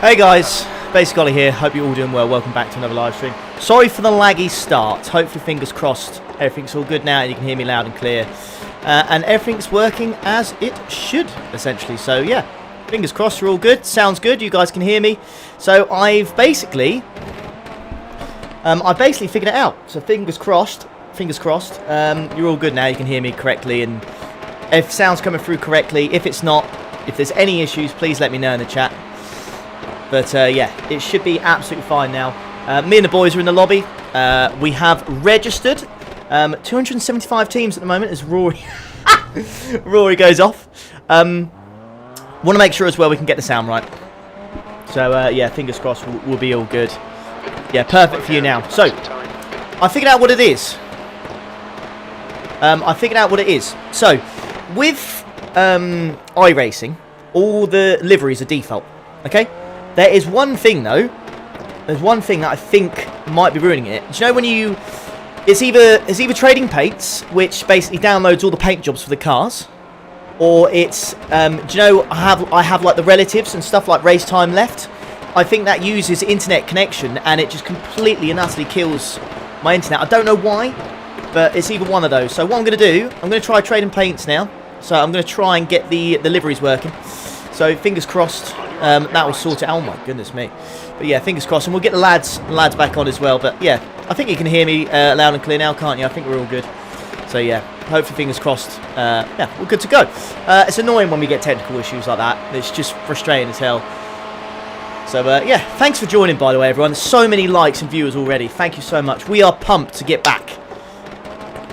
Hey guys, Basic Ollie here, hope you're all doing well, welcome back to another live stream. Sorry for the laggy start, hopefully fingers crossed everything's all good now and you can hear me loud and clear. And everything's working as it should, essentially, so yeah, fingers crossed you're all good, sounds good, you guys can hear me. So I've basically figured it out, so fingers crossed, you're all good now, you can hear me correctly, and if sound's coming through correctly, if it's not, if there's any issues, please let me know in the chat. But yeah, it should be absolutely fine now. Me and the boys are in the lobby. We have registered 275 teams at the moment as Rory Rory goes off. Want to make sure as well we can get the sound right. So yeah, fingers crossed we'll be all good. Yeah, perfect for you now. So I figured out what it is. So with iRacing, all the liveries are default. Okay. There is one thing though. There's one thing that I think might be ruining it. Do you know when you? It's either trading paints, which basically downloads all the paint jobs for the cars, or it's do you know I have like the relatives and stuff like race time left. I think that uses internet connection and it just completely and utterly kills my internet. I don't know why, but it's either one of those. So what I'm going to do, I'm going to try trading paints now. So I'm going to try and get the liveries working. So fingers crossed that will sort it out. Oh my goodness me. But yeah, fingers crossed. And we'll get the lads back on as well. But yeah, I think you can hear me loud and clear now, can't you? I think we're all good. So yeah, hopefully fingers crossed. Yeah, we're good to go. It's annoying when we get technical issues like that. It's just frustrating as hell. So yeah, thanks for joining, by the way, everyone. There's so many likes and viewers already. Thank you so much. We are pumped to get back.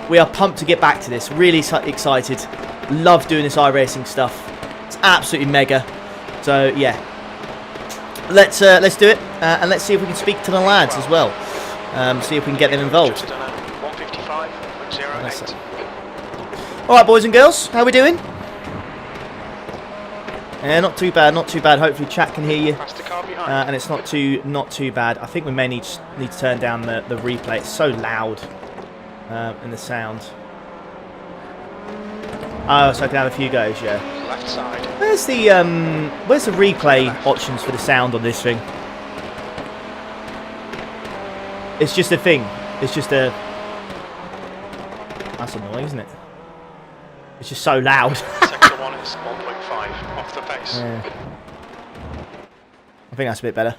We are pumped to get back to this. Really excited. Love doing this iRacing stuff. It's absolutely mega. So yeah, let's do it, and let's see if we can speak to the lads as well. See if we can get them involved. All right, boys and girls, how we doing? Yeah, not too bad, not too bad. Hopefully, chat can hear you, and it's not too bad. I think we may need to turn down the replay. It's so loud in the sound. Oh, so I can have a few goes, yeah. Left side. Where's the replay options for the sound on this thing? It's just a thing. It's just a. That's annoying, isn't it? It's just so loud. Sector 1 is 1.5 off the pace. Yeah. I think that's a bit better.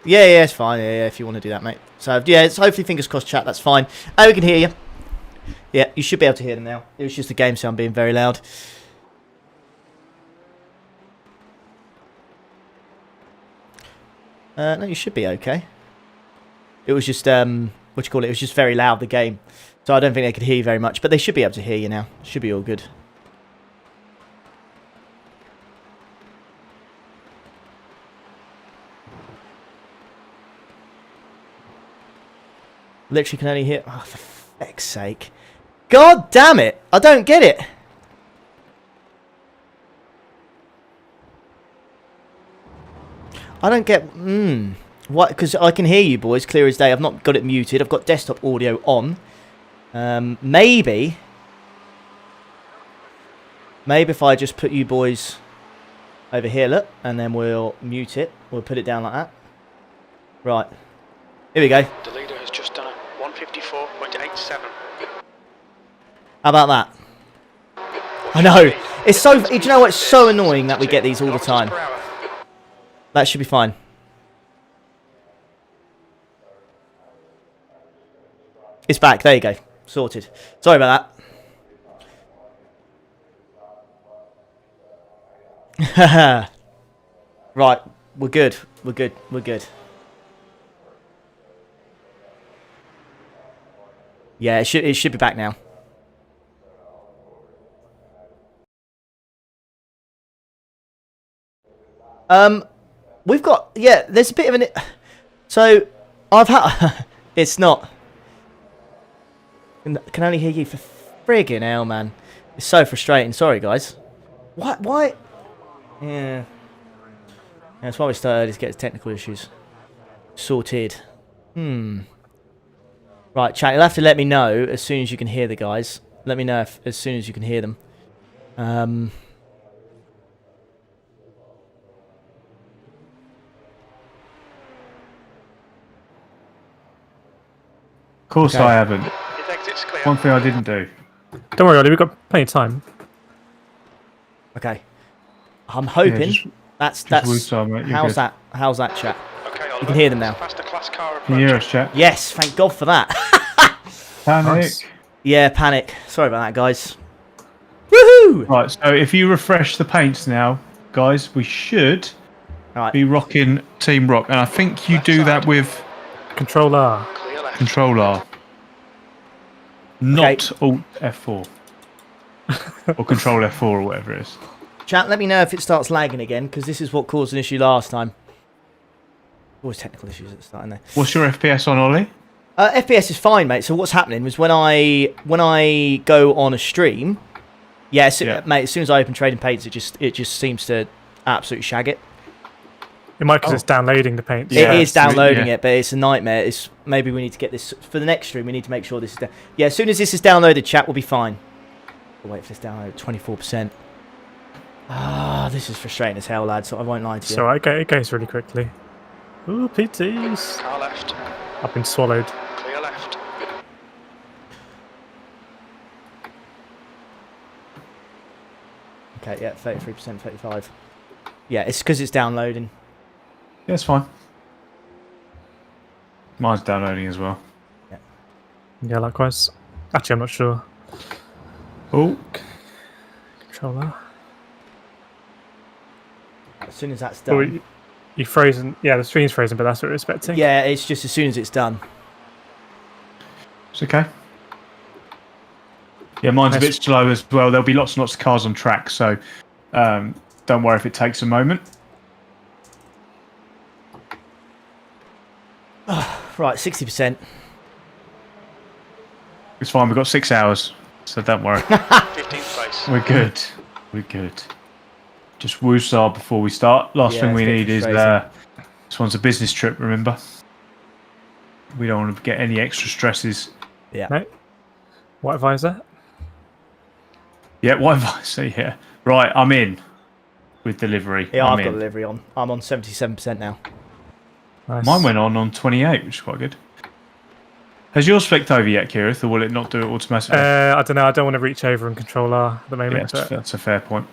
Yeah, it's fine. Yeah, if you want to do that, mate. So yeah, it's hopefully fingers crossed, chat. That's fine. Oh, we can hear you. Yeah, you should be able to hear them now. It was just the game sound being very loud. No, you should be okay. It was just, what do you call it? It was just very loud, the game. So I don't think they could hear you very much. But they should be able to hear you now. Should be all good. Literally can only hear... Oh, for feck's sake. God damn it! I don't get it. I don't get... What? Because I can hear you, boys, clear as day. I've not got it muted. I've got desktop audio on. Maybe if I just put you boys over here, look, and then we'll mute it. We'll put it down like that. Right. Here we go. The leader has just done a 154.87. How about that? I know. It's so... Do you know what? It's so annoying that we get these all the time. That should be fine. It's back. There you go. Sorted. Sorry about that. Right. We're good. We're good. We're good. Yeah, it should be back now. We've got, yeah, there's a bit of an, so I've had, it's not, can only hear you for friggin' hell, man. It's so frustrating. Sorry, guys. Why? Yeah. That's why we started, is get technical issues sorted. Right, chat, you'll have to let me know as soon as you can hear the guys. Let me know as soon as you can hear them. course Okay. I haven't. His exit's clear. One thing I didn't do. Don't worry, Ollie, we've got plenty of time. Okay. I'm hoping just that's Woosah, mate, you're how's good. that chat? Okay, Oliver. You can hear them now. Faster class car Can you hear approaching. us, chat? Yes, thank God for that. Panic. Nice. Yeah, panic. Sorry about that, guys. Woohoo! Right, so if you refresh the paints now, guys, we should All right. be rocking Team Rock. And I think you do that with Control R. Clear left. Control R. Not Alt F4. Or Control F4 or whatever it is. Chat, let me know if it starts lagging again, because this is what caused an issue last time. Always technical issues at the start, isn't there? What's your FPS on, Ollie? FPS is fine, mate. So what's happening was when I go on a stream, mate. As soon as I open Trading Paints, it just seems to absolutely shag it. It might because it's downloading the paint. Yeah. It is downloading yeah. it, but it's a nightmare. It's maybe we need to get this for the next stream. We need to make sure this is down. Yeah, as soon as this is downloaded, chat will be fine. We'll wait for this download. 24%. Ah, this is frustrating as hell, lads. So I won't lie to you. So it goes really quickly. Ooh, PTs. Car left. I've been swallowed. Clear left. Okay, yeah, 33%, 35. Yeah, it's because it's downloading. Yeah, it's fine. Mine's downloading as well. Yeah, likewise. Actually, I'm not sure. Oh, Control R. As soon as that's Oh, done. you frozen. Yeah, the screen's frozen, but that's what we're expecting. Yeah, it's just as soon as it's done. it's okay. Yeah, mine's a bit slow as well. There'll be lots and lots of cars on track, so don't worry if it takes a moment. Right, 60%. It's fine. We've got 6 hours, so don't worry. 15th place. We're good. We're good. Just woosah before we start. Last Yeah, thing we it's a bit need is frustrating. this one's a business trip. Remember, we don't want to get any extra stresses. Yeah. No. White visor. Yeah, white visor. Yeah, right. I'm in with delivery. Yeah, I'm I've got in. delivery on. I'm on 77% now. Nice. Mine went on 28, which is quite good. Has yours spec'd over yet, Kireth, or will it not do it automatically? I don't know. I don't want to reach over and Control R at the moment. Yeah, but that's a fair point.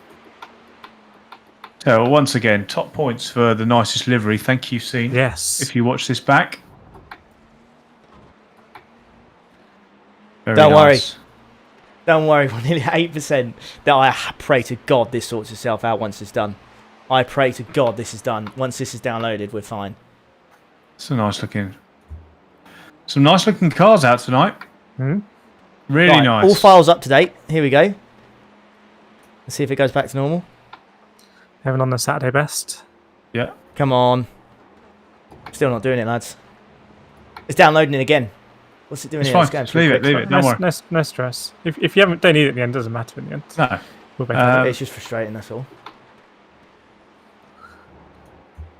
So once again, top points for the nicest livery. Thank you, Scene. yes. If you watch this back. Very Don't worry. nice. Don't worry, we're nearly 8%. That I pray to God this sorts itself out once it's done. I pray to God this is done. Once this is downloaded, we're fine. It's a nice looking. Some nice looking cars out tonight. Hmm? Really Right, nice. all files up to date. Here we go. Let's see if it goes back to normal. Having on the Saturday best. Yeah. Come on. Still not doing it, lads. It's downloading it again. What's it doing It's here? fine. It's going Just through leave it. quick. Leave it. Don't worry. No stress. If you don't need it in the end, it doesn't matter in the end. No. We'll make it. It's just frustrating, that's all.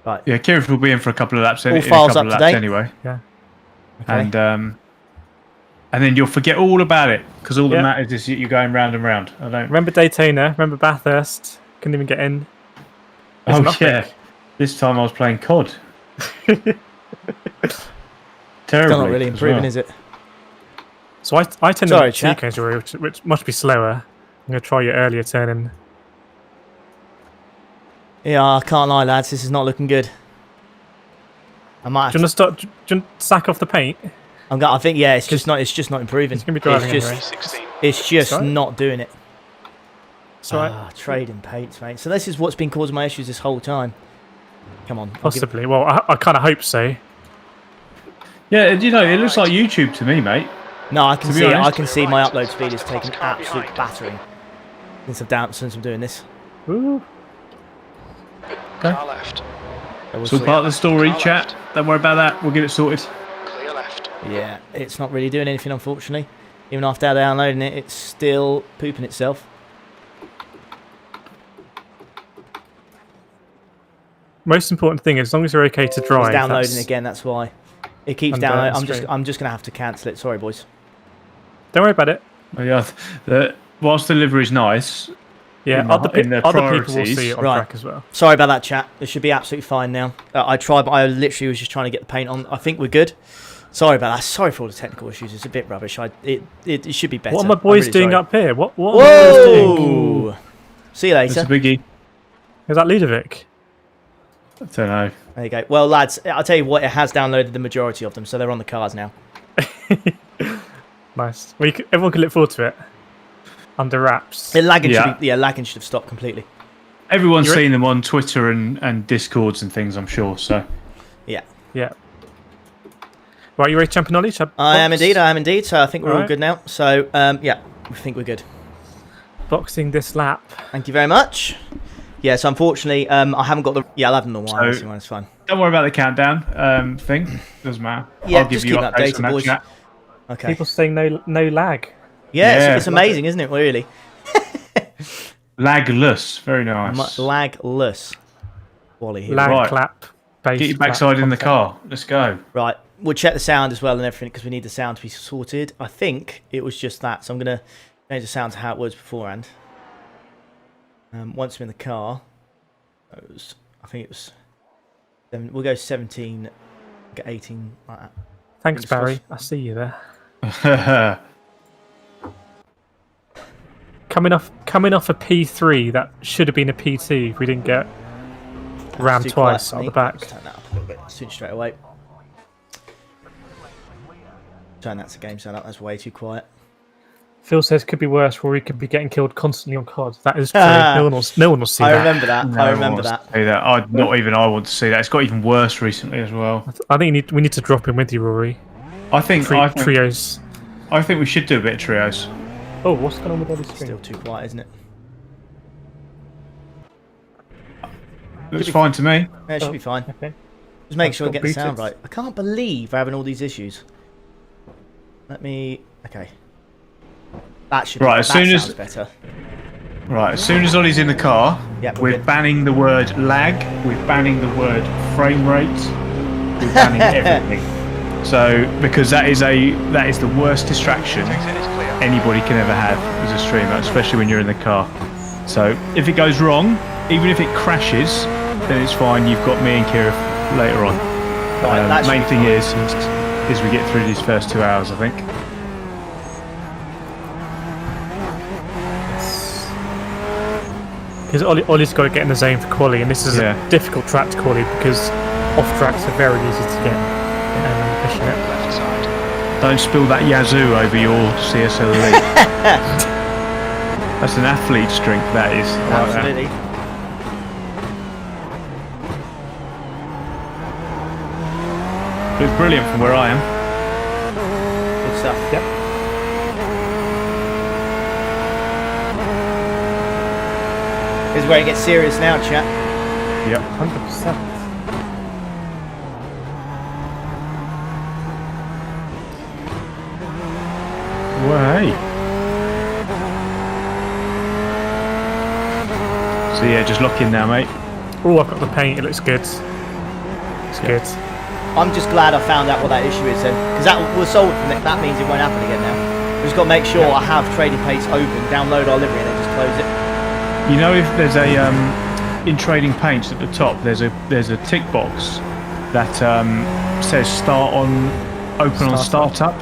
Right. Yeah, Kireth will be in for a couple of laps. All in files a couple up of to laps date? anyway. Yeah. Okay. And then you'll forget all about it because all that Yeah. matters is you're going round and round. I don't. Remember Daytona? Remember Bathurst? Couldn't even get in. It's Oh nothing. yeah. This time I was playing COD. Terribly. Still not really as improving, well. is it? So I tend Sorry, to chat. sequence, which must be slower. I'm going to try your earlier turning. Yeah, I can't lie, lads. This is not looking good. I might Do you have want to do you want to sack off the paint? I think, yeah, it's just not improving. It's gonna be driving It's anyway. just, 16. it's just Sorry? not doing it. It's alright. Trading paints, mate. So this is what's been causing my issues this whole time. Come on. I'll give- Possibly. Well, I kind of hope so. Yeah, you know, it looks like YouTube to me, mate. No, I can To be see it. honest- I can see my upload speed is Faster taking class car absolute behind. battering since I'm doing this. Ooh. Car left. It's all part of the story, chat. Don't worry about that. We'll get it sorted. Clear left. Yeah, it's not really doing anything, unfortunately. Even after downloading it, it's still pooping itself. Most important thing, as long as you're okay to drive. It's downloading that's- again. That's why it keeps And, downloading. straight. I'm just gonna have to cancel it. Sorry, boys. Don't worry about it. Oh, yeah, whilst the livery's nice, Yeah, In the- other in the people will priorities. see it on Right. track as well. Sorry about that, chat. It should be absolutely fine now. I tried, but I literally was just trying to get the paint on. I think we're good. Sorry about that. Sorry for all the technical issues. It's a bit rubbish. It should be better. What are my boys I'm really doing sorry. up here? What are my boys doing? Whoa! See you It's later. a biggie. Is that Ludovic? I don't know. There you go. Well, lads, I'll tell you what. It has downloaded the majority of them, so they're on the cars now. Nice. Well, everyone can look forward to it. Under wraps. Lagging Yeah. lagging should have stopped completely. Everyone's You're- seen them on Twitter and Discords and things, I'm sure. So Yeah. Yeah. Right, you ready to jump in, Ollie? I am indeed. So I think we're all Alright. good now. So, yeah, we think we're good. Boxing this lap. Thank you very much. Yes, unfortunately, I haven't got the... Yeah, I'll have the normal iRacing one, it's fine. don't worry about the countdown thing. Doesn't matter. Yeah, I'll give just you keep updates updated, on that boys. chat. Okay. People saying no lag. Yeah, Yeah. it's amazing, isn't it, really? Lagless. Very nice. Lagless. Wally here. Lag Right. clap. Bass Get your clap, backside in the contact. car. Let's go. Right, we'll check the sound as well and everything because we need the sound to be sorted. I think it was just that, so I'm going to change the sound to how it was beforehand. Once we're in the car, I think it was... We'll go 17, get 18, like that. Thanks, Fingers Barry. crossed. I see you there. Coming off a P3 that should have been a P2 if we didn't get rammed Too quiet twice for on me. the back. Let's turn that up a little bit, soon straight away. Turn that to game sound up, that's way too quiet. Phil says could be worse, where we could be getting killed constantly on COD. That is true. No one will see I that. remember that, No I one remember wants that. to see that. Not even I want to see that. It's got even worse recently as well. I think we need to drop in with you, Rory. I think Trios. I think we should do a bit of trios. Oh, what's going on with Ollie's Still screen? too quiet, isn't it? Looks fine to me. Yeah, it should be fine. Okay. Just make I've sure I got get the sound booted. right. I can't believe we're having all these issues. Let me... Okay. That should Right, be, as that soon as- sounds better. Right, as soon as Ollie's in the car, Yeah, we're we're good. banning the word lag, we're banning the word frame rate, we're banning everything. So, because that is the worst distraction anybody can ever have as a streamer, especially when you're in the car. So, if it goes wrong, even if it crashes, then it's fine. You've got me and Kireth later on. Right, that should main be thing fine. is we get through these first 2 hours, I think. Because Ollie's got to get in the zone for quali, and this is Yeah. a difficult track to quali because off tracks are very easy to get pushing it. Left side. Don't spill that yazoo over your CSL Elite. That's an athlete's drink, that is. I like that. Absolutely. Looks brilliant from where I am. Good stuff. Yep. This is where it gets serious now, chat. Yep. 100%. Well, hey. So yeah, just lock in now, mate. Oh, I've got the paint. It looks good. It's good. I'm just glad I found out what that issue is then. Because that was solved from it. That means it won't happen again now. We've just got to make sure I have trading paints open, download our livery and then just close it. You know, if there's a in trading paints at the top, there's a tick box that says start on open on startup,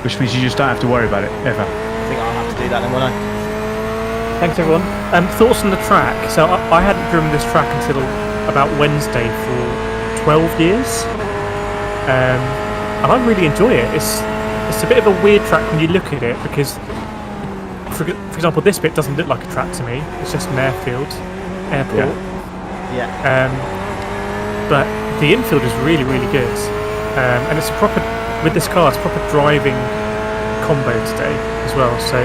which means you just don't have to worry about it ever. I think I'll have to do that then, won't I? Thanks, everyone. Thoughts on the track? So I hadn't driven this track until about Wednesday for 12 years, and I really enjoy it. It's a bit of a weird track when you look at it because, for example, this bit doesn't look like a track to me. It's just an airport. Yeah. But the infield is really, really good, and it's a proper with this car. It's a proper driving combo today as well. So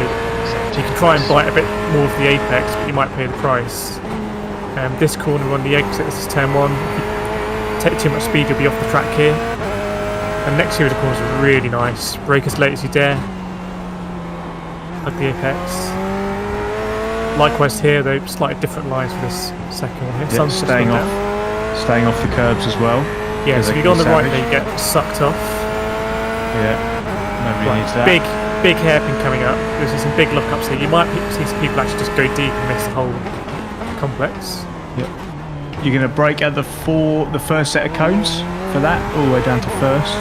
you can try and bite a bit more of the apex, but you might pay the price. This corner on the exit, this is turn 1. If you take too much speed, you'll be off the track here. And next here, the corners are really nice. Brake as late as you dare. Hug the apex. Likewise here, though, slightly different lines for this second one here. Yeah, Sun's just staying gone off, down. staying off the curbs as well. Yeah, so if you go on the right there, you get sucked off. Yeah, nobody needs that. Big hairpin coming up. There's some big lockups here. You might see some people actually just go deep and miss the whole complex. Yep. You're going to brake at the first set of cones for that, all the way down to first.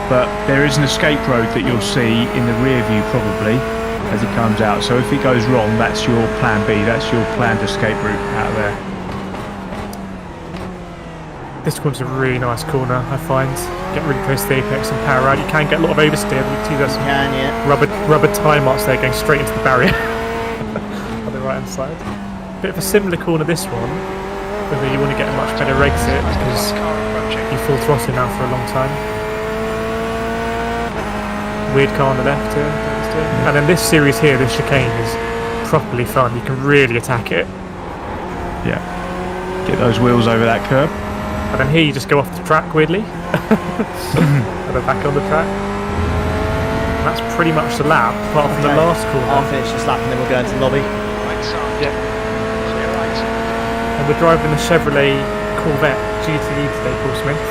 but there is an escape road that you'll see in the rear view probably as it comes out. So if it goes wrong, that's your plan B. That's your planned escape route out of there. This corner's a really nice corner, I find. Get really close to the apex and power out. You can get a lot of oversteer. You see there's some rubber tyre marks there going straight into the barrier on the right hand side. Bit of a similar corner this one, whether you want to get a much better exit because you full throttle now for a long time. Weird car on the left here. And then this series here, this chicane is properly fun. You can really attack it. Yeah. Get those wheels over that curb. And then here you just go off the track weirdly. And then back on the track. And that's pretty much the lap, apart from the last corner. I'll finish this lap and then we'll go into the lobby. Yeah. And we're driving the Chevrolet Corvette GTE today, Paul Smith.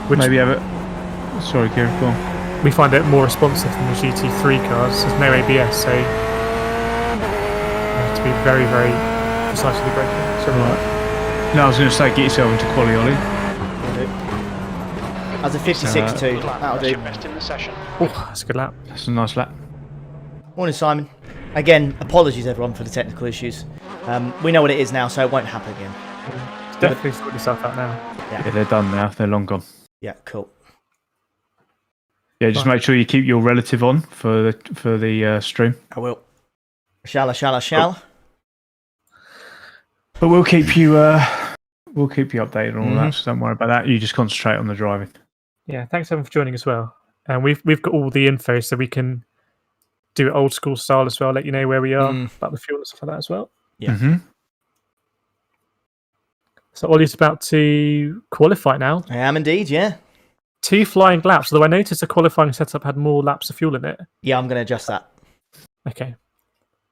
Which maybe have it. Sorry, Kireth, go on. we find it more responsive than the GT3 cars. There's no ABS, so you have to be very, very precisely braking. So right. No, I was going to say, get yourself into quali, Ollie. As a 56.2, that'll do. Oh, that's a good lap. That's a nice lap. Morning, Simon. Again, apologies everyone for the technical issues. We know what it is now, so it won't happen again. Definitely sort yourself out now. Yeah, they're done now. They're long gone. Yeah, cool. Yeah, just make sure you keep your relative on for the stream. I will. Shall. But we'll keep you updated on all that. So don't worry about that. You just concentrate on the driving. Yeah, thanks everyone for joining as well. And we've got all the info so we can do it old school style as well. Let you know where we are about the fuel and stuff like that as well. Yeah. Mm-hmm. So Ollie's about to qualify now. I am indeed. Yeah. 2 flying laps. Although I noticed the qualifying setup had more laps of fuel in it. Yeah, I'm going to adjust that. Okay.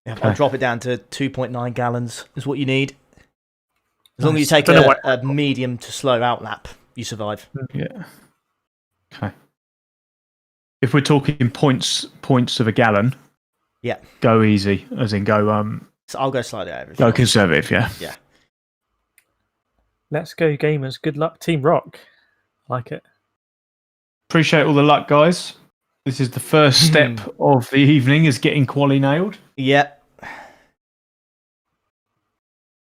Yeah, I'll drop it down to 2.9 gallons is what you need. As long as you take a medium to slow out lap, you survive. Yeah. Okay. If we're talking points of a gallon, yeah, go easy, as in go. So I'll go slightly over. Go conservative, yeah. Yeah. Let's go, gamers. Good luck, Team Rock. Like it. Appreciate all the luck, guys. This is the first step of the evening, is getting quali nailed. Yeah.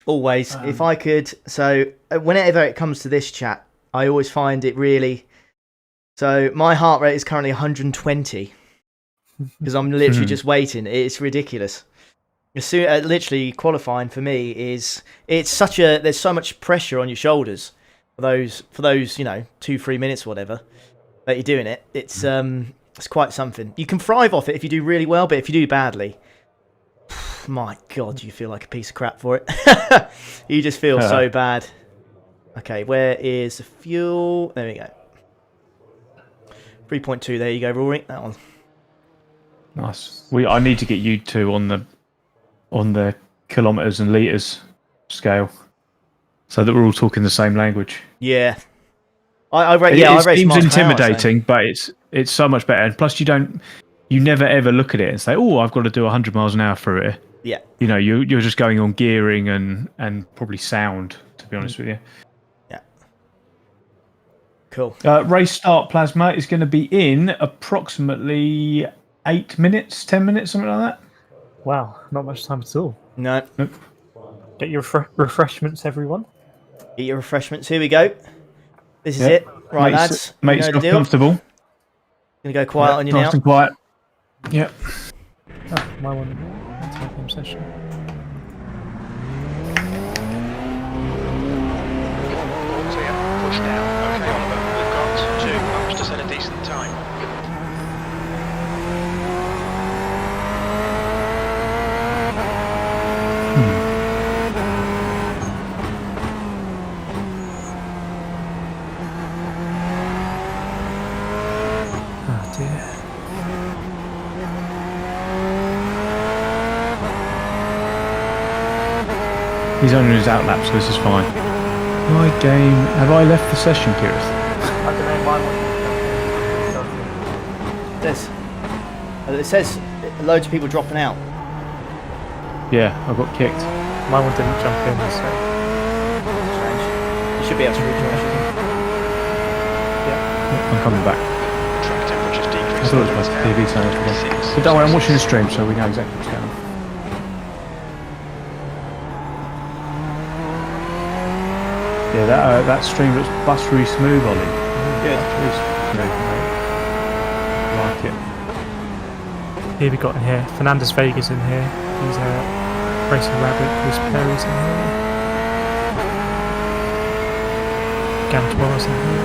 Always. If I could... So, whenever it comes to this chat, I always find it really... So, my heart rate is currently 120. Because I'm literally just waiting. It's ridiculous. Literally, qualifying for me is... It's such a... There's so much pressure on your shoulders for those 2-3 minutes or whatever that you're doing it. It's quite something. You can thrive off it if you do really well, but if you do badly... My God, you feel like a piece of crap for it. You just feel so bad. Okay, where is the fuel? There we go. 3.2, there you go, Rory. That one. Nice. I need to get you two on the kilometres and litres scale, so that we're all talking the same language. Yeah. I race it seems intimidating, but it's so much better. And plus, you never ever look at it and say, "Oh, I've got to do 100 miles an hour through it." Yeah. You know, you're just going on gearing and probably sound, to be honest with you. Yeah. Cool. Race start, Plasma, is going to be in approximately 8 minutes, 10 minutes, something like that. Wow, not much time at all. No. Nope. Get your refreshments, everyone. Get your refreshments. Here we go. This is it. Right, lads. Make yourself comfortable. Gonna go quiet on you now. Nice and quiet. Yep. Oh, my one. Time session. So yeah, push down. Okay, Oliver, we've got 2 laps to set a decent time. Oh dear. He's on his outlap, so this is fine. My game. Have I left the session, Kireth? I don't know, mine one. It says loads of people dropping out. Yeah, I got kicked. My one didn't jump in, so. Strange. You should be able to rejoin. I'm coming back. Track temperature's decreased. I thought it was my TV sound. But don't worry, I'm watching the stream, so we know exactly what's going on. Yeah, that stream looks buttery smooth, Ollie. Good. Buttery smooth, mate. Like it. Here we got in here. Fernandez Vega's in here. He's Racing Rabbit. Chris Perry's in here. Gantois in here.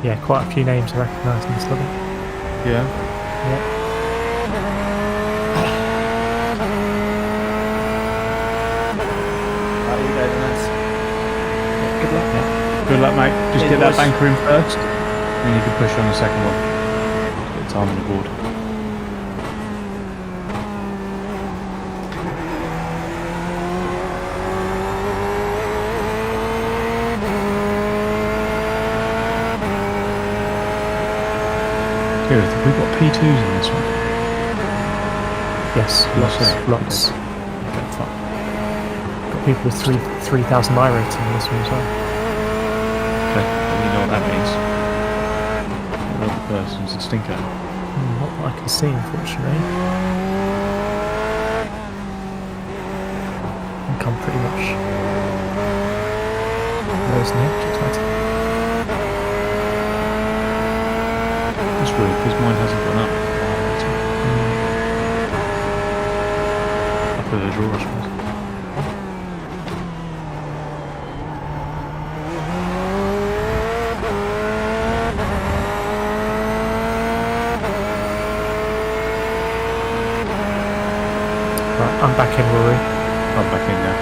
Yeah, quite a few names I recognise in this lobby. Yeah. Yeah. Right, here we go, nice. Good luck, mate. Good luck, mate. Just get that banker in first, and then you can push on the second one. Get time on the board. Good. Have we got P2s in this one? Yes, lots. Okay, fine. Got people with 3,000 I rating in this one as well. Okay, well, you know what that means. That other person's a stinker. Not that I can see, unfortunately. I think I'm pretty much lowest in the object title. That's weird, because mine hasn't gone up. Up at the draw, I suppose. Right, I'm back in, Rory. I'm back in now.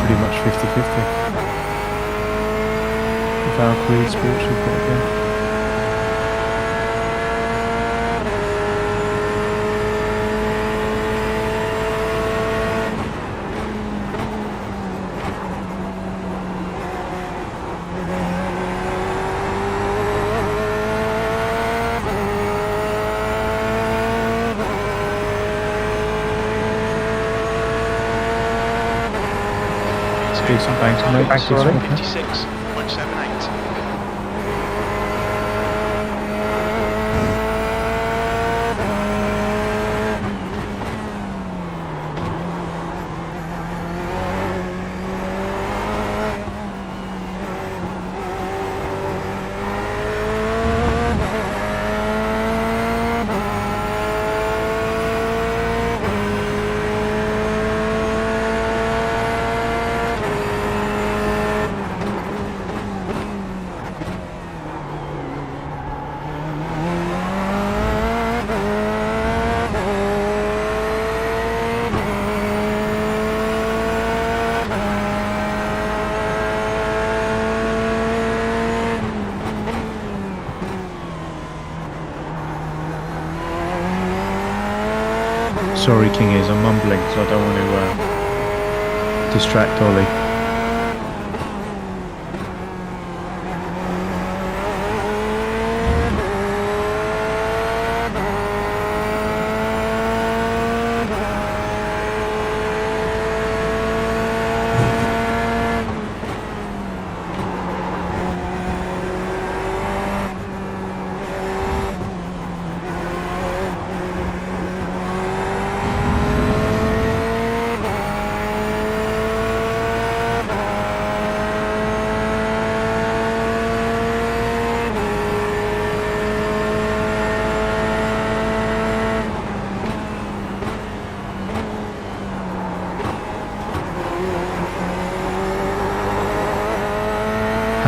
Pretty much 50-50. Valkyrie Sports we've got again. Decent banks to make. Thank you, Rory. 56.78. Sorry, King is, I'm mumbling, so I don't want to distract Ollie.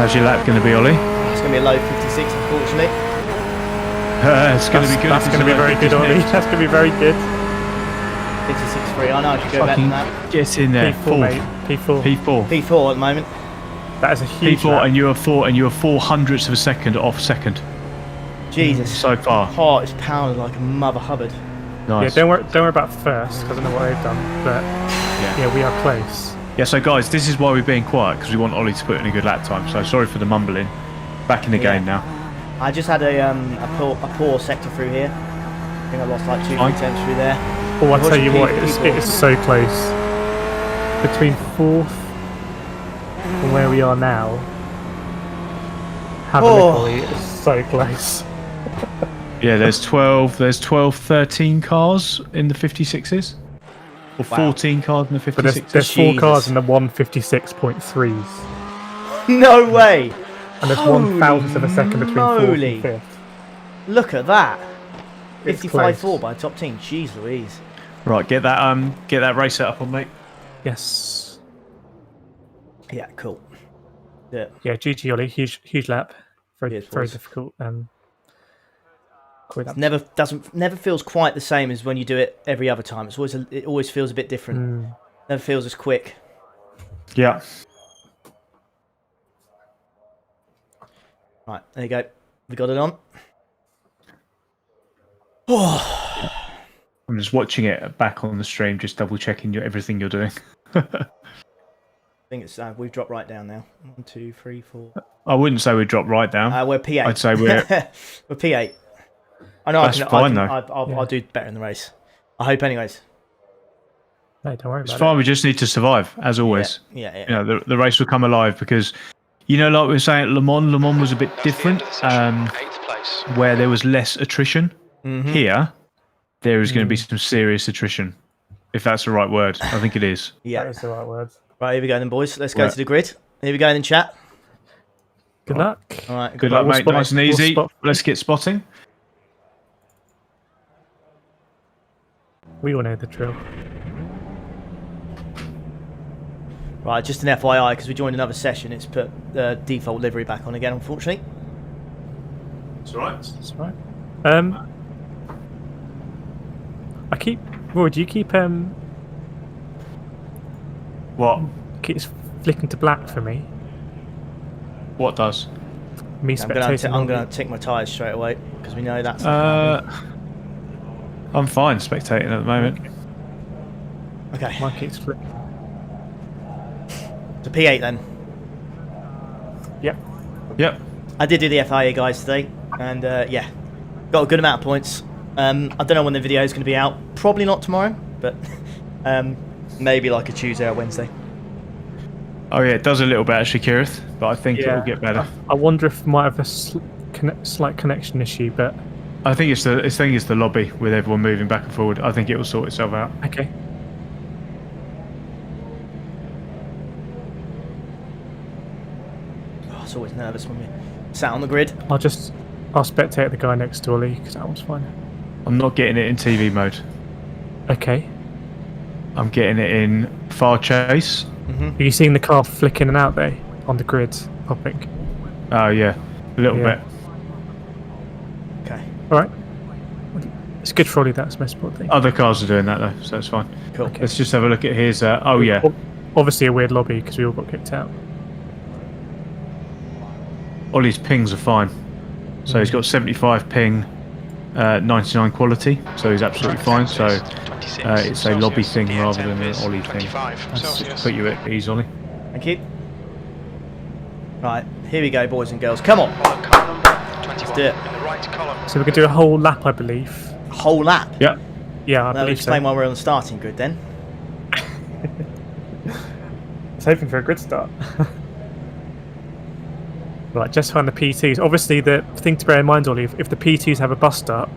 How's your lap going to be, Ollie? It's going to be a low 56, unfortunately. It's going to be good. That's going to be very good, Ollie. That's going to be very good. 56.3. I know I could go better than that. Get in there. P4, mate. P4. P4. P4 at the moment. That is a huge P4, lap. and you are 4 hundredths of a second off second. Jesus. So far. Heart is pounding like a mother Hubbard. Nice. Yeah, don't worry about first, because I don't know what they've done, but yeah, we are close. Yeah, so guys, this is why we're being quiet, because we want Ollie to put in a good lap time. So sorry for the mumbling. Back in the game now. I just had a poor sector through here. I think I lost like 2-3 tenths through there. Oh, I'll tell you what, it is so close. Between 4th and where we are now, have a look, Ollie, it's so close. Yeah, there's 12, 13 cars in the 56s. Or 14 cars in the 56s. But there's 4 cars in the 156.3s. No way! And there's 1,000th of a second between 4th and 5th. Look at that! It's 55.4 by top team. Jeez Louise. Right, get that race set up on, mate. Yes. Yeah, cool. Yeah. Yeah, GG Ollie, huge lap. Very Cheers, very boys. difficult. Never feels quite the same as when you do it every other time. It always feels a bit different. Never feels as quick. Yeah. Right, there you go. We got it on. I'm just watching it back on the stream, just double checking everything you're doing. I think it's we've dropped right down now. 1, 2, 3, 4. I wouldn't say we dropped right down. We're P8. I'd say we're P8. I know That's fine, though. I'll do better in the race. I hope, anyways. No, don't worry about It's fine. it. We just need to survive, as always. Yeah. You know, the race will come alive because, you know, like we were saying at Le Mans was a bit different, where there was less attrition. Here, there is going to be some serious attrition, if that's the right word. I think it is. Yeah. That is the right word. Right, here we go then, boys. Let's go to the grid. Here we go then, chat. Good luck. All right. Good luck, mate. Nice and easy. spot. Let's get spotting. We all know the drill. Right, just an FYI, because we joined another session, it's put the default livery back on again, unfortunately. It's all right. That's right. Roy, do you keep What? keeps flicking to black for me? What does? Me I'm spectating. going to tick my tyres straight away, because we know that's... I'm fine spectating at the moment. Okay, Mine keeps flicking. so P8 then. Yep. Yep. I did do the FIA guys today, and yeah, got a good amount of points. I don't know when the video is going to be out. Probably not tomorrow, but maybe like a Tuesday or Wednesday. Oh yeah, it does a little bit actually, Kireth, but I think it'll get better. I wonder if we might have a slight connection issue, but I think it's the lobby with everyone moving back and forward. I think it will sort itself out. okay. Oh, I was always nervous when we sat on the grid. I'll spectate the guy next to Ollie because that one's fine. I'm not getting it in TV mode. Okay. I'm getting it in far chase. Are you seeing the car flick in and out there on the grid popping? Oh yeah, a little bit. Okay, All right. It's good for Ollie. That's my spot thing. Other cars are doing that though, so it's fine. cool. Okay. Let's just have a look at his. Oh yeah, Obviously a weird lobby because we all got kicked out. Ollie's pings are fine. So he's got 75 ping, 99 quality, so he's absolutely fine. So it's a lobby thing rather than an Ollie thing. Let's put you at ease, Ollie. Thank you. Right, here we go, boys and girls. Come on. Let's do it. So we could do a whole lap, I believe. Whole lap. Yep. Yeah, I That'll believe explain so. why we're on the starting grid then. I was hoping for a good start. Right, just find the P2s. Obviously, the thing to bear in mind, Ollie, if the P2s have a bust up,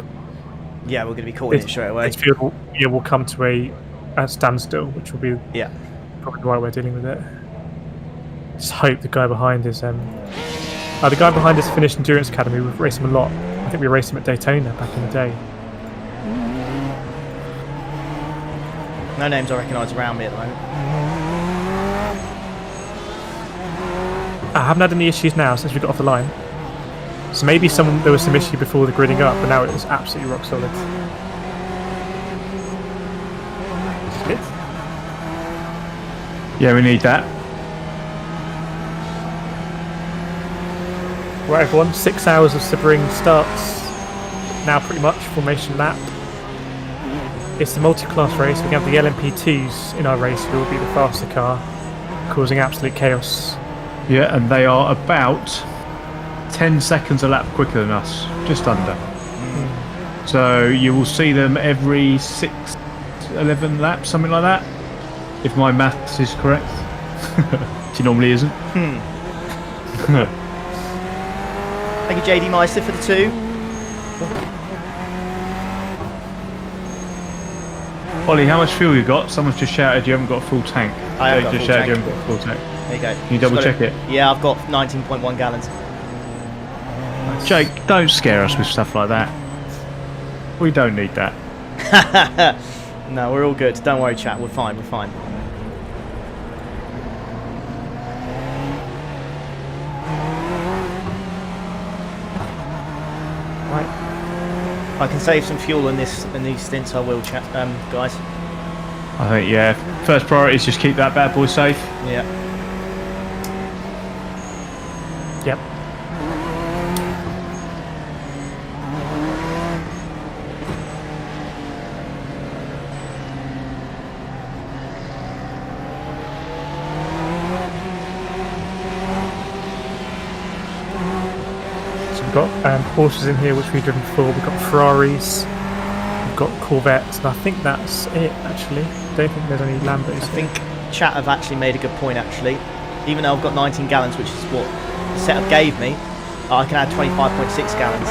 Yeah, we're going to be calling it straight away. this field will come to a standstill, which will be Yeah. probably the right way of dealing with it. Just hope the guy behind is the guy behind us finished Endurance Academy. We've raced him a lot. I think we raced him at Daytona back in the day. No names I recognise around me at the moment. I haven't had any issues now since we got off the line. So maybe there was some issue before the gridding up, but now it is absolutely rock solid. Which is good. Yeah, we need that. Right, everyone, 6 hours of Sebring starts now pretty much, formation lap. It's the multi-class race. We have the LMP2s in our race who will be the faster car, causing absolute chaos. Yeah, and they are about 10 seconds a lap quicker than us, just under. So you will see them every 11 laps, something like that, if my maths is correct. Which it normally isn't. Thank you, JD Meister, for the 2. Ollie, how much fuel you got? Someone's just shouted you haven't got a full tank. I have got a just full shouted tank. you haven't got a full tank. There you go. Can you double check it? Yeah, I've got 19.1 gallons. Jake, don't scare us with stuff like that. We don't need that. No, we're all good. Don't worry, chat. We're fine. We're fine. Right. If I can save some fuel in these stints, I will, chat, guys. I think, yeah, first priority is just keep that bad boy safe. Yeah. Yep. So we've got Porsches in here which we've driven before. We've got Ferraris. We've got Corvettes, and I think that's it actually. Don't think there's any Lambos. I think chat have actually made a good point actually. Even though I've got 19 gallons, which is what the setup gave me, I can add 25.6 gallons.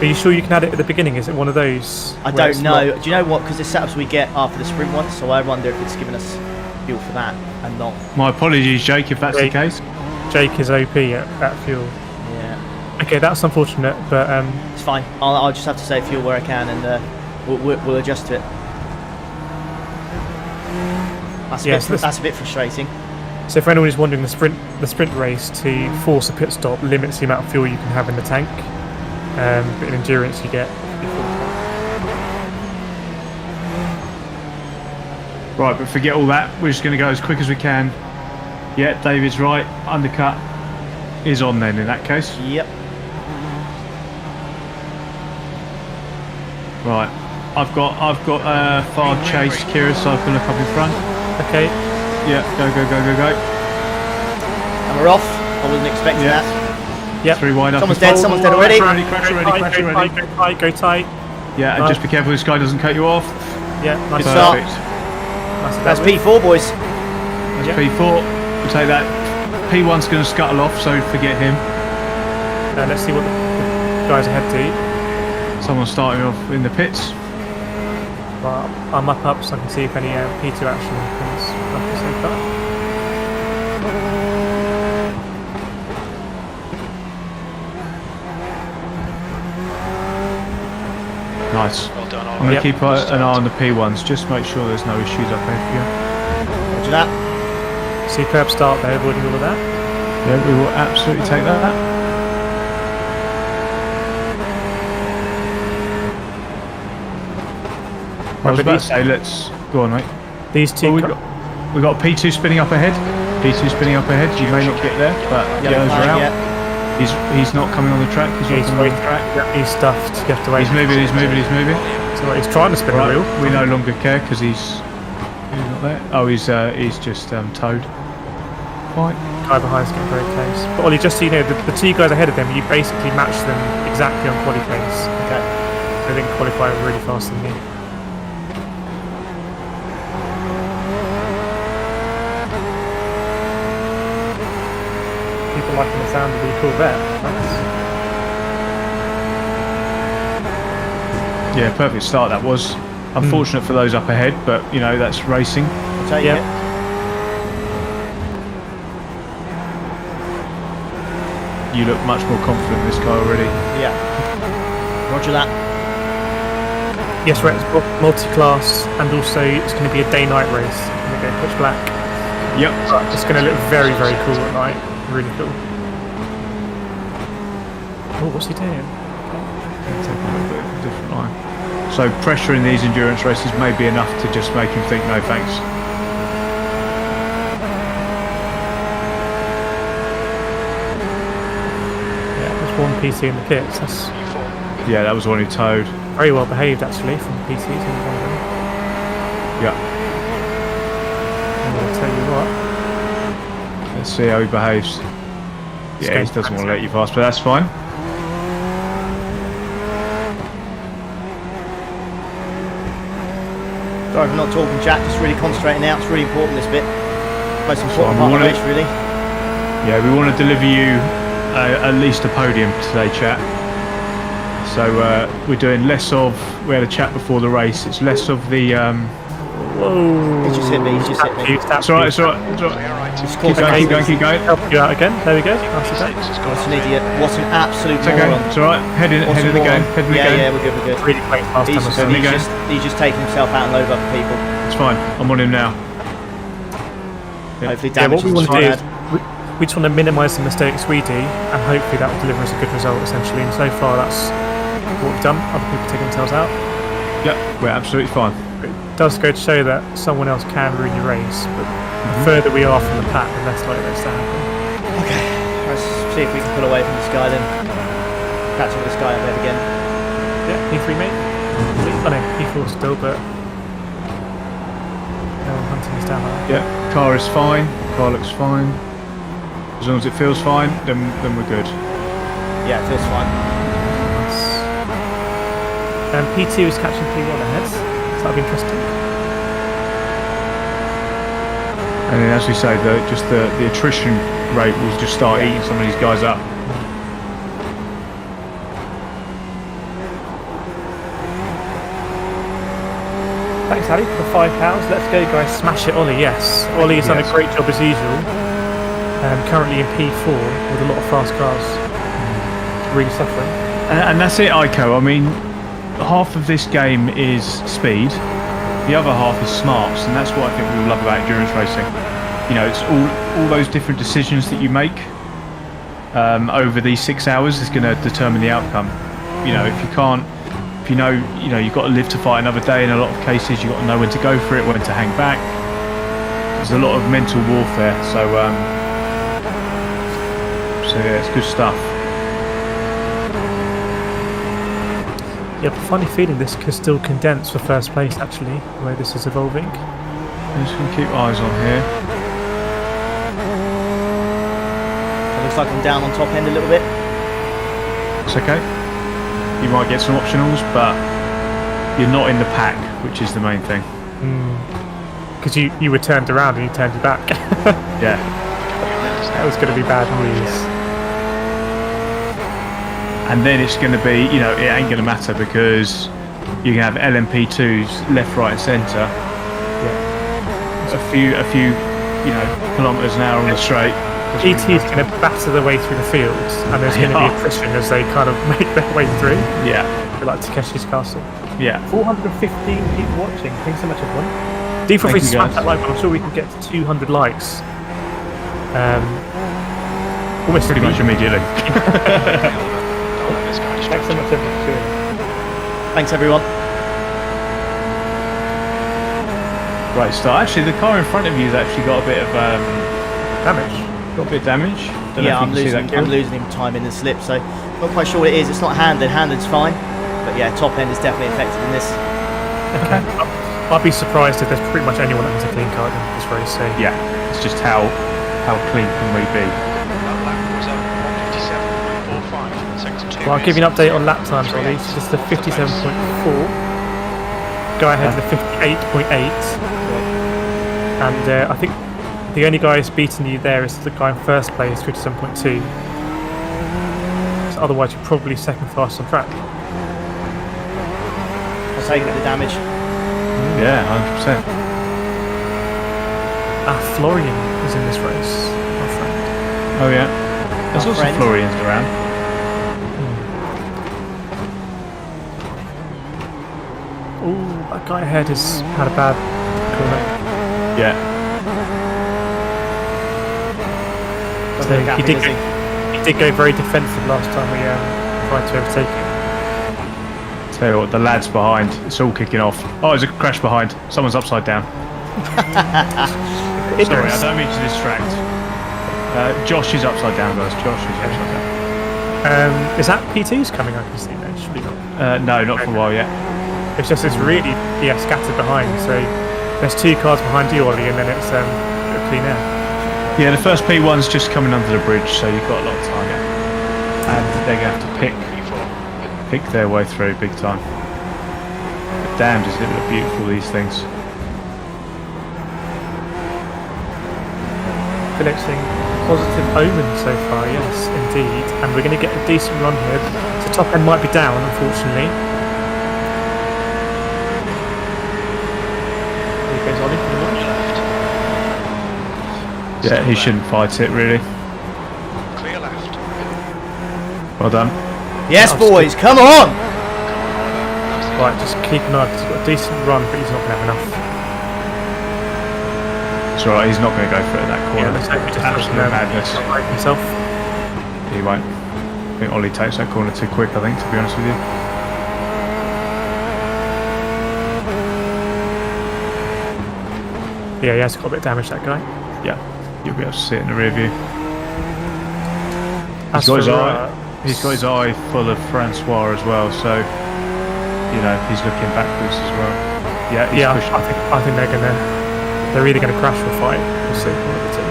Are you sure you can add it at the beginning? Is it one of those? I don't know. Do you know what? Because the setups we get after the sprint ones, so I wonder if it's given us fuel for that and not. My apologies, Jake, if that's the case. Jake is OP at fuel. Yeah. Okay, that's unfortunate, but It's fine. I'll just have to save fuel where I can, and we'll adjust to it. That's a bit frustrating. So for anyone who's wondering, the sprint race, to force a pit stop limits the amount of fuel you can have in the tank. But in endurance you get. Right, but forget all that. We're just going to go as quick as we can. Yeah, David's right. Undercut is on then in that case. Yep. Right. I've got far chase, Kireth, so I can look up in front. Okay. Yeah, go. And we're off. I wasn't expecting that. Yep. 3 wide up. Someone's dead already. Crash ready. Go tight. Yeah, and just be careful this guy doesn't cut you off. Yeah, nice Good start. Perfect. That's P4, boys. That's P4. We'll take that. P1's going to scuttle off, so forget him. Let's see what the guys ahead do. Someone's starting off in the pits. Well, I'm up so I can see if any P2 action happens. Nice. Well done, I'm going to keep an eye on the P1s, just make sure there's no issues up ahead for you. Roger that. Superb start there, avoiding all of that. Yeah, we will absolutely take that. I was about to say, let's go on, mate. These two. We got P2 spinning up ahead. P2 spinning up ahead. You may not get there, but yellows are out. Yeah. He's not coming on the track. He's not coming on the track. He's stuffed. You have to wait. He's moving. So he's trying to spin the wheel. We no longer care because he's not there. Oh, he's just towed. Fine. Guy behind's getting very close. But Ollie, just so you know, the 2 guys ahead of them, you basically match them exactly on quali pace. Okay. They didn't qualify really fast than me. People liking the sound of the Corvette. Yeah, perfect start that was. Unfortunate for those up ahead, but you know that's racing. I'll take it. You look much more confident in this car already. Yeah. Roger that. Yes, right, it's multi-class, and also it's going to be a day-night race. It's going to go pitch black. Yep. It's going to look very, very cool at night. Really cool. Oh, what's he doing? Take a little bit of a different line. So pressure in these endurance races may be enough to just make him think, no thanks. Yeah, there's one PC in the pits. That's Yeah, that was the one he towed. very well behaved actually from the PCs. Yeah. And I'll tell you what. Let's see how he behaves. Yeah, he doesn't want to let you pass, but that's fine. Sorry for not talking, chat. Just really concentrating now. It's really important, this bit. Most important So part of the race, really. Yeah, we want to deliver you at least a podium today, chat. So we're doing less of. We had a chat before the race. It's less of the. Whoa! He's just hit me. He's just hit me. It's alright. It's alright. It's alright. Just Keep going. Keep going. Help you out again. There we go. Nicely done. What an idiot. What an absolute It's okay. moron. It's alright. Head in What a the game. moron. Head in the Yeah, game. yeah, we're good. We're good. Really great last time. He's just taking himself out and load other people. It's fine. I'm on him now. Hopefully, Yeah, damage what we want to do is bad. we just want to minimise the mistakes we do, and hopefully that will deliver us a good result. Essentially, and so far that's what we've done. Other people taking themselves out. Yep, we're absolutely fine. It does go to show that someone else can ruin your race, but the further we are from the pack, the less likely that's to happen. Okay, let's see if we can pull away from this guy then. Catch up with this guy up there again. Yeah, P3 mate. I know P4 still, but no one hunting us down like that. Yeah, car is fine. Car looks fine. As long as it feels fine, then we're good. Yeah, it feels fine. Nice. P2 is catching P1 ahead, so that'll be interesting. And then, as we say, the attrition rate will just start eating some of these guys up. Thanks, Ali, for the £5. Let's go, guys. Smash it, Ollie. Yes, Ollie has done a great job as usual. Currently in P4 with a lot of fast cars. Really suffering. And that's it, Ico. I mean, half of this game is speed, the other half is smarts, and that's what I think we love about endurance racing. You know, it's all those different decisions that you make over these 6 hours is going to determine the outcome. You know, if you know you've got to live to fight another day. In a lot of cases, you've got to know when to go for it, when to hang back. There's a lot of mental warfare. So yeah, it's good stuff. Yeah, but funny feeling this could still condense for first place, actually, the way this is evolving. I'm just going to keep eyes on here. It looks like I'm down on top end a little bit. It's okay. You might get some optionals, but you're not in the pack, which is the main thing. Because you were turned around and you turned your back. Yeah. That was going to be bad news. And then it's going to be, it ain't going to matter because you can have LMP2s left, right, and centre. Yeah. A few, kilometres an hour on the straight. ET is going to batter their way through the fields, and there's going to be attrition as they kind of make their way through. Yeah. Like Takeshi's Castle. Yeah. 415 people watching. Thanks so much, everyone. Do feel free to smash that like button. I'm sure we can get to 200 likes. Almost pretty much immediately. Thanks so much, everyone, for doing it. Thanks, everyone. Great start. Actually, the car in front of you has actually got a bit of Damage. got a bit of damage. Yeah, I'm losing him time in the slip, so not quite sure what it is. It's not handed. Handed's fine, but yeah, top end is definitely affected in this. Okay. I'd be surprised if there's pretty much anyone that has a clean car in this race. So Yeah, it's just how clean can we be? well, I'll give you an update on lap times, Ollie. So this is the 57.4. Go ahead to the 58.8. And I think the only guy who's beaten you there is the guy in first place, 57.2. So otherwise, you're probably second fastest on track. I'll take the damage. Yeah, 100%. Florian is in this race, my friend. Oh yeah. There's also friend. Florians around. Ooh, that guy ahead has had a bad corner. Yeah. Doesn't So look happy, does he? he did go very defensive last time we tried to overtake him. Tell you what, the lads behind, it's all kicking off. Oh, there's a crash behind. Someone's upside down. Sorry, I don't mean to distract. Josh is upside down, guys. Josh is upside down. Is that P2's coming? I can see that. Surely not. No, not for a while yet. It's just it's really scattered behind. So there's 2 cars behind you, Ollie, and then it's clean air. Yeah, the first P1's just coming under the bridge, so you've got a lot of time yet. And they're going to have to pick their way through big time. But damn, does it look beautiful, these things. Collecting positive omens so far, yes, indeed. And we're going to get a decent run here. The top end might be down, unfortunately. Here goes Ollie for the launch. Yeah, he shouldn't fight it, really. Clear left. Well done. Yes, boys, come on! Right, just keep an eye, because he's got a decent run, but he's not going to have enough. It's alright, he's not going to go for it at that corner. Yeah, let's hope he just Absolute madness. Right himself. He won't. I think Ollie takes that corner too quick, I think, to be honest with you. Yeah, he has got a bit of damage, that guy. Yeah, you'll be able to see it in the rear view. As He's got his eye full of Francois as well, so you know he's looking backwards as well. Yeah, he's pushing. I think they're either gonna crash or fight. We'll see. One of the two.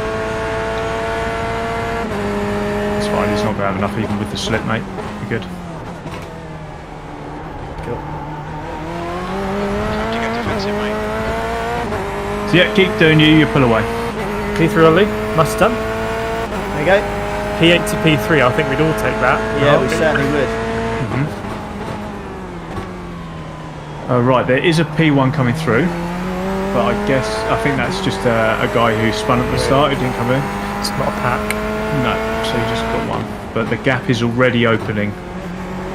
It's fine. He's not gonna have enough even with the slip, mate. You're good. Cool. Time to get defensive, mate. So yeah, keep doing you pull away. P3 Ollie, must done. There you go. P8 to P3, I think we'd all take that. Yeah, we certainly would. Right, there is a P1 coming through, but I think that's just a guy who spun at the start who didn't come in. It's not a pack. No, so you just got one. But the gap is already opening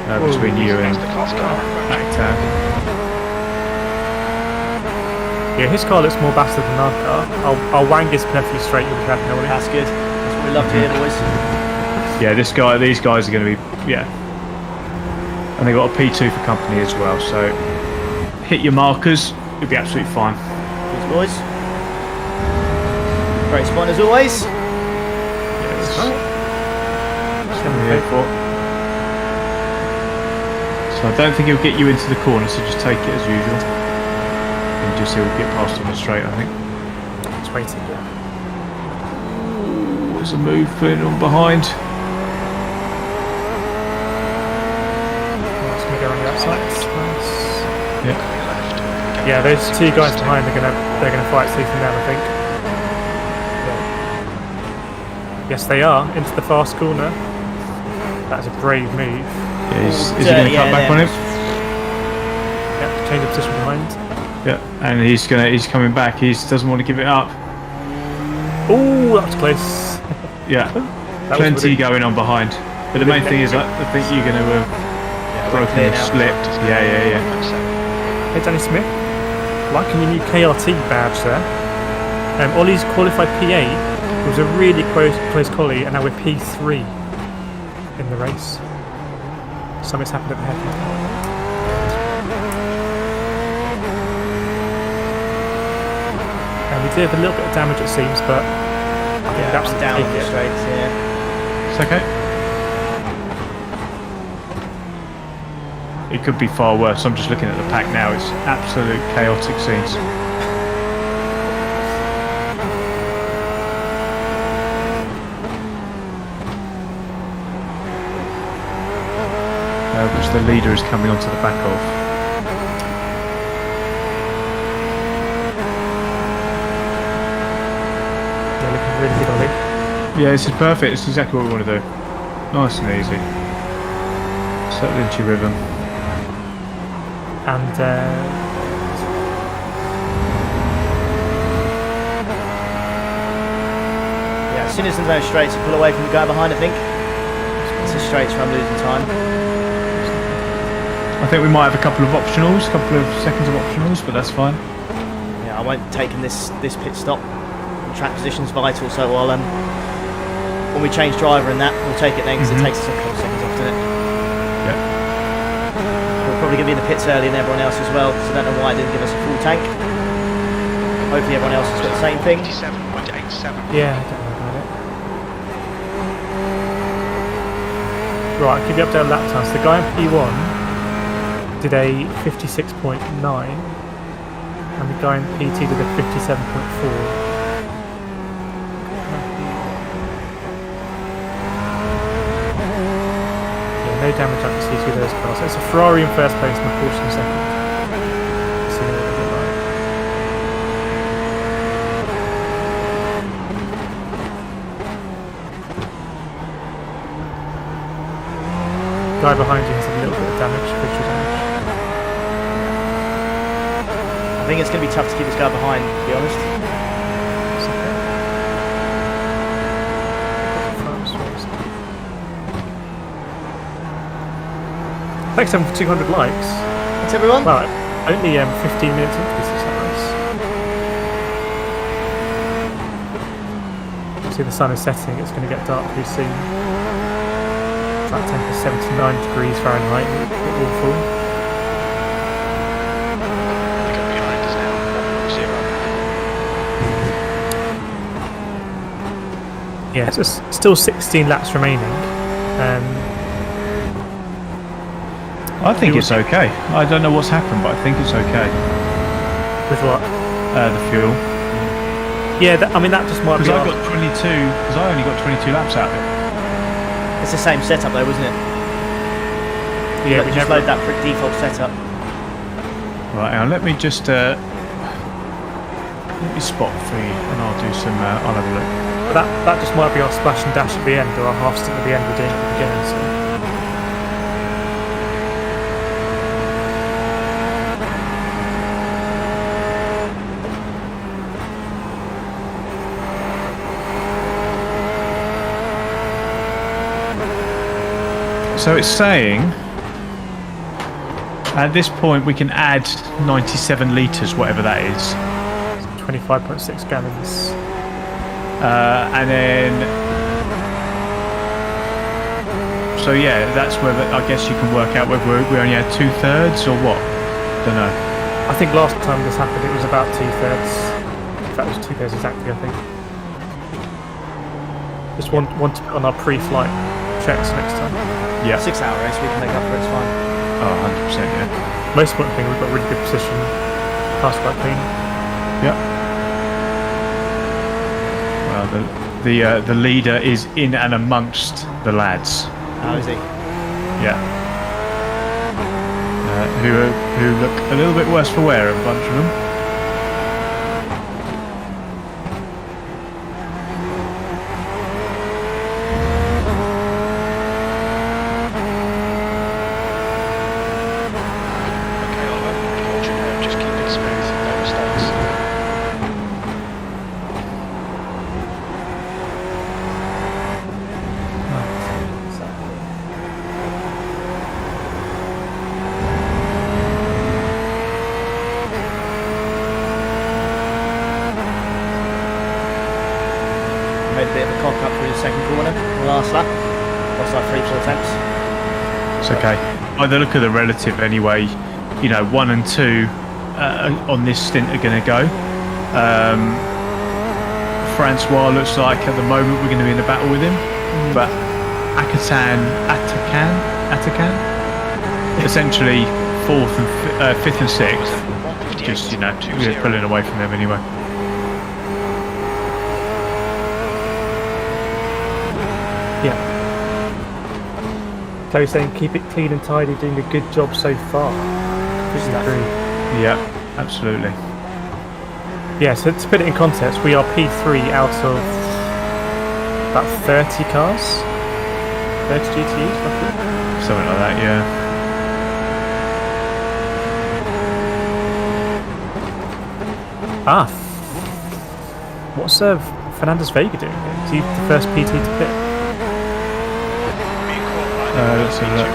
between you and Actan. Yeah, his car looks more bastard than our car. Our wang is perfectly straight. You'll be happy, Ollie. That's good. That's what we love to hear, boys. Yeah, these guys are going to be, and they got a P2 for company as well, so hit your markers, you'll be absolutely fine. Cheers, boys. Great spot as always. Yes. So I don't think he'll get you into the corner, so just take it as usual. And just he'll get past on the straight, I think. It's waiting. There's a move putting on behind. Go on the outside. Nice. Yeah. Yeah, those 2 guys behind they're gonna fight tooth and nail, I think. Yeah. Yes, they are into the fast corner. That's a brave move. Yeah, is he going to cut back on him? Yeah, change of position behind. Yeah, and he's coming back. He doesn't want to give it up. Oh, that was close. Yeah, That plenty was going on behind. But the main thing is, I think you're going to broken and slipped. Yeah. Hey, Danny Smith, liking your new KRT badge there. Ollie's qualified P8 was a really close collie, and now we're P3 in the race. Something's happened at the head. And we did have a little bit of damage, it seems, but I think that's down the straights. Yeah, it's okay. It could be far worse. I'm just looking at the pack now. It's absolute chaotic scenes. Which the leader is coming onto the back of. Yeah, looking really good, Ollie. Yeah, this is perfect. This is exactly what we want to do. Nice and easy. Settle into your rhythm. And yeah. As soon as there's no straights, you pull away from the guy behind. I think it's a straights where I'm losing time. I think we might have a couple of optionals, a couple of seconds of optionals, but that's fine. Yeah, I won't take in this pit stop. Track position's vital, so I'll when we change driver and that, we'll take it then because it takes us a couple of seconds off, doesn't it? Yep. We're probably going to be in the pits earlier than everyone else as well, so I don't know why it didn't give us a full tank. Hopefully everyone else has got the same thing. 57.87. Yeah, I don't know about it. Right, I'll give you up to lap times. The guy in P1 did a 56.9 and the guy in PT did a 57.4. No damage I can see through those cars. So it's a Ferrari in first place and a Porsche in second. Let's see what they look like. Guy behind you has a little bit of damage, visual damage. I think it's going to be tough to keep this guy behind, to be honest. It's okay. Thanks for 200 likes. Thanks everyone. Well, only 15 minutes into this, is that nice? See, the sun is setting, it's going to get dark pretty soon. Flight temperature 79 degrees Fahrenheit, awful. Behind us now, 0. Yeah, so it's still 16 laps remaining. I think it's okay. I don't know what's happened, but I think it's okay. With what? The fuel. Yeah, I mean that just might be. Because I only got 22 laps out of it. It's the same setup though, isn't it? Yeah, Like, we just never. load that for default setup. Right, now let me just let me spot for you, and I'll do some. I'll have a look. But that just might be our splash and dash at the end, or our half stint at the end we're doing at the beginning. So. So it's saying at this point we can add 97 litres, whatever that is. 25.6 gallons. And then, so yeah, that's where I guess you can work out whether we only had 2/3 or what. Don't know. I think last time this happened it was about 2/3. In fact, it was 2/3 exactly, I think. Just want to put on our pre-flight checks next time. Yeah. 6 hour race, we can make up for it, it's fine. Oh, 100%, yeah. Most important thing, we've got a really good position. Cars quite clean. Yep. Well, the leader is in and amongst the lads. How is he? Yeah. Who look a little bit worse for wear, a bunch of them. Okay, Oliver, hold your nerve, just keep it smooth, no mistakes. Made a bit of a cock up through the second corner, the last lap. Lost like 3-4 attempts. It's okay. By the look of the relative anyway, 1 and 2 on this stint are going to go. Francois looks like at the moment we're going to be in a battle with him. But Atakan, essentially 4th and 5th and 6th. Just, we're pulling away from them anyway. Yeah. Chloe's saying keep it clean and tidy, doing a good job so far. Completely agree. Yeah, absolutely. Yeah, so to put it in context, we are P3 out of about 30 cars. 30 GTEs, roughly. Something like that, yeah. What's Fernandez Vega doing here? Is he the first PT to pit? Let's have a look.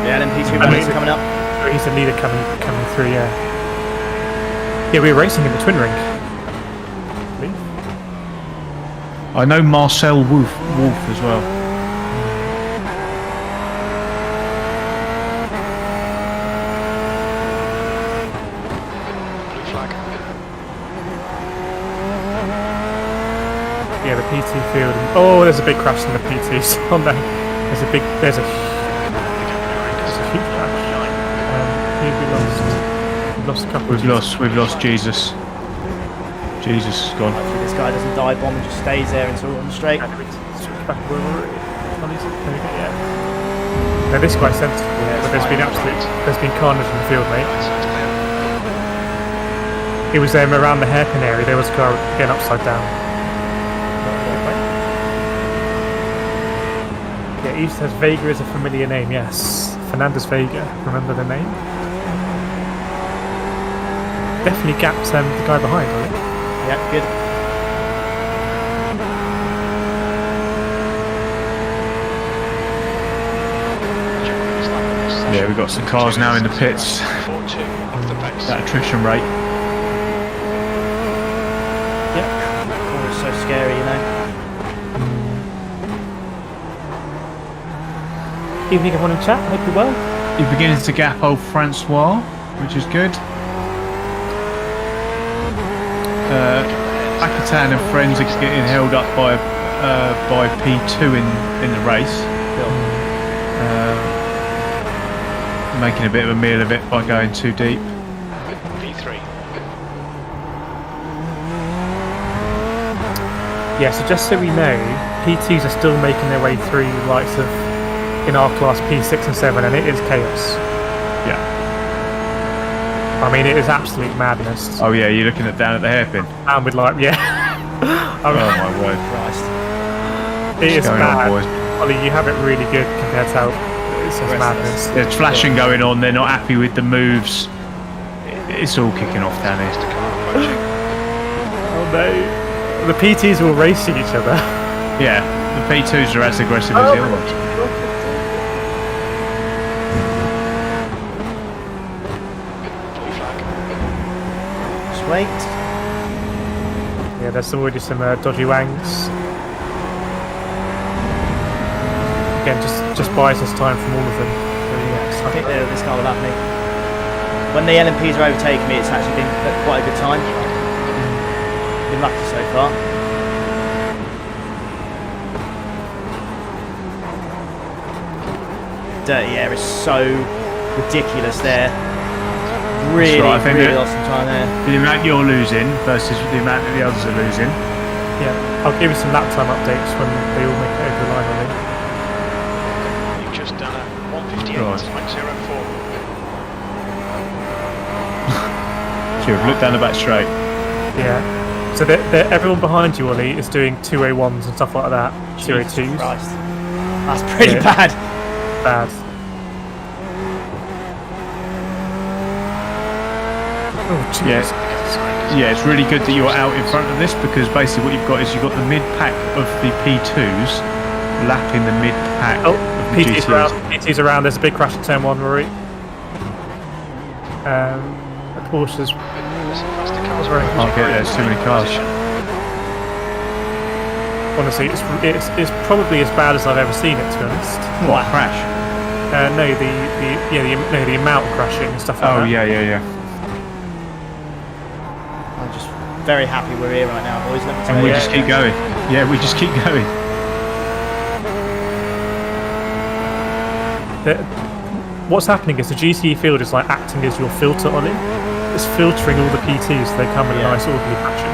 Yeah, then P2 runners are coming up. He's the leader coming through, yeah. Yeah, we were racing in the twin ring. I believe. I I know Marcel Wolf as well. Blue flag. Yeah, the PT field. Oh, there's a big crash in the PTs. Oh no, there's a huge crash. Here we lost a couple. We've lost Jesus. Jesus is gone. Hopefully this guy doesn't dive bomb and just stays there until we're on the straight. Yeah. Now this is quite sensible, but there's been carnage in the field, mate. It was around the hairpin area. There was a car getting upside down. Yeah, East says Vega is a familiar name. Yes, Fernandez Vega. Remember the name? Definitely gaps the guy behind, I think. Yeah, good. Yeah, we've got some cars now in the pits. 4-2 off the pace. That attrition rate. Yep. Oh, it's so scary, you know. Evening everyone in chat, hope you're well. You're beginning to gap old Francois, which is good. Akatan and friends are getting held up by P2 in the race. Making a bit of a meal of it by going too deep. P3. Yeah, so just so we know, P2s are still making their way through the likes of, in our class, P6 and 7, and it is chaos. Yeah. I mean, it is absolute madness. Oh yeah, you're looking down at the hairpin. And with like, yeah. Oh my word. Christ. It is going mad. on, boys? Ollie, you have it really good compared to how it's just madness. There's flashing going on, they're not happy with the moves. It's all kicking off down here. Oh no. The PTs will race each other. Yeah, the P2s are as aggressive as the other ones. Just wait. Yeah, there's already some dodgy wangs. Again, just buys us time from all of them. I think this car will have me. When the LMPs are overtaking me, it's actually been quite a good time. Been lucky so far. Dirty air is so ridiculous there. Really, right, I think really lost some time there. The amount you're losing versus the amount that the others are losing. Yeah, I'll give you some lap time updates when they all make it over the line, I think. You've just done a 158.04. Sure, look down the back straight. Yeah. So everyone behind you, Ollie, is doing 201s and stuff like that. 202s. Christ. That's pretty bad. Bad. Oh, jeez. Yeah, it's really good that you're out in front of this because basically what you've got is you've got the mid pack of the P2s lapping the mid pack Oh, of the PT's GTs. around. PT's around. There's a big crash at turn 1, Rory. The Porsche's. Can't get there, there's too many cars. Honestly, it's probably as bad as I've ever seen it, to be honest. What, crash? No, the amount crashing and stuff like that. Oh, yeah. I'm just very happy we're here right now, boys. Let me tell And you. we just keep going. Yeah, we just keep going. What's happening is the GTE field is like acting as your filter on it. It's filtering all the PTs so they come in a nice orderly fashion.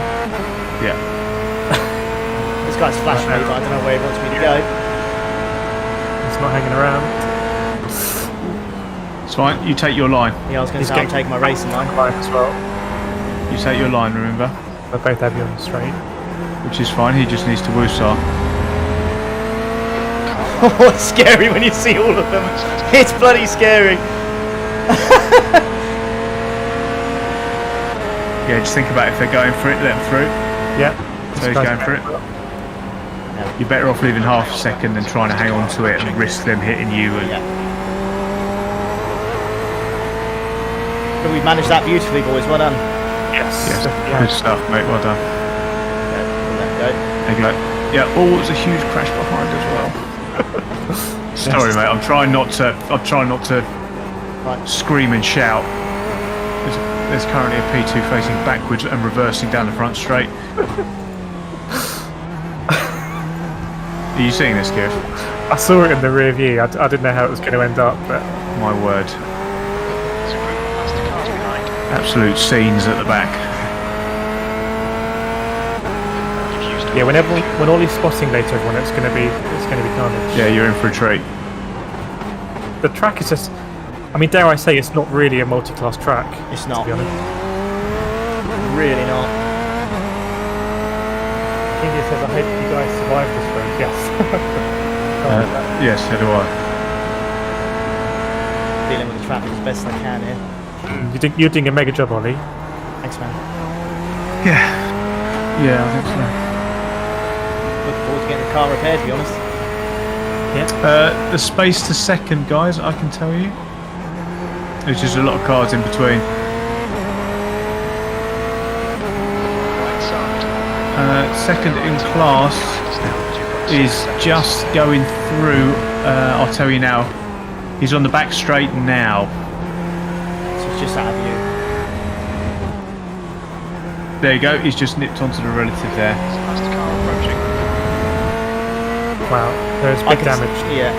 Yeah. This guy's flashing me, but I don't know where he wants me to go. It's not hanging around. It's fine, you take your line. Yeah, I was going to say I'm taking my racing line. As well. You take your line, remember? They both have you on the straight. Which is fine, he just needs to woosah. Oh, it's scary when you see all of them. It's bloody scary. Yeah, just think about if they're going for it, let them through. Yeah. So he's going for it. You're better off leaving half a second than trying to hang on to it and risk them hitting you. And But we managed that beautifully, boys. Well done. Yes. Yes, good stuff, mate. Well done. Let him go. There you go. Yeah. Oh, it was a huge crash behind as well. Sorry, mate. I'm trying not to Right. scream and shout. There's currently a P2 facing backwards and reversing down the front straight. Are you seeing this, Kireth? I saw it in the rear view. I didn't know how it was going to end up, but My word. There's a group of plastic cars behind. Absolute scenes at the back. yeah, when Ollie's spotting later, everyone, it's going to be carnage. Yeah, you're in for a treat. The track is just. I mean, dare I say, it's not really a multi-class track. It's not. To be honest. Really not. Kingy says, I hope you guys survive this road. Yes. Yes, so do I. Dealing with the traffic as best I can here. You're doing a mega job, Ollie. Thanks, man. Yeah. Yeah, I think so. Looking forward to getting the car repaired, to be honest. Yeah. The space to second, guys, I can tell you. There's just a lot of cars in between. Right side. Second in class is just going through. I'll tell you now. He's on the back straight now. So it's just out of view. There you go. He's just nipped onto the relative there. Plastic car approaching. Wow, there's I big can damage. Yeah.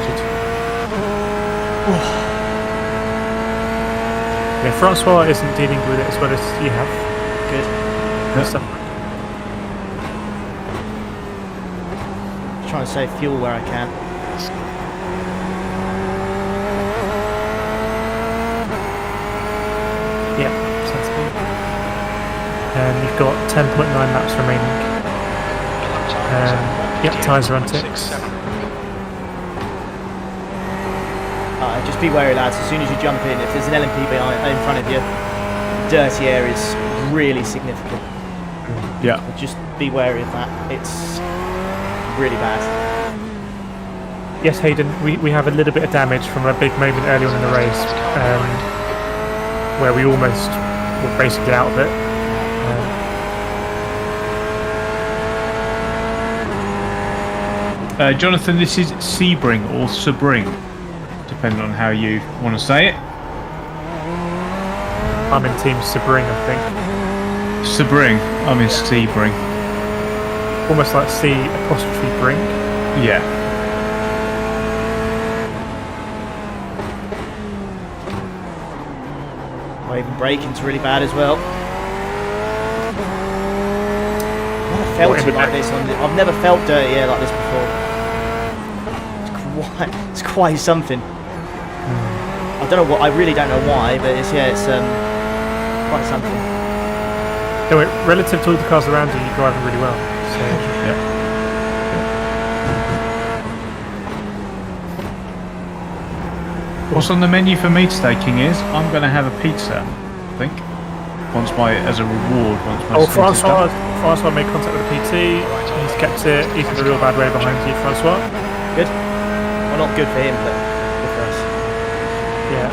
Yeah, Francois isn't dealing with it as well as you have. Good. Stuff. Trying to save fuel where I can. Yeah, sensible. And you've got 10.9 laps remaining. Yep, tyres are on ticks. Just be wary, lads. As soon as you jump in, if there's an LMP in front of you, dirty air is really significant. Yeah. Just be wary of that. It's really bad. Yes, Hayden, we have a little bit of damage from a big moment early on in the race, where we almost were basically out of it. Jonathan, this is Sebring or Sebring, depending on how you want to say it. I'm in Team Sebring, I think. Sebring. I'm in Sebring. Almost like C''bring. Yeah. Or even braking's really bad as well. I've never felt it like this I've never felt dirty air like this before. It's quite something. I don't know what. I really don't know why, but it's quite something. Anyway, relative to all the cars around you, you're driving really well. So. Yeah. What's on the menu for me today, King, is I'm going to have a pizza, I think. As a reward. Francois made contact with the PT. He's kept it. He's in a real bad way behind you, Francois. Good. Well, not good for him, but good for us. Yeah.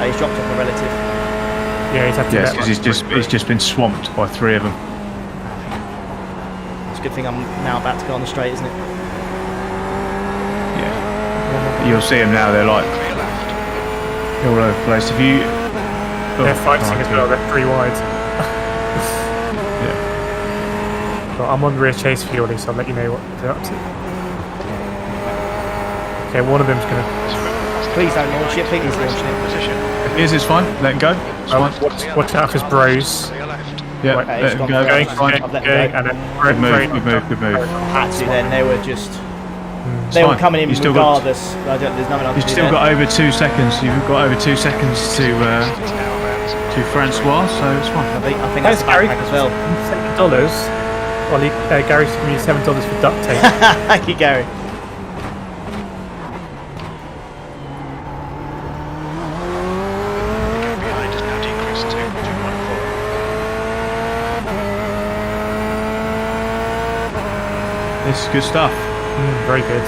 He's dropped off a relative. Yeah, he's had to. Yes, because he's just been swamped by 3 of them. It's a good thing I'm now about to go on the straight, isn't it? Yeah. You'll see them now. They're like all over the place. If you. They're fighting as well. They're 3 wide. Yeah. Well, I'm on rear chase for you, Ollie, so I'll let you know what they're up to. Okay, one of them's gonna. Please don't launch it. Please launch it. It's fine. Let him go. It's fine. Watch out for his bros. Yeah, Right, let him go. Going, It's fine. I've let going, him go. and then Good move. Had to then. They were just. It's They were fine. coming in You still regardless. There's nothing I can You've do still there. got over 2 seconds. You've got over 2 seconds to Francois, so it's fine. I think that's the backpack as well. $7. Ollie, Gary's giving you $7 for duct tape. Thank you, Gary. Behind is now decreased to 2.4. This is good stuff. Very good.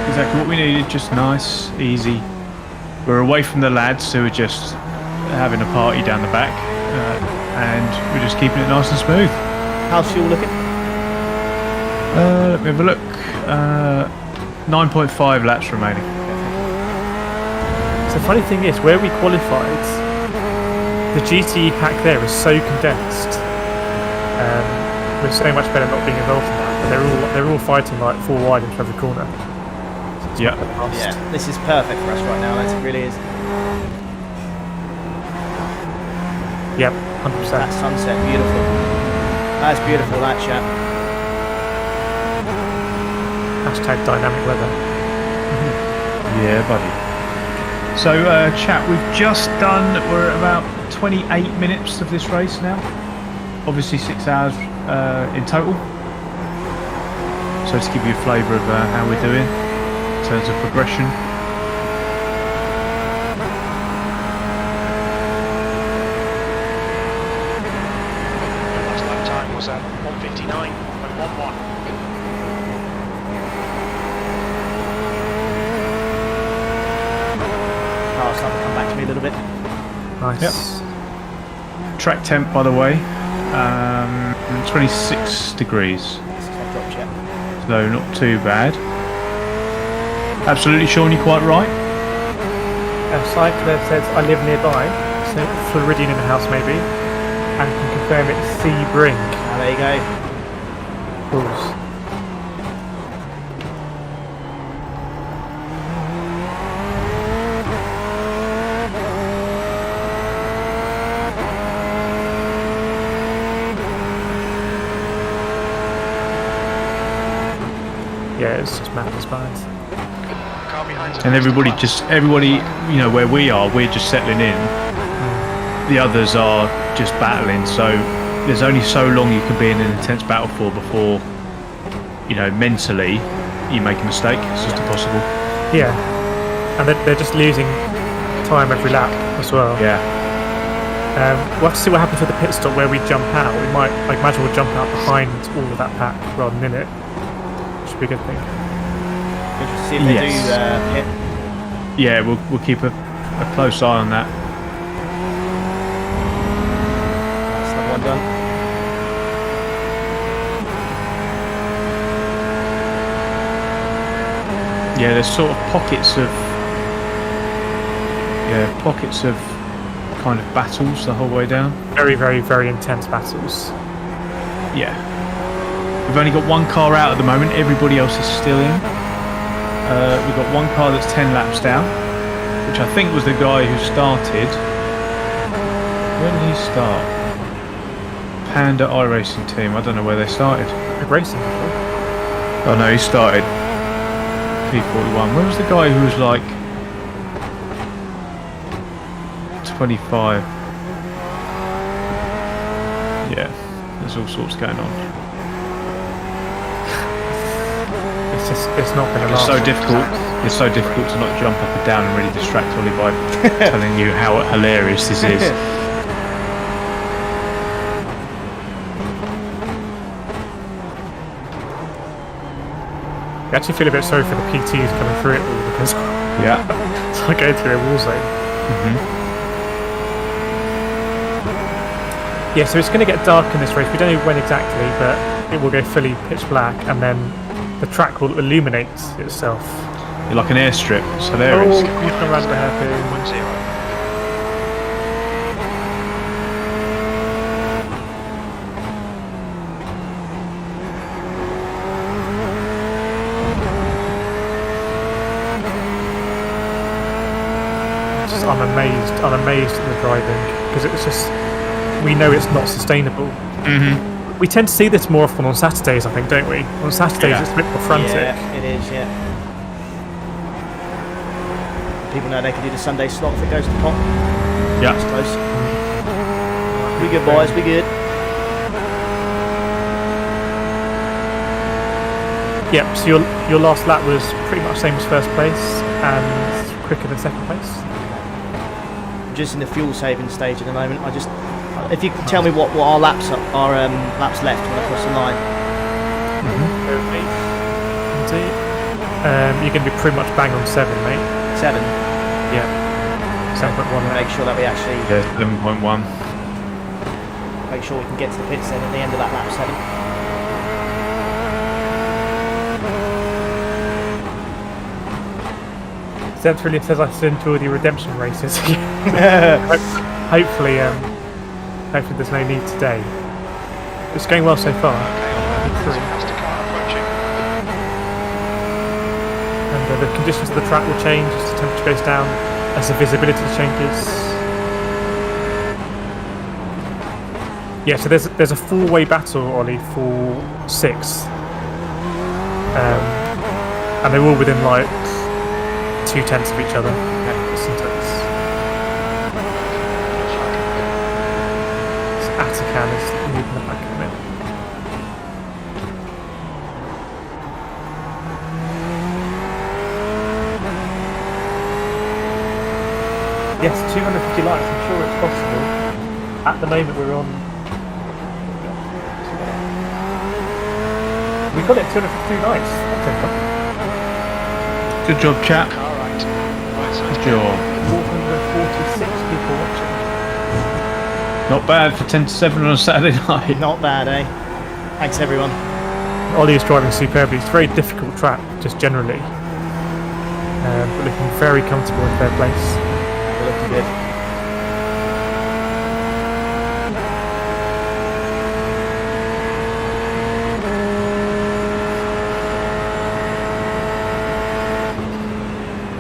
Exactly what we needed. Just nice, easy. We're away from the lads who are just having a party down the back, and we're just keeping it nice and smooth. How's fuel looking? Let me have a look. 9.5 laps remaining. So the funny thing is, where we qualified, the GTE pack there is so condensed. We're so much better not being involved in that. But they're all fighting like 4 wide into every corner. Yeah. Yeah, this is perfect for us right now, lads. It really is. Yep, 100%. That sunset, beautiful. That's beautiful, that chat. Hashtag dynamic weather. Yeah, buddy. So, chat, we've just done, we're at about 28 minutes of this race now. Obviously 6 hours in total. So to give you a flavour of how we're doing in terms of progression. Last lap time was at 1:59.11. Oh, it's starting to come back to me a little bit. Nice. Yep. Track temp, by the way, 26 degrees. This is not dropped yet. So not too bad. Absolutely, Shaun, you're quite right. Cycler says I live nearby, so Floridian in the house maybe, and can confirm it's Sebring. Ah, there you go. Rules. Yeah, it's just madness behind. Car behind And everybody, you know, where we are, we're just settling in. The others are just battling, so there's only so long you can be in an intense battle for before, you know, mentally you make a mistake. It's just impossible. Yeah, and they're just losing time every lap as well. Yeah. We'll have to see what happens with the pit stop where we jump out. We might, I imagine we'll jump out behind all of that pack rather than in it. Should be a good thing. Interesting to see if they Yes. do hit. Yeah, we'll keep a close eye on that. That's that one done. Yeah, there's sort of pockets of kind of battles the whole way down. Very, very, very intense battles. Yeah. We've only got one car out at the moment, everybody else is still in. We've got one car that's 10 laps down, which I think was the guy who started. Where did he start? Panda iRacing team, I don't know where they started. Good racing. Oh no, he started P41. Where was the guy who was like 25? Yeah, there's all sorts going on. It's not going to last. It's so difficult to not jump up and down and really distract Ollie by telling you how hilarious this is. I actually feel a bit sorry for the PTs coming through it all because Yeah. it's like going through a war zone. Yeah, so it's going to get dark in this race. We don't know when exactly, but it will go fully pitch black, and then the track will illuminate itself. You're like an airstrip. It's hilarious. Oh, you can run the hairpin. 1-0. I'm amazed at the driving because it's just, we know it's not sustainable. We tend to see this more often on Saturdays, I think, don't we? On Saturdays Yeah. it's a bit more frantic. Yeah, it is, yeah. People know they can do the Sunday slot if it goes to pot. Yeah. That's close. We good, boys, we good. Yep, so your last lap was pretty much same as first place and quicker than second place. Just in the fuel saving stage at the moment. If you could tell me what our laps left when I cross the line. You're going to be pretty much bang on 7, mate. 7. Yeah. 7.1. Make sure that we actually Yeah, 7.1. make sure we can get to the pits then at the end of that lap 7. Centrally says I should enjoy the redemption races. hopefully there's no need today. It's going well so far. And the conditions of the track will change as the temperature goes down, as the visibility changes. Yeah, so there's a four-way battle, Ollie, for 6th. And they're all within like 2/10 of each other. It's intense. Atakan is moving the back of the minute. Yes, 250 likes, I'm sure it's possible. At the moment we're on... We got it 250 likes. That's enough. Good job, chap. Alright. Good job. 446 people watching. Not bad for 10 to 7 on a Saturday night. Not bad, eh? Thanks, everyone. Ollie is driving superbly. It's a very difficult track, just generally. But looking very comfortable in third place. Looking good.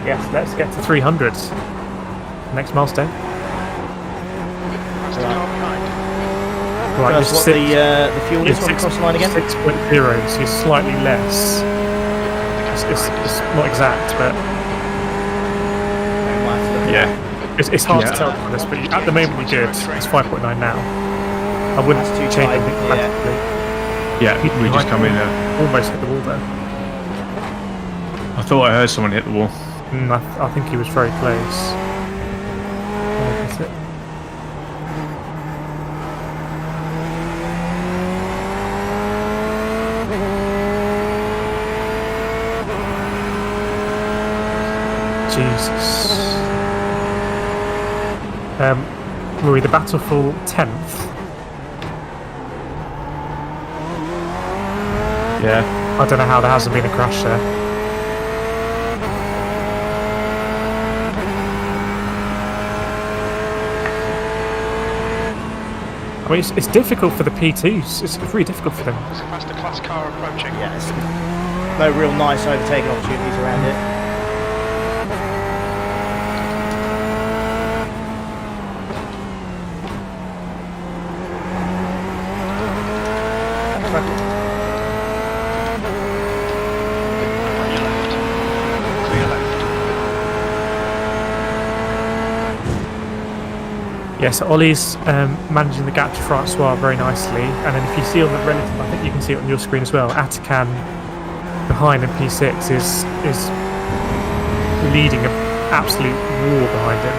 Yes, let's get to 300. Next milestone. That's the car behind. Right, Tell us what the fuel is on the cross line again. 6.0, so it's slightly less. It's not exact, but Yeah. it's hard to tell from this. But at the moment we're good. It's 5.9 now. I wouldn't That's too change tight, anything yeah. dramatically. Yeah, we just come in there. Almost hit the wall there. I thought I heard someone hit the wall. I think he was very close. Oh, that's it. Jesus. Rory, the battle for 10th. Yeah. I don't know how there hasn't been a crash there. I mean, it's difficult for the P2s. It's really difficult for them. There's a faster class car approaching. Yes. No real nice overtaking opportunities around it. Yeah, so Ollie's managing the gap to Francois very nicely, and then if you see on the relative, I think you can see it on your screen as well, Atakan behind in P6 is leading an absolute war behind him.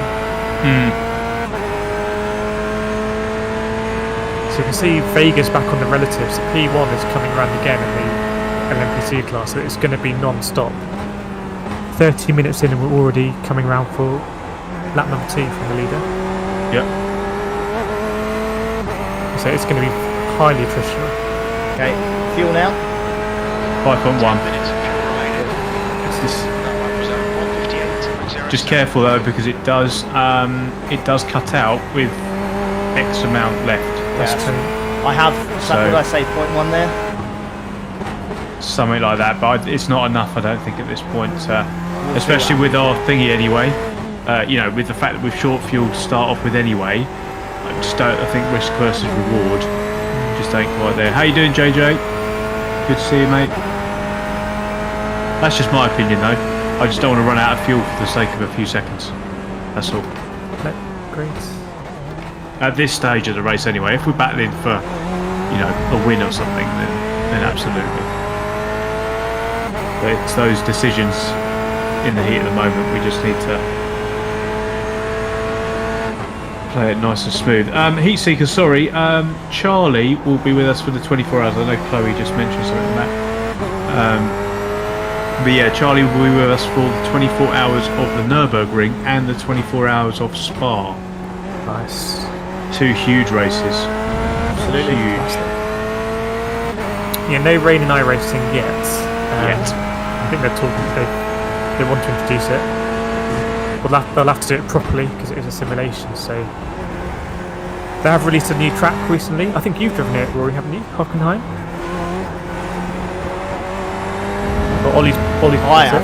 So you can see Vega's back on the relatives. P1 is coming around again in the LMPC class, so it's going to be non-stop. 30 minutes in and we're already coming around for lap number 2 from the leader. Yep. So it's going to be highly attritional. Okay, fuel now. 5.1. Minutes of fuel remaining. That was 158. Just careful though, because it does cut out with X amount left. That's Yeah. true. I have, So- what did I say, 0.1 there? Something like that, but it's not enough, I don't think, at this point. Especially with our thingy anyway. With the fact that we've short fuel to start off with anyway, I think risk versus reward just ain't quite there. How you doing, JJ? Good to see you, mate. That's just my opinion, though. I just don't want to run out of fuel for the sake of a few seconds. That's all. No, great. At this stage of the race, anyway, if we're battling for, a win or something, then absolutely. But it's those decisions in the heat of the moment. We just need to play it nice and smooth. Heatseeker, sorry. Charlie will be with us for the 24 hours. I know Chloe just mentioned something like that. But yeah, Charlie will be with us for the 24 hours of the Nürburgring and the 24 hours of Spa. Nice. 2 huge races. Absolutely. Huge. Yeah, no rain in iRacing yet. Yet. I think they're talking. They want to introduce it. they'll have to do it properly because it is a simulation. So they have released a new track recently. I think you've driven it, Rory, haven't you? Hockenheim. Or Ollie's. I have.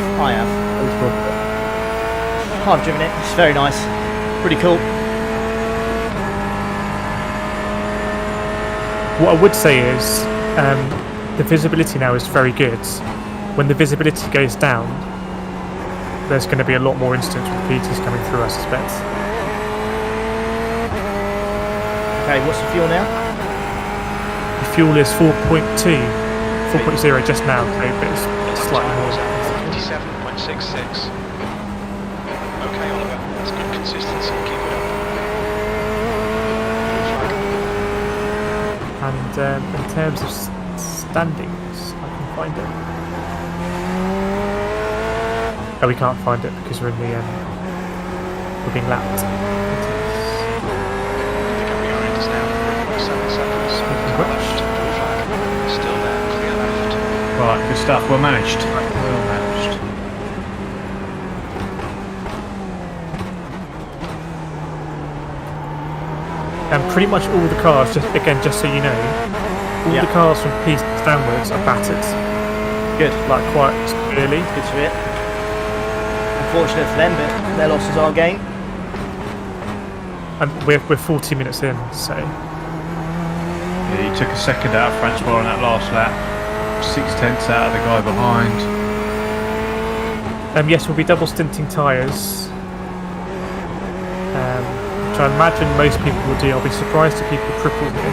I've driven it. It's very nice. Pretty cool. What I would say is the visibility now is very good. When the visibility goes down, there's going to be a lot more incidents with PTs coming through, I suspect. Okay, what's the fuel now? The fuel is 4.0 just now, so it's slightly more. 57.66. Okay, Oliver, that's good consistency. Keep it up. And in terms of standings, I can find it. Oh, we can't find it because we're in the we're being lapped. Still there, clear left. Right, good stuff. Well managed. Well managed. And pretty much all the cars, just so you know, all the cars from P downwards are battered. Good. Like quite severely. Good to hear. Unfortunate for them, but their loss is our gain. And we're 40 minutes in, so Yeah, you took a second out of Francois on that last lap. 6/10 out of the guy behind. yes, we'll be double stinting tyres. Which I imagine most people will do. I'll be surprised if people triple here.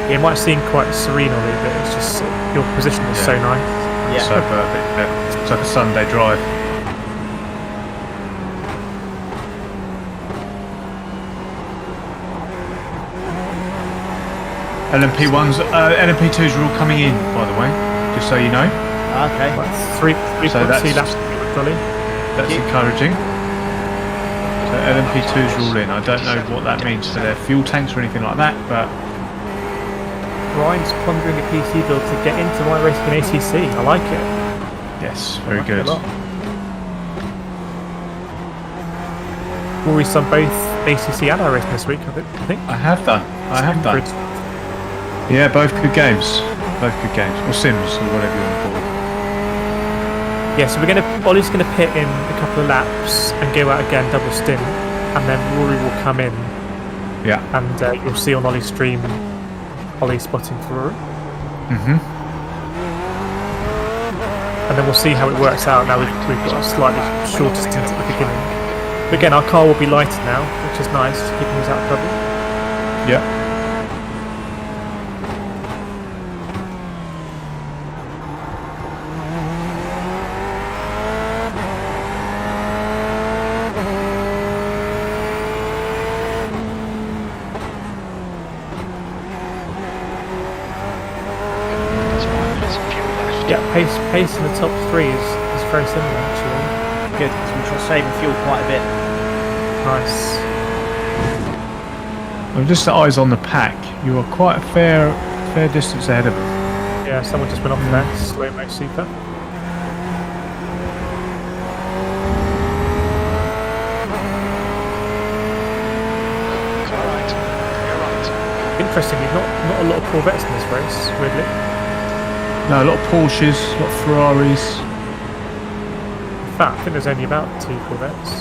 Yeah, it might seem quite serene on it, but it's just your position is so nice. Yeah. So perfect. Yeah. It's like a Sunday drive. LMP1s, LMP2s are all coming in, by the way, just so you know. Okay. Three So that's- laps, Dolly. That's encouraging. So LMP2s are all in. I don't know what that means for their fuel tanks or anything like that, but Ryan's pondering a PC build to get into iRacing and ACC. I like it. yes, very I like it good. a lot. Rory's done both ACC and iRacing this week, I think. I have done. Yeah, both good games. Both good games. Or Sims, or whatever you want to call it. Yeah, so Ollie's going to pit in a couple of laps and go out again, double stint, and then Rory will come in. Yeah. And you'll see on Ollie's stream Ollie spotting for Rory. Mm-hmm. And then we'll see how it works out. Now we've got a slightly shorter stint at the beginning. But again, our car will be lighter now, which is nice, keeping us out of trouble. Yeah. Yeah, pace in the top three is very similar actually. Good. So we're saving fuel quite a bit. Nice. Well, just the eyes on the pack. You are quite a fair distance ahead of them. Yeah, someone just went off there. Slow-mo super. Interestingly, not a lot of Corvettes in this race, weirdly. No, a lot of Porsches, a lot of Ferraris. In fact, I think there's only about 2 Corvettes.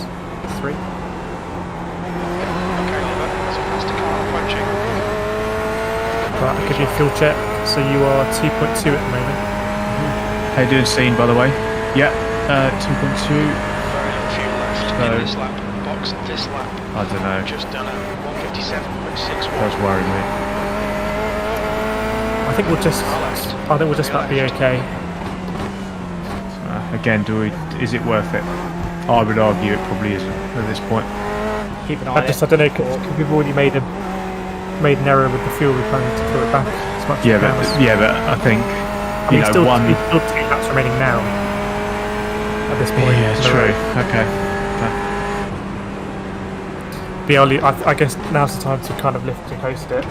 3. Okay, Oliver, that's a faster car approaching. Right, I'll give you a fuel check. So you are 2.2 at the moment. How you doing, Scene, by the way? Yeah, 2.2. Very little fuel left So- in this lap. Box this lap. I don't know. Just done a 157.61. That's worrying me. I think we'll just about be okay. Again, is it worth it? I would argue it probably isn't at this point. Keep an eye I on it. don't know, because we've already made an error with the fuel. We're planning to throw it back. much. Yeah, but I think you know still, one. he's still 2 laps remaining now. At this point. Yeah, So, true. Okay. But yeah, I guess now's the time to kind of lift and coast it.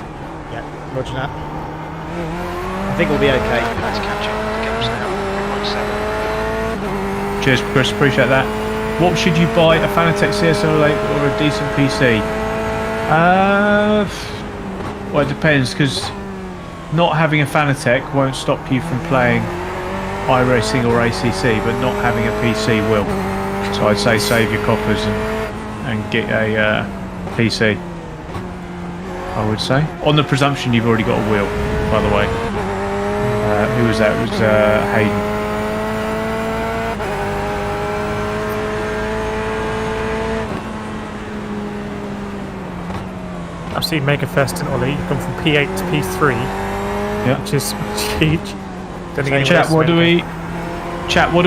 Yeah, roger that. I think we'll be okay. That's catching the gaps now. 3.7. Cheers, Chris. Appreciate that. What should you buy? A Fanatec CSL8 or a decent PC? Well, it depends, because not having a Fanatec won't stop you from playing iRacing or ACC, but not having a PC will. So I'd say save your coppers and get a PC. I would say, on the presumption you've already got a wheel. By the way, who was that? It was Hayden. I've seen Mega First and Ollie gone from P8 to P3, which is huge. Chat, what do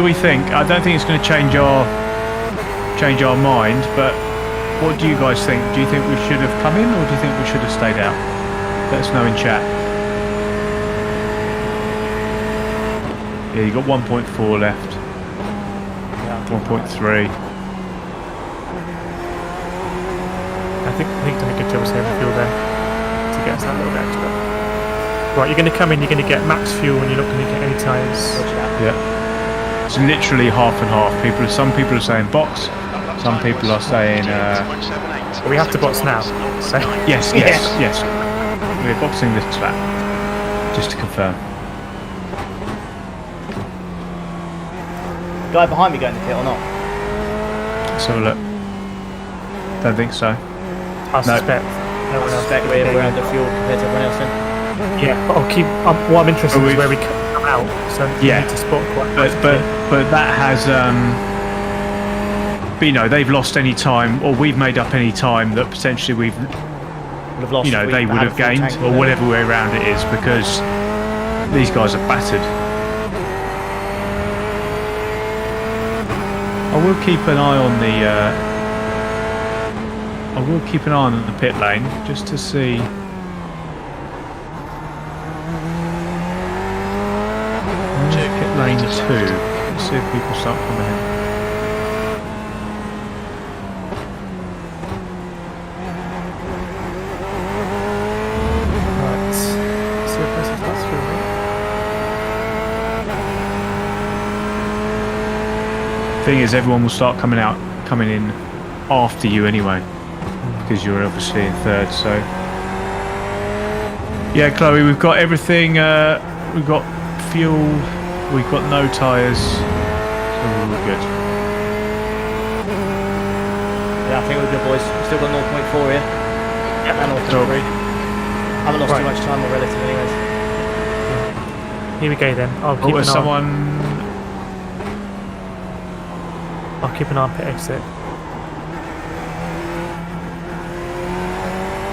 we think? I don't think it's going to change our mind, but what do you guys think? Do you think we should have come in, or do you think we should have stayed out? Let us know in chat. Yeah, you got 1.4 left. 1.3. I think done a good job of saving fuel there to get us that little bit extra. Right, you're going to come in, you're going to get max fuel, and you're not going to get any tyres. Yeah. It's literally half and half. Some people are saying box. Some people are saying. We have to box now. So. Yes. We're boxing this lap. Just to confirm. Guy behind me going to pit or not? Let's have a look. Don't think so. I suspect. No one else. We're under fuel compared to everyone else then. Yeah, but I'll keep. What I'm interested in is where we come out. So you need to spot quite. But that has. You know, they've lost any time, or we've made up any time that potentially we've Lost, you know, they would have gained, or whatever way around it is, because these guys are battered. I will keep an eye on the pit lane just to see. Pit lane 2. Let's see if people start coming in. Thing is, everyone will start coming in after you anyway, because you're obviously in third. So yeah, Chloe, we've got everything. We've got fuel. We've got no tyres, so we're good. Yeah, I think we're good, boys. We've still got 0.4 here. Yep, and 0.3. Haven't lost too much time or relative, anyways. Here we go then. I'll keep an eye on pit exit.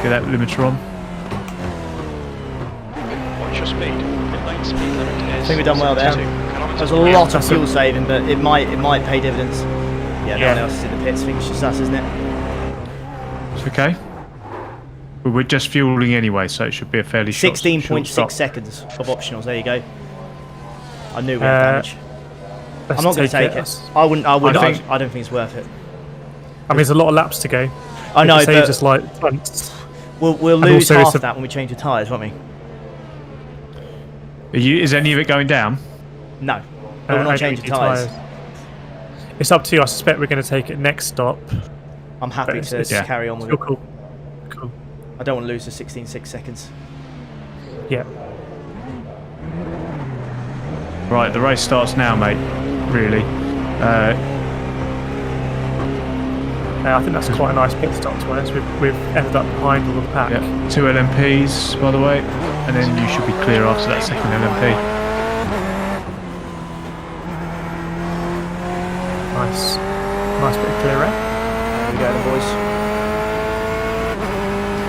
Get that limiter on. Watch your speed. Pit lane speed limit is. I think we've done well there. There's a lot of fuel saving, but it might pay dividends. Yeah, no one else is in the pits. I think it's just us, isn't it? It's okay. But we're just fueling anyway, so it should be a fairly short 16.6 seconds of optionals. There you go. I knew we had damage. I'm not going to take it. I don't think it's worth it. I mean, there's a lot of laps to go. I know, but just like we'll lose half that when we change the tyres, won't we? Is any of it going down? No, we're not changing tyres. It's up to you. I suspect we're going to take it next stop. I'm happy to carry on with it. Cool. I don't want to lose the 16.6 seconds. Yeah. Right, the race starts now, mate. Really. I think that's quite a nice pit stop, to be honest. We've ended up behind all the pack. Yeah. 2 LMPs, by the way, and then you should be clear after that second LMP. Nice bit of clear air. There we go, the boys.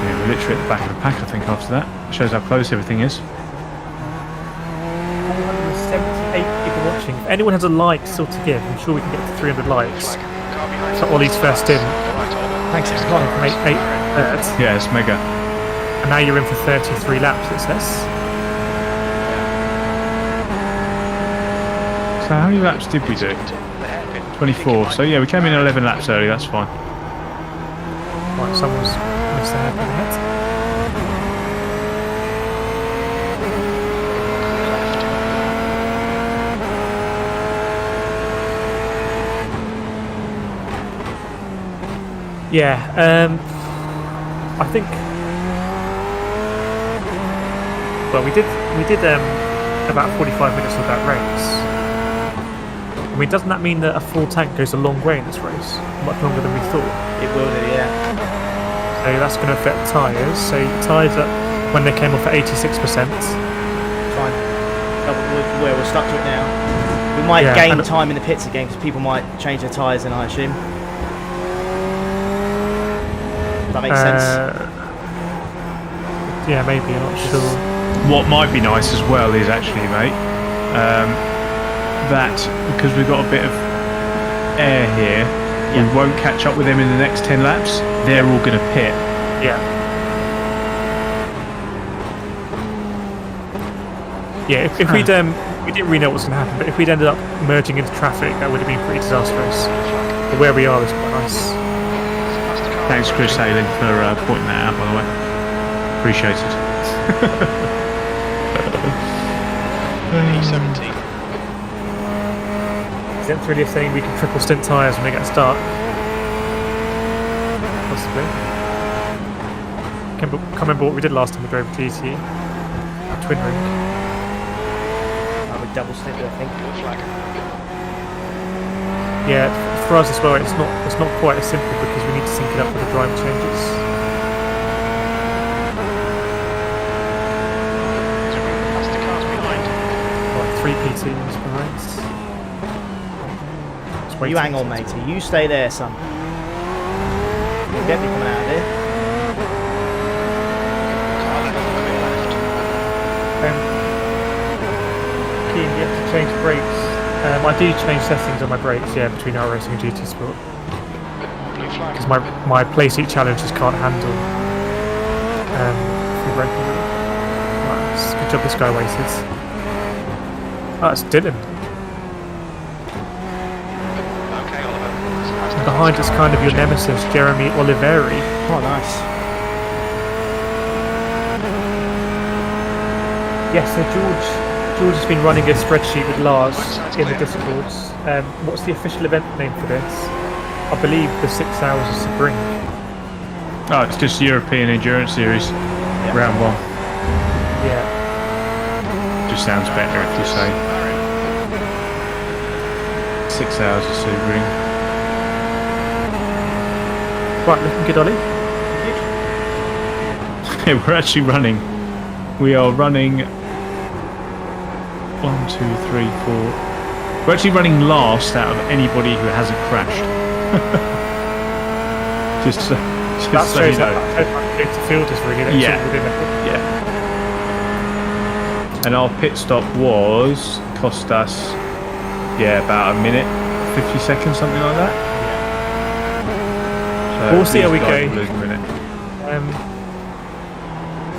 Yeah, we're literally at the back of the pack, I think, after that. Shows how close everything is. 478 people watching. If anyone has a like still to give, I'm sure we can get to 300 likes. So Ollie's first in. Thanks, from 8 thirds. Yeah, it's mega. And now you're in for 33 laps, it says. So how many laps did we do? 24. So yeah, we came in 11 laps early. That's fine. Right, someone's missed their head. Yeah, I think. Well, we did about 45 minutes of that race. I mean, doesn't that mean that a full tank goes a long way in this race? Much longer than we thought. It will do, yeah. So that's going to affect tyres. So tyres when they came off at 86%. Fine. We're stuck to it now. We might gain time in the pits again because people might change their tyres, and I assume. That makes sense. Yeah, maybe, I'm not sure. What might be nice as well is actually, mate, that because we've got a bit of air here, we won't catch up with them in the next 10 laps. They're all going to pit. Yeah. Yeah, if we'd we didn't really know what was going to happen, but if we'd ended up merging into traffic, that would have been pretty disastrous. But where we are is quite nice. Thanks, Chris Haley, for pointing that out, by the way. Appreciate it. E17. Is that really saying we can triple stint tyres when we get a start? Possibly. Can't remember what we did last time we drove GT. Twin ring. I would double stint, I think. Yeah, for us as well, it's not quite as simple because we need to sync it up with the drive changes. Right, 3 PTs behind. You hang on, matey. You stay there, son. You'll get me coming out of here. Keen, you have to change brakes. I do change settings on my brakes, yeah, between iRacing and GT Sport. Because my play seat challenges can't handle free braking. Right, good job this guy waited. Oh, it's Dylan. And behind us, kind of your nemesis, Jeremy Oliveri. Oh, nice. Yes, so George has been running a spreadsheet with Lars in the Discords. What's the official event name for this? I believe the 6 Hours of Sebring. Oh, it's just European Endurance Series, round 1. Yeah. Just sounds better if you say 6 Hours of Sebring. Right, looking good, Ollie. Yeah, we're actually running. We are running 1, 2, 3, 4. We're actually running last out of anybody who hasn't crashed. just so you know. The field is really yeah. And our pit stop cost us about a minute, 50 seconds, something like that. So we'll see how we go.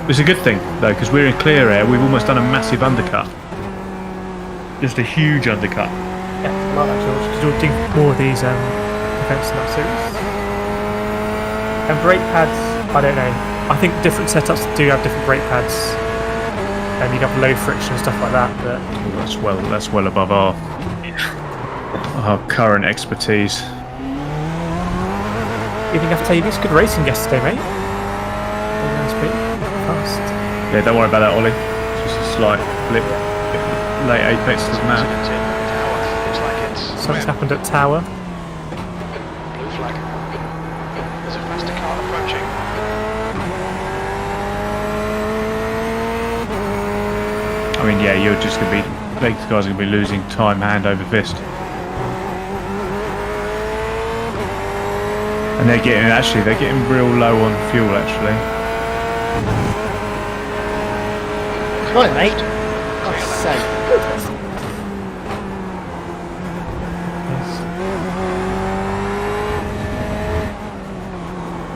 It's a good thing though, because we're in clear air. We've almost done a massive undercut. Just a huge undercut. Yeah, I like that, George, because you'll do more of these events in that series. And brake pads, I don't know. I think different setups do have different brake pads. And you have low friction and stuff like that. But that's well above our current expertise. You think I have to tell you this? Good racing yesterday, mate. Fast. Yeah, don't worry about that, Ollie. It's just a slight blip. Late apex doesn't matter. Something's happened at Tower. Blue flag. There's a faster car approaching. I mean, yeah, you're just going to be... These guys are going to be losing time hand over fist. And they're getting real low on fuel, actually. Got it, mate. God's sake.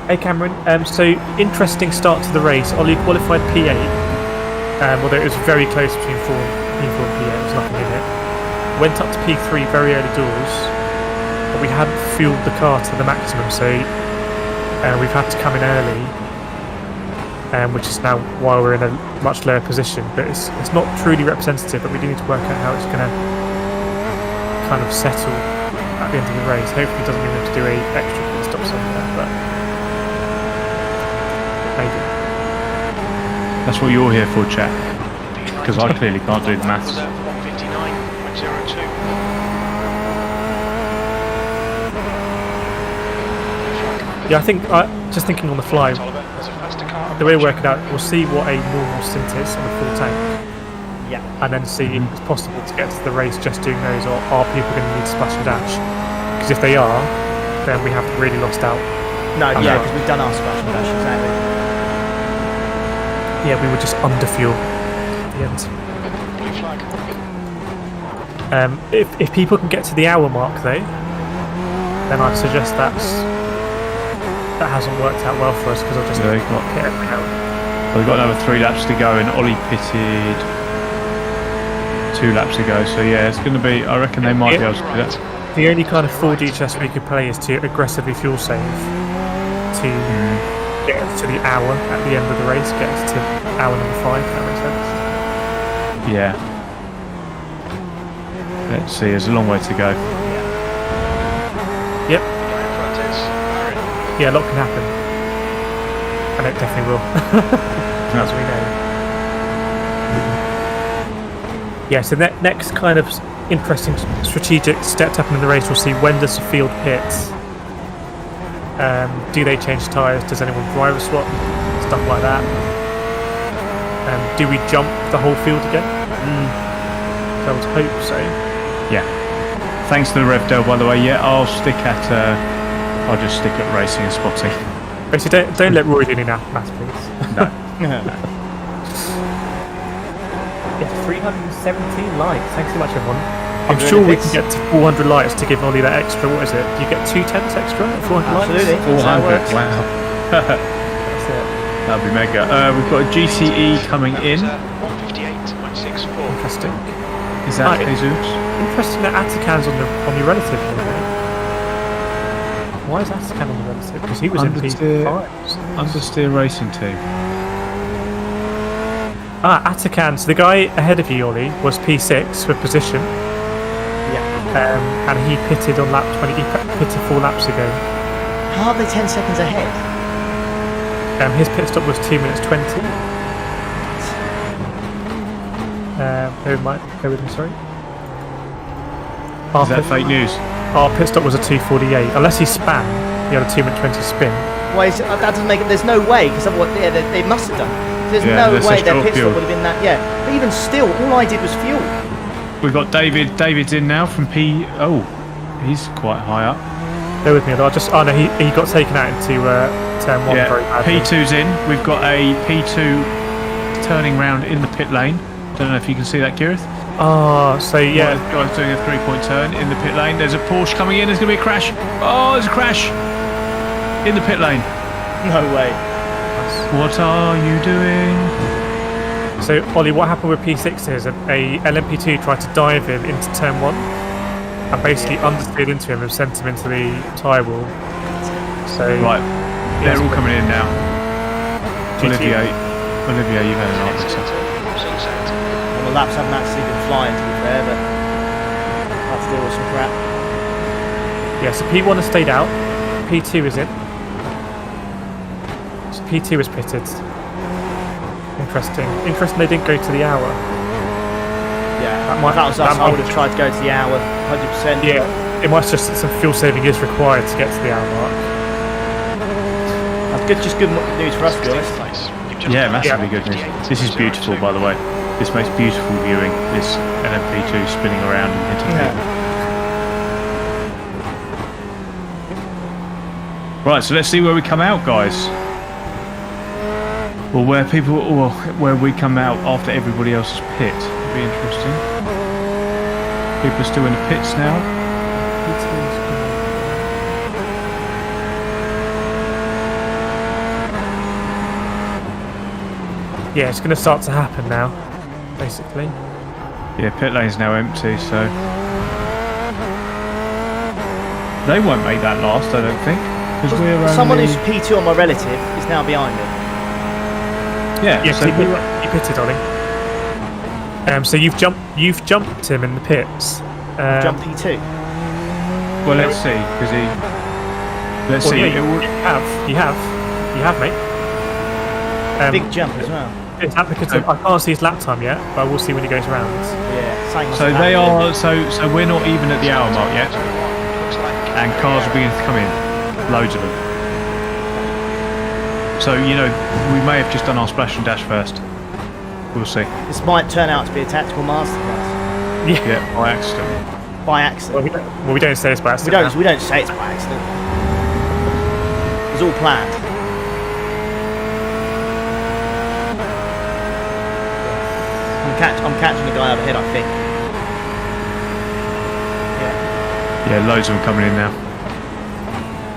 Hey Cameron, so interesting start to the race. Ollie qualified P8, although it was very close between P4 and P8, there was nothing in it. went up to P3 very early doors, but we hadn't fueled the car to the maximum, so we've had to come in early, which is now why we're in a much lower position. But it's not truly representative, but we do need to work out how it's going to kind of settle at the end of the race. Hopefully it doesn't mean we have to do a extra pit stop somewhere, but maybe. That's what you're here for, chat. Because I clearly can't do the maths. 159.02. Yeah, I think, just thinking on the fly, the way we work it out, we'll see what a normal stint is on a full tank. Yeah. And then see if it's possible to get to the race just doing those, or are people going to need splash and dash? Because if they are, then we have really lost out. No, yeah, because we've done our splash and dash, exactly. Yeah, we were just under fuel at the end. Blue flag. If people can get to the hour mark though, then I'd suggest that hasn't worked out well for us, because I've just hit every hour. Well, we've got another 3 laps to go, and Ollie pitted 2 laps ago. So yeah, it's going to be. I reckon they might be able to do that. The only kind of full DHS we could play is to aggressively fuel save to get us to the hour at the end of the race, get us to hour number 5. If that makes sense. Yeah. Let's see. There's a long way to go. Yep. Yeah, a lot can happen, and it definitely will, as we know. Yeah, so next kind of interesting strategic step to happen in the race, we'll see when does the field pit. Do they change tyres? Does anyone driver swap? Stuff like that. Do we jump the whole field again? I would hope so. Yeah. Thanks to the Revdale, by the way. Yeah, I'll just stick at racing and spotting. Basically, don't let Rory do any maths, please. No. Yeah, 317 likes. Thanks so much, everyone. I'm sure we can get to 400 likes to give Ollie that extra. What is it? Do you get 2 tenths extra at 400 Absolutely. likes? 400. Wow. That's it. That'd be mega. We've got a GCE coming in. 158.64. Interesting. Is that Jesus? Interesting that Atakan's on your relative. Why is Atakan on the relative? Because he was in P5. Understeer Racing Team. Atakan, so the guy ahead of you, Ollie, was P6 for position. Yeah. And he pitted on lap 20. He pitted 4 laps ago. How are they 10 seconds ahead? His pit stop was 2 minutes 20. Bear with me, sorry. Is that fake news? Our pit stop was a 2:48. Unless he span, he had a 2:20 spin. Why is that doesn't make it? There's no way, because they must have done. There's no way their pit stop would have been that. Yeah, but even still, all I did was fuel. We've got David. David's in now from P. Oh, he's quite high up. Bear with me, though. No, he got taken out into turn 1 very badly. P2's in. We've got a P2 turning round in the pit lane. Don't know if you can see that, Kireth. So yeah. Guy's doing a 3-point turn in the pit lane. There's a Porsche coming in. There's going to be a crash. Oh, there's a crash in the pit lane. No way. What are you doing? So, Ollie, what happened with P6 is a LMP2 tried to dive in into turn 1 and basically understeered into him and sent him into the tyre wall. So right, they're all coming in now. GT. Olivier, you've had an answer. Well, the laps haven't actually been flying, to be fair, but that's still some crap. Yeah, so P1 has stayed out. P2 is in. So P2 is pitted. Interesting they didn't go to the hour. Yeah, if that was us, I would have tried to go to the hour, 100%. Yeah, it might just that some fuel saving is required to get to the hour mark. That's good, just good news for us, to be honest. Yeah, massively good news. This is beautiful, by the way. This makes beautiful viewing, this LMP2 spinning around and hitting people. Right, so let's see where we come out, guys. Or where we come out after everybody else's pit. It'll be interesting. People are still in the pits now. Yeah, it's going to start to happen now, basically. Yeah, pit lane's now empty, so They won't make that last, I don't think. Because we're Someone only... who's P2 on my relative is now behind me. Yeah, Yes, so you pitted, Ollie. So you've jumped him in the pits. Jump P2. well, let's see, because he... Let's Well, see. yeah, you have, mate. Big jump as well. It's that because I can't see his lap time yet, but I will see when he goes round. Yeah, same as So that. they are... So we're not even at the hour mark yet. Looks like And cars are beginning to come in. Loads of them. So, you know, we may have just done our splash and dash first. We'll see. This might turn out to be a tactical masterclass. Yeah, by accident. By accident. We don't say it's by accident. We don't say it's by accident. It was all planned. I'm catching the guy overhead, I think. Yeah, loads of them coming in now.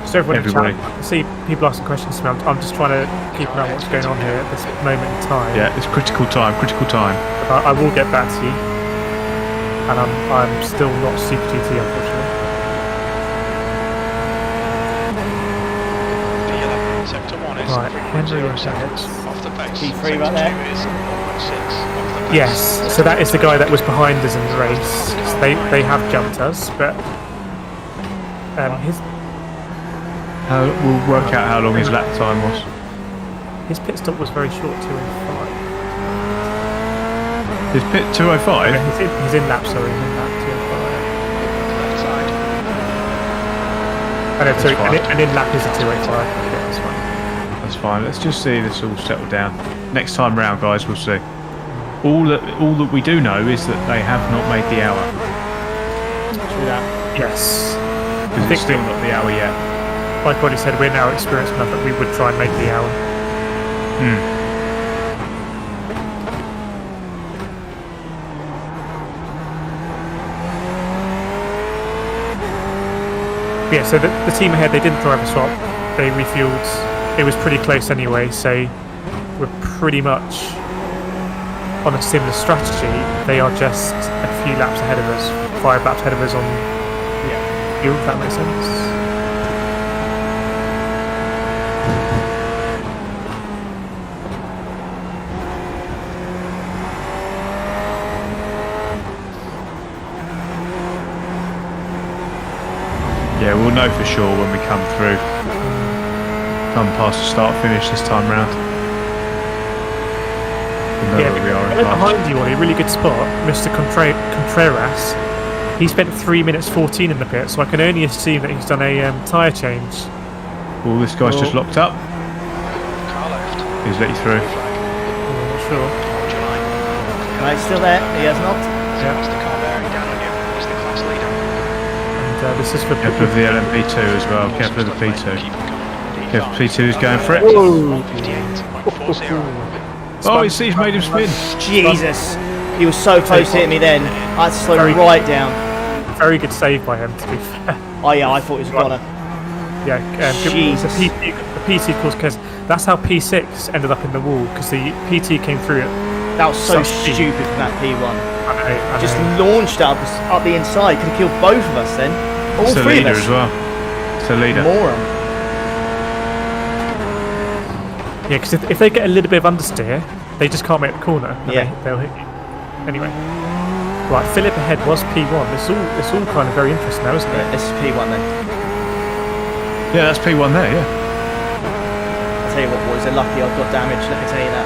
So everyone in the Everybody. chat, I see people asking questions to me. I'm just trying to keep an eye on what's going on here at this moment in time. Yeah, it's critical time, critical time. I will get back to you. And I'm still not Super GT, unfortunately. the 11 sector 1 is Right, 3.0 seconds off the pace. P3 Sector right there. 2 is 0.6 off the pace. Yes, so that is the guy that was behind us in the race. So they have jumped us, but his We'll work out how long his lap time was. pit stop was very short, 2:05. His pit 2:05? He's in lap, sorry, he's in lap 2:05. Left side. I know, sorry, fine. and in lap is a 2:05. Okay, that's fine. That's fine. Let's just see this all settle down. Next time round, guys, we'll see. All that we do know is that they have not made the hour. True that. Yes. Because it's still not the hour yet. Like Ollie said, we're now experienced enough that we would try and make the hour. Yeah, so the team ahead, they didn't drive a swap. They refueled. It was pretty close anyway, so we're pretty much on a similar strategy. They are just a few laps ahead of us, 5 laps ahead of us on fuel, if that makes sense. Yeah, we'll know for sure when we come through. Come past the start finish this time round. We'll know where we are in class. Behind you, Ollie, really good spot, Mr. Contreras. He spent 3 minutes 14 in the pit, so I can only assume that he's done a tyre change. Well, this guy's just locked up. Car left. He's let you through. I'm not sure. Hold your line. No, he's still there. He has not. Yeah. That's the car bearing down on you. He's the class leader. And this is for Careful of the LMP2 as well. Careful of the P2. Careful, P2 is going for it. Whoa. 58.40. Oh, he's made him spin. Jesus. He was so close to hit me then. I had to slow Very right down. Very good save by him, to be fair. Oh yeah, I thought it was a goner. Yeah, Jesus. the PT course, because that's how P6 ended up in the wall, because the PT came through it. That was so Such- stupid from that P1. I Just know. launched up the inside. Could have killed both of us then. All It's the three of leader us. as well. It's the leader. Moron. Yeah, because if they get a little bit of understeer, they just can't make the corner. And Yeah. they'll hit you. Anyway. Right, Philip ahead was P1. It's all kind of very interesting now, isn't it? This is P1 then. Yeah, that's P1 there, yeah. I'll tell you what, boys, they're lucky I've got damage, let me tell you that.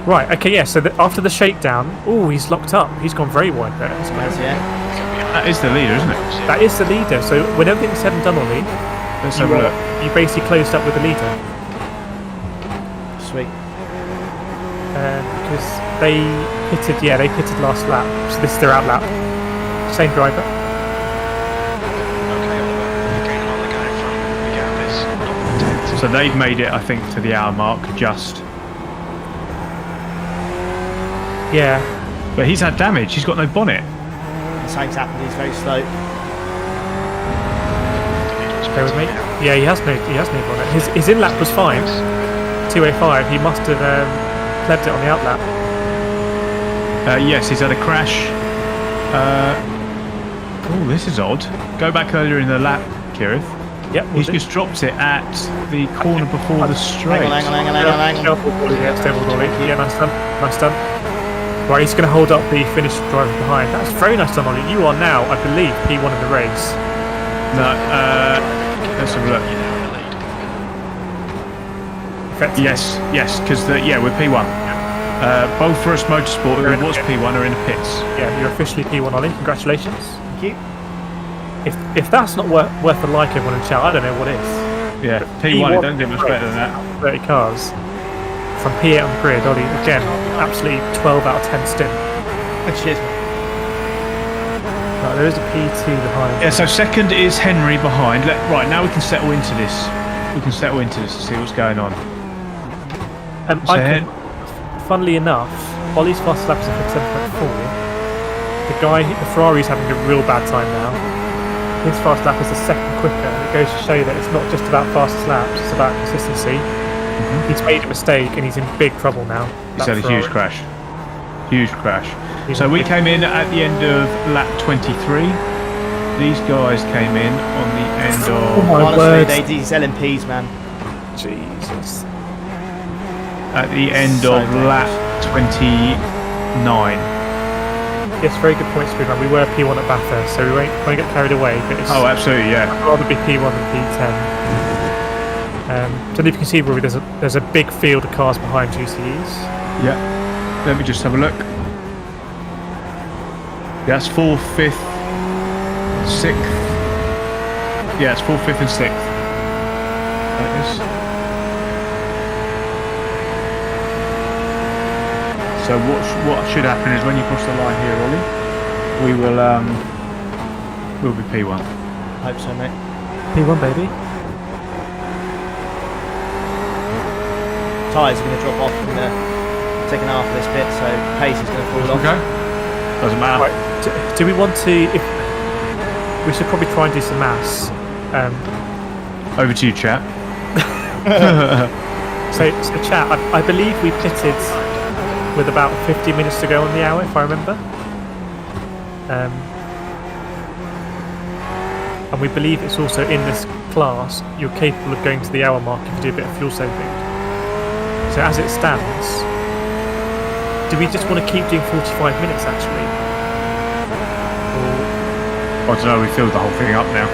Right, okay, yeah, so after the shakedown, oh, he's locked up. He's gone very wide there. That's Yes, good. yeah. That is the leader, isn't it? That is the leader, so when everything's said and done, Ollie, Let's have a look. you basically closed up with the leader. Sweet. Because they pitted last lap, so this is their out lap. Same driver. Okay, Oliver. You're gaining on the guy in front. The gap is not protected. So they've made it, I think, to the hour mark, just. Yeah. But he's had damage. He's got no bonnet. The same's happened, he's very slow. Bear with me. Yeah, he has no bonnet. His in lap was fine. 2:05. He must have plebed it on the out lap. Yes, he's had a crash. Oh, this is odd. Go back earlier in the lap, Kireth. Yep, He's just dropped it at the corner before the straight. Hang on. Yeah, nice done. Nice done. Right, he's going to hold up the finished driver behind. That's very nice done, Ollie. You are now, I believe, P1 in the race. No, let's have a look. Yes, because we're P1. Both for us motorsport who was P1 are in the pits. Yeah, you're officially P1, Ollie. Congratulations. Thank you. If that's not worth a like, everyone in chat, I don't know what is. Yeah, P1, it don't get much better than that. 30 cars. From P8 on the grid, Ollie, again, absolutely 12 out of 10 stint. Cheers. Right, there is a P2 behind. Yeah, so second is Henry behind. Right, now we can settle into this. We can settle into this to see what's going on. Funnily enough, Ollie's fastest lap is a 57.4. The Ferrari's having a real bad time now. His fast lap is a second quicker. It goes to show you that it's not just about fastest laps, it's about consistency. He's made a mistake and he's in big trouble now. He's had a huge crash. So we came in at the end of lap 23. These guys came in on the end of... Oh my Honestly, word. these LMPs, man. Jesus. At the end of lap 29. Yes, very good point, Speedrun. We were P1 at Bathurst, so we won't get carried away. But it's, Oh, absolutely, yeah. I'd rather be P1 than P10. So if you can see, Rory, there's a big field of cars behind GCEs. Yeah. Let me just have a look. That's 4th, 5th, 6th. Yeah, it's 4th, 5th and 6th. That is. So what should happen is when you cross the line here, Ollie, we'll be P1. Hope so, mate. P1, baby. Tyres are going to drop off in the second half of this bit, so pace is going to fall off. Okay. Doesn't matter. Right. Do we want to? We should probably try and do some maths. Over to you, chat. So chat. I believe we pitted with about 50 minutes to go on the hour, if I remember. And we believe it's also in this class you're capable of going to the hour mark if you do a bit of fuel saving. So as it stands, do we just want to keep doing 45 minutes actually? I don't know, we filled the whole thing up now.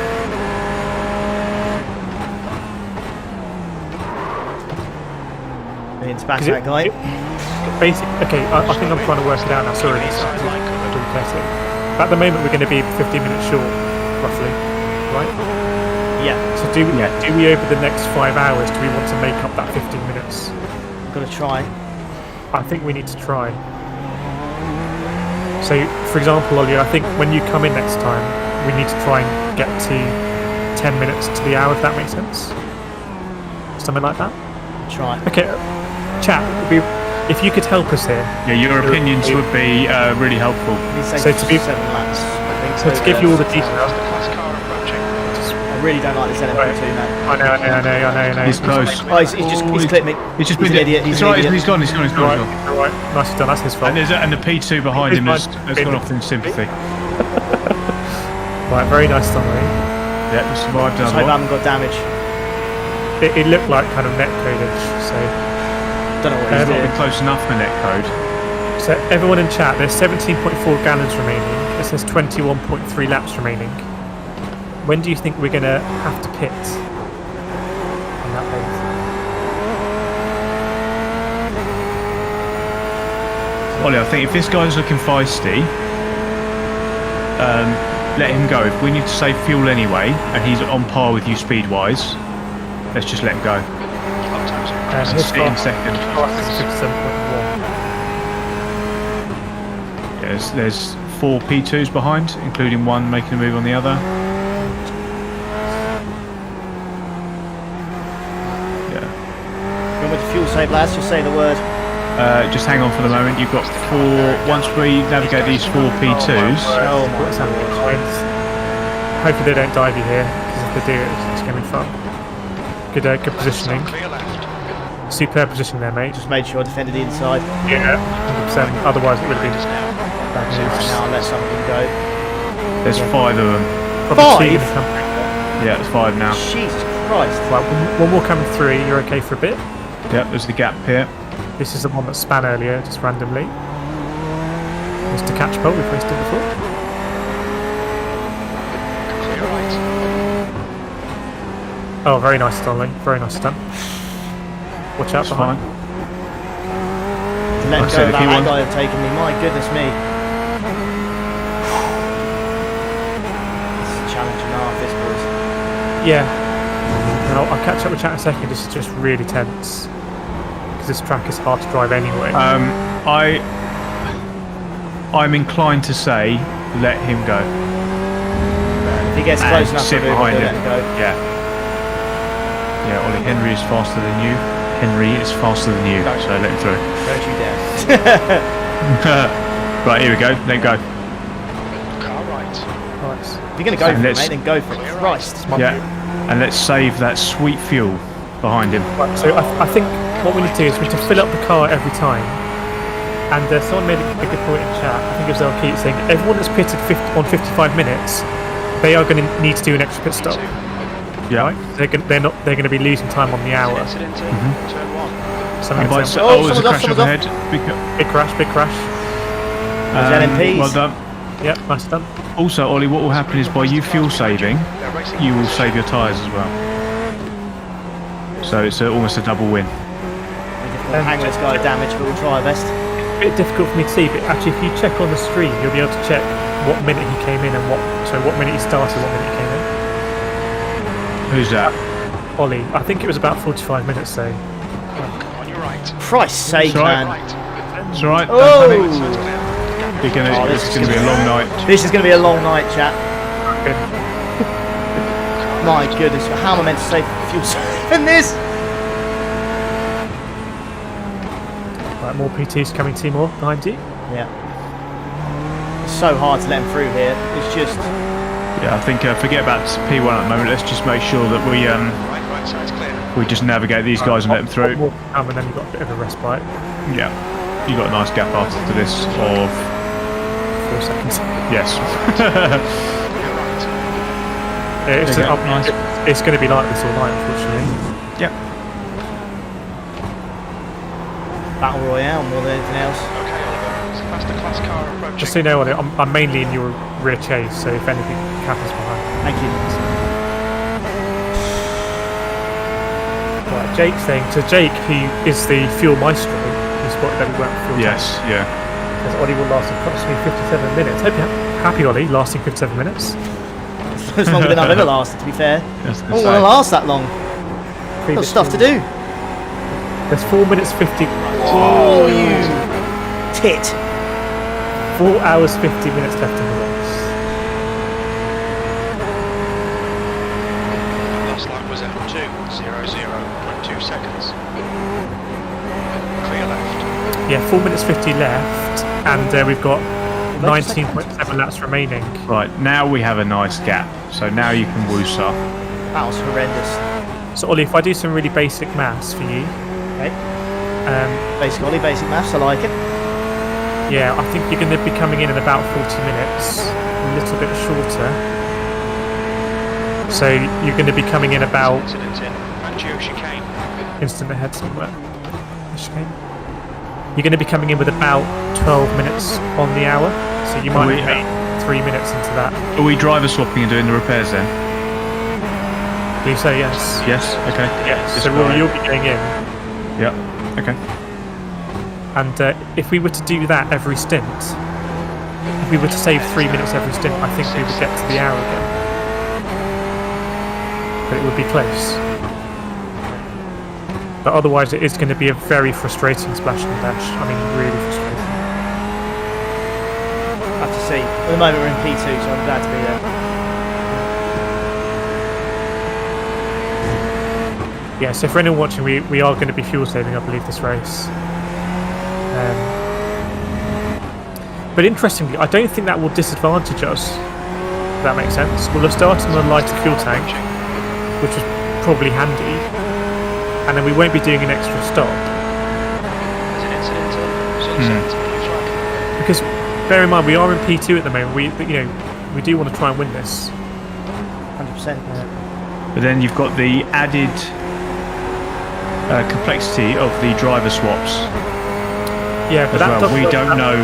It's back that guy. Okay, I think I'm trying to work it out now. Sorry, at the moment we're going to be 15 minutes short, roughly, right? Yeah. So do we over the next 5 hours? Do we want to make up that 15 minutes? I've got to try. I think we need to try. So, for example, Ollie, I think when you come in next time, we need to try and get to 10 minutes to the hour, if that makes sense. Something like that. Try. Okay, chat. If you could help us here. Yeah, your opinions would be really helpful. So to be 7 laps, I think. So to give you all the details. How's the class car approaching? I really don't like this LMP2, man. I know. He's close. Oh, he's clipped me. He's just He's been an idiot. It's right, he's gone. Alright, nicely done. That's his fault. And the P2 behind him has gone off in sympathy. Right, very nice done, mate. Yeah, we survived I another hope I one. haven't got damage. It looked like kind of net codage, so. Don't know what It's he's not doing. been close enough for netcode. So everyone in chat, there's 17.4 gallons remaining. It says 21.3 laps remaining. When do you think we're going to have to pit on that pace? Ollie, I think if this guy's looking feisty, let him go. If we need to save fuel anyway, and he's on par with you speed-wise, let's just let him go. His Sit in second. fastest is 57.1. Yeah, there's 4 P2s behind, including one making a move on the other. Yeah. You want me to fuel save, lads? Just say the word. Just hang on for the moment. You've got 4. Once we navigate these 4 P2s, Oh my What's happening? lord. Hopefully they don't dive you here, because if they do, it's going to be fun. Good positioning. Clear left. Superb position there, mate. Just made sure I defended the inside. Yeah, 100%. Otherwise it would have been Just now. bad Right news. now, I'll let something go. There's 5 of them. Probably 2 5? gonna come through. Yeah, it's 5 now. Jesus Christ. Right, one more coming through. You're okay for a bit. Yep, there's the gap here. This is the one that span earlier, just randomly. Mr. Catchpole, we've raced it before. Clear right. Oh, very nice, Stanley. Very nice done. Watch out That's behind. fine. Let Like I go said, of if that you want- guy have taken me. My goodness me. This is a challenge and a half, this boys. Yeah. And I'll catch up with chat in a second. This is just really tense. Because this track is hard to drive anyway. I'm inclined to say let him go. If he gets close And enough sit to move, behind let him. him go. Yeah. Yeah, Ollie, Henry is faster than you. Henry is faster than you, so let him through. Don't you dare. Right, here we go. Let go. Car right. Nice. If you're going to go And for it, let's- mate, then go for it. Clear Christ. Yeah, and let's save that sweet fuel behind him. Right, so I think what we need to do is we need to fill up the car every time. And someone made a good point in chat. I think it was Elgato saying everyone that's pitted on 55 minutes, they are going to need to do an extra pit stop. Yeah. Right? They're going to be losing time on the hour. Exit into turn 1. Something And by example. oh, there's a someone's crash off, up ahead. Big crash, big crash. Those LMPs. Well done. Yep, nice done. Also, Ollie, what will happen is by you fuel saving, They're racing you will save your tyres as well. So it's almost a double win. Hang this guy damage, but we'll try our best. A bit difficult for me to see, but actually if you check on the screen, you'll be able to check what minute he came in and what minute he started, what minute he came in. Who's that? Ollie, I think it was about 45 minutes though. on your right. Christ's sake, It's all right. man. It's alright. Oh! So Don't it's panic. clear. This is going to be a long night. This is going to be a long night, chat. Good. My goodness, how am I meant to save fuel in this? Right, more PTs coming, Timor, behind you. Yeah. It's so hard to let him through here. It's just... Yeah, I think forget about P1 at the moment. Let's just make sure that Right side's clear. we just navigate these guys and let them through. More to come, and then you've got a bit of a respite. Yeah, you got a nice gap after this of 4 seconds. yes. It's, There you go, nice. it's going to be like this all night, unfortunately. Yep. Battle Royale more than anything else. Okay, Oliver. It's a faster class car approaching. Just so you know, Ollie, I'm mainly in your rear chase, so if anything happens behind. Thank you. Right, Jake's saying, so Jake, who is the fuel maestro, who spotted that we weren't fuel Yes. tank, Yeah. says Ollie will last approximately 57 minutes. Hope you're happy, Ollie, lasting 57 minutes. It's longer than I've ever lasted, to be fair. That's I don't want to last that long. Got Previous stuff to fuel- do. There's 4 minutes 50. Oh, you tit. 4 hours 50 minutes left in the race. Last lap was F2.00.2 seconds. Clear left. Yeah, 4 minutes 50 left, and we've got Wait a second. 19.7 laps remaining. Right, now we have a nice gap. So now you can woosah. That was horrendous. So, Ollie, if I do some really basic maths for you, Okay. um, Basically, basic maths, I like it. yeah, I think you're going to be coming in about 40 minutes, a little bit shorter. So you're going to be coming in about Incident in Fangio chicane. instant ahead somewhere. Chicane. You're going to be coming in with about 12 minutes on the hour, so you might we- have made 3 minutes into that. Are we driver swapping and doing the repairs then? I believe so, yes. Yes. Okay. Yes. So Rory, you'll be going in. Yep. Okay. And if we were to do that every stint, if we were to save 3 minutes every stint, I think we would get to the hour again. But it would be close. But otherwise it is going to be a very frustrating splash and dash. I mean, really frustrating. I have to see. At the moment, we're in P2, so I'm glad to be there. Yeah, so for anyone watching, we are going to be fuel saving, I believe, this race. But interestingly, I don't think that will disadvantage us, if that makes sense. We'll have started on a lighter fuel tank, which was probably handy, and then we won't be doing an extra stop. There's an incident in sunset. Blue flag. Because bear in mind, we are in P2 at the moment. We do want to try and win this. 100%. But then you've got the added complexity of the driver swaps. Yeah, but as well. We don't know.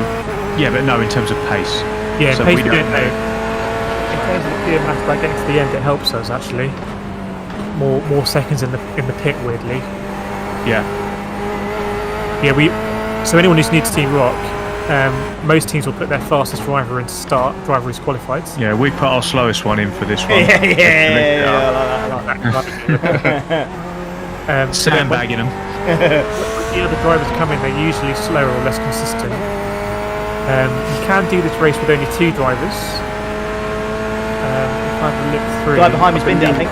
Yeah, but no, in terms of pace. Yeah, so pace we don't know. In terms of the pure maths, like getting to the end, it helps us actually. More seconds in the pit, weirdly. Yeah. Yeah, so anyone who's new to Team Rock, most teams will put their fastest driver in to start, driver who's qualified. Yeah, we put our slowest one in for this one. Yeah, I like that. Sandbagging them. When the other drivers come in, they're usually slower or less consistent. You can do this race with only 2 drivers. If I have a look through... Guy behind me's binned it, I think.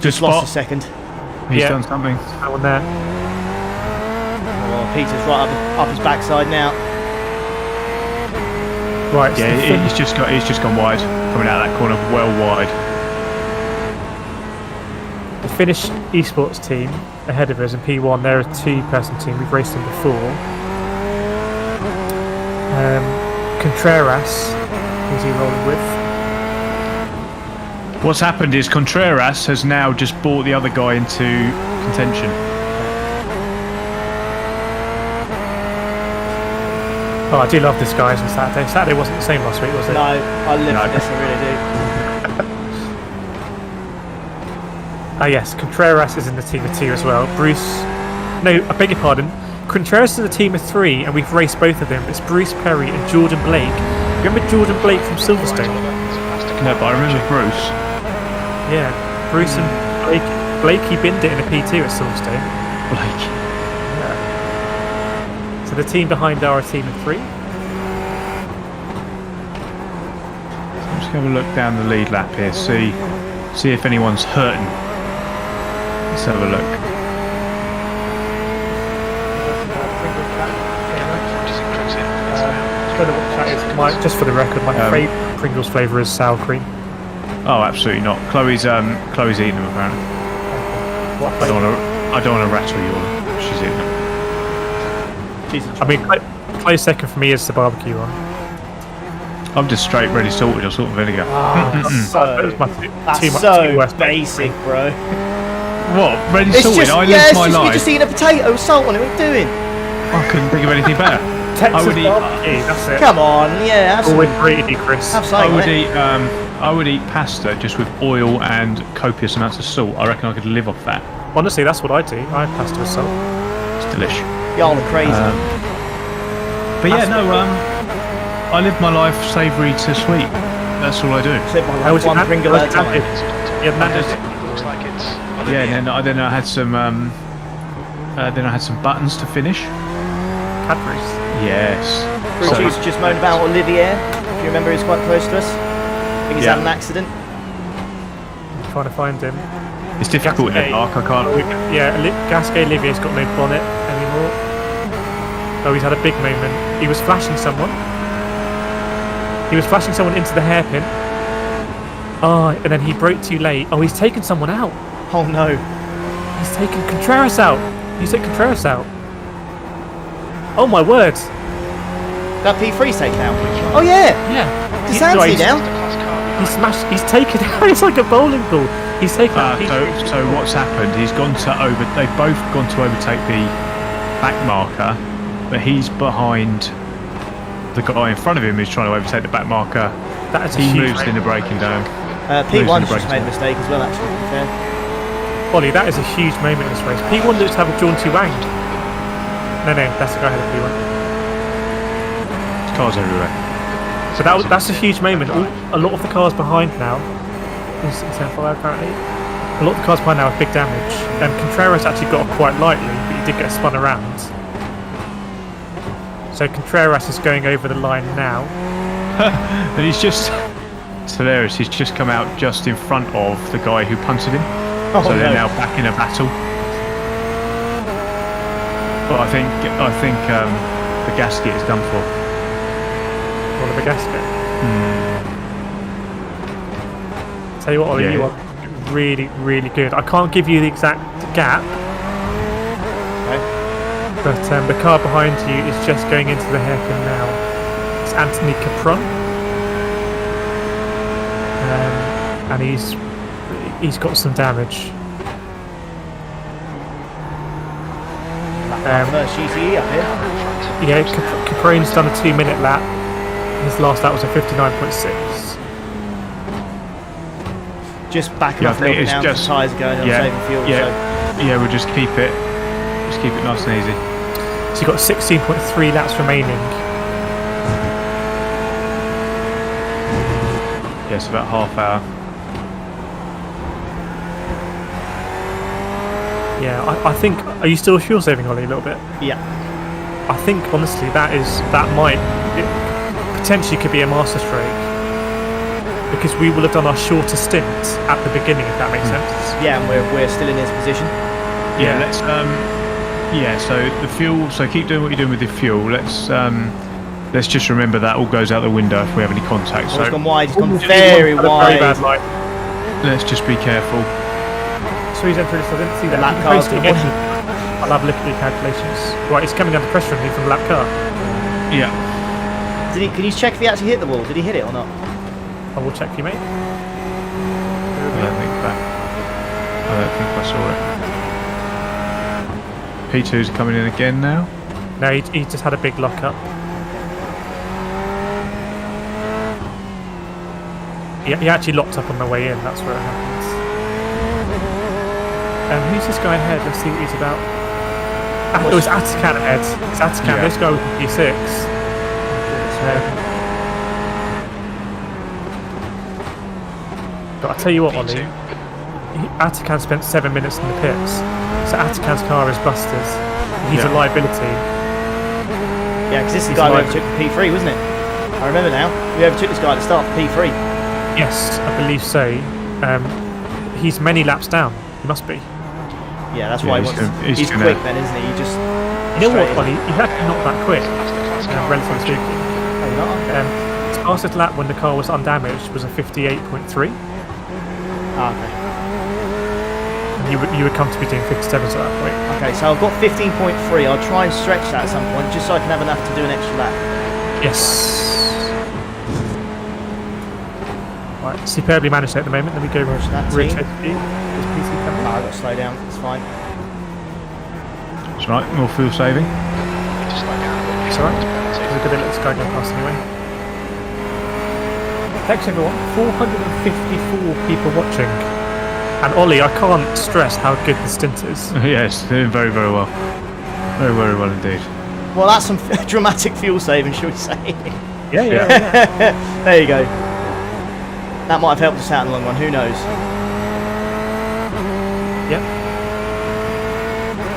Just lost a second. He's done something. That one there. Oh, Peter's right up his backside now. Right. Yeah, he's just gone wide, coming out of that corner well wide. The Finnish esports team ahead of us in P1. They're a 2-person team. We've raced them before. Contreras, who's he rolling with? What's happened is Contreras has now just brought the other guy into contention. Oh, I do love this guys on Saturday. Saturday wasn't the same last week, was it? No, I live for this, I really do. Ah yes, Contreras is in the team of 2 as well. Bruce... No, I beg your pardon. Contreras is in the team of 3 and we've raced both of them. It's Bruce Perry and Jordan Blake. Remember Jordan Blake from Silverstone? No, but I remember Bruce. Yeah, Bruce and Blake, he binned it in a P2 at Silverstone. Blake. Yeah. So the team behind are a team of 3. I'm just going to look down the lead lap here, see if anyone's hurting. Let's have a look. Just for the record, my favourite Pringles flavour is sour cream. Oh, absolutely not. Chloe's eating them apparently. I don't want to rattle you all. She's eating them. I mean, close second for me is the barbecue one. I'm just straight ready salted or salt and vinegar. That's so basic, bro. What? Ready salted? I live my life. You're just eating a potato with salt on it. What are you doing? I couldn't think of anything better. Texas barbecue, that's it. Come on, yeah, absolutely. Always greedy, Chris. I would eat pasta just with oil and copious amounts of salt. I reckon I could live off that. Honestly, that's what I do. I have pasta with salt. It's delish. Y'all are crazy. But yeah, no, I live my life savoury to sweet. That's all I do. How was one Pringle at a time? Yeah, and then I had some buttons to finish. Cadbury's. Yes. Bruce just moaned about Olivier. If you remember, he was quite close to us. I think he's had an accident. I'm trying to find him. It's difficult in the dark. I can't. Yeah, Gasquet Olivier's got no bonnet anymore. Oh, he's had a big moment. He was flashing someone. Into the hairpin. Oh, and then he broke too late. Oh, he's taken someone out. Oh no. He's taken Contreras out. He's taken Contreras out. Oh my word. That P3's taken out. Oh yeah. Yeah. Desanti now. He's taken out. It's like a bowling ball. He's taken out. So what's happened? They've both gone to overtake the back marker, but he's behind the guy in front of him who's trying to overtake the back marker. He moves in the braking down. P1's just made a mistake as well, actually, to be fair. Ollie, that is a huge moment in this race. P1 looks to have a jaunty wang. No, that's the guy ahead of P1. There's cars everywhere. So that's a huge moment. A lot of the cars behind now, is fire apparently. A lot of the cars behind now have big damage. Contreras actually got off quite lightly, but he did get spun around. So Contreras is going over the line now. And it's hilarious. He's just come out just in front of the guy who punted him. So they're now back in a battle. But I think the gasket is done for. What of the gasket? Tell you what, Ollie, you are really, really good. I can't give you the exact gap, but the car behind you is just going into the hairpin now. is Anthony Capron, and he's got some damage. First GCE up here. Yeah, Capron's done a 2-minute lap. His last lap was a 59.6. Just backing up a little bit now. The tyres are going on saving fuel. Yeah, we'll just keep it nice and easy. So you've got 16.3 laps remaining. Yes, about half hour. Yeah, I think. Are you still fuel saving, Ollie, a little bit? Yeah. I think honestly it potentially could be a masterstroke, because we will have done our shorter stint at the beginning, if that makes sense. Yeah, and we're still in this position. Yeah, so the fuel. So keep doing what you're doing with the fuel. Let's just remember that all goes out the window if we have any contact. So he's gone wide. He's gone very wide. Very bad light. Let's just be careful. So he's entered this. I didn't see that. Lap car's gone. I'll have a look at the calculations. Right, it's coming under pressure on me from the lap car. Yeah. Can you check if he actually hit the wall? Did he hit it or not? I will check for you, mate. I don't think I saw it. P2's coming in again now. No, he just had a big lock up. He actually locked up on the way in. That's where it happens. Who's this guy ahead? Let's see what he's about. Oh, it's Atakan ahead. It's Atakan. This guy with P6. But I'll tell you what, Ollie. Atakan spent 7 minutes in the pits. So Atakan's car is busted. He's a liability. Yeah, because this is the guy who overtook the P3, wasn't it? I remember now. We overtook this guy at the start of P3. Yes, I believe so. He's many laps down. He must be. Yeah, that's why he's quick then, isn't he? You know what, Ollie? He's actually not that quick, relatively speaking. His fastest lap when the car was undamaged was a 58.3. Ah, okay. And you would come to be doing 57s at that point. Okay, so I've got 15.3. I'll try and stretch that at some point, just so I can have enough to do an extra lap. Yes. Right, superbly managed at the moment. Let me go Roger that Rich team. HD. I've got to slow down, it's fine. That's right, more fuel saving. It's alright. We're going to let this guy go past anyway. Thanks everyone. 454 people watching. And Ollie, I can't stress how good the stint is. Yes, doing very, very well. Very, very well indeed. Well, that's some dramatic fuel saving, shall we say? Yeah. There you go. That might have helped us out in the long run, who knows? Yep.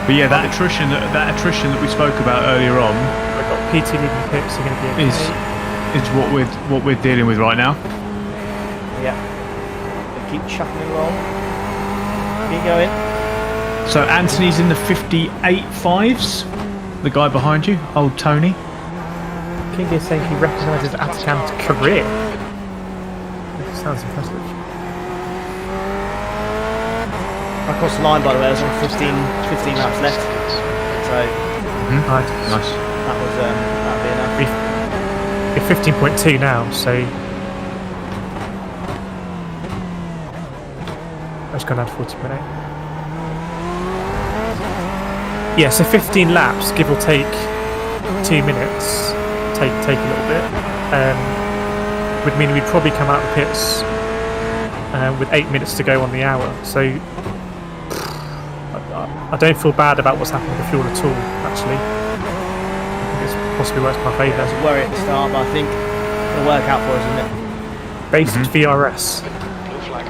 But yeah, that attrition that we spoke about earlier on, We've got PT leading pits. Are going to be is what we're dealing with right now. Yeah. Keep chucking it along. Keep going. So Anthony's in the 58.5s. The guy behind you, old Tony. King is saying he recognises Atakan's career. Sounds impressive. I crossed the line, by the way. I was on 15 laps left. So Nice. that was that'll be enough. We're 15.2 now, so I just gone down to 40.8. Yeah, so 15 laps, give or take 2 minutes. Take a little bit. Would mean we'd probably come out of the pits with 8 minutes to go on the hour. So I don't feel bad about what's happened with the fuel at all, actually. I think it's possibly worked in my favour. There's a worry at the start, but I think it'll work out for us, isn't it? Based VRS. Blue flag.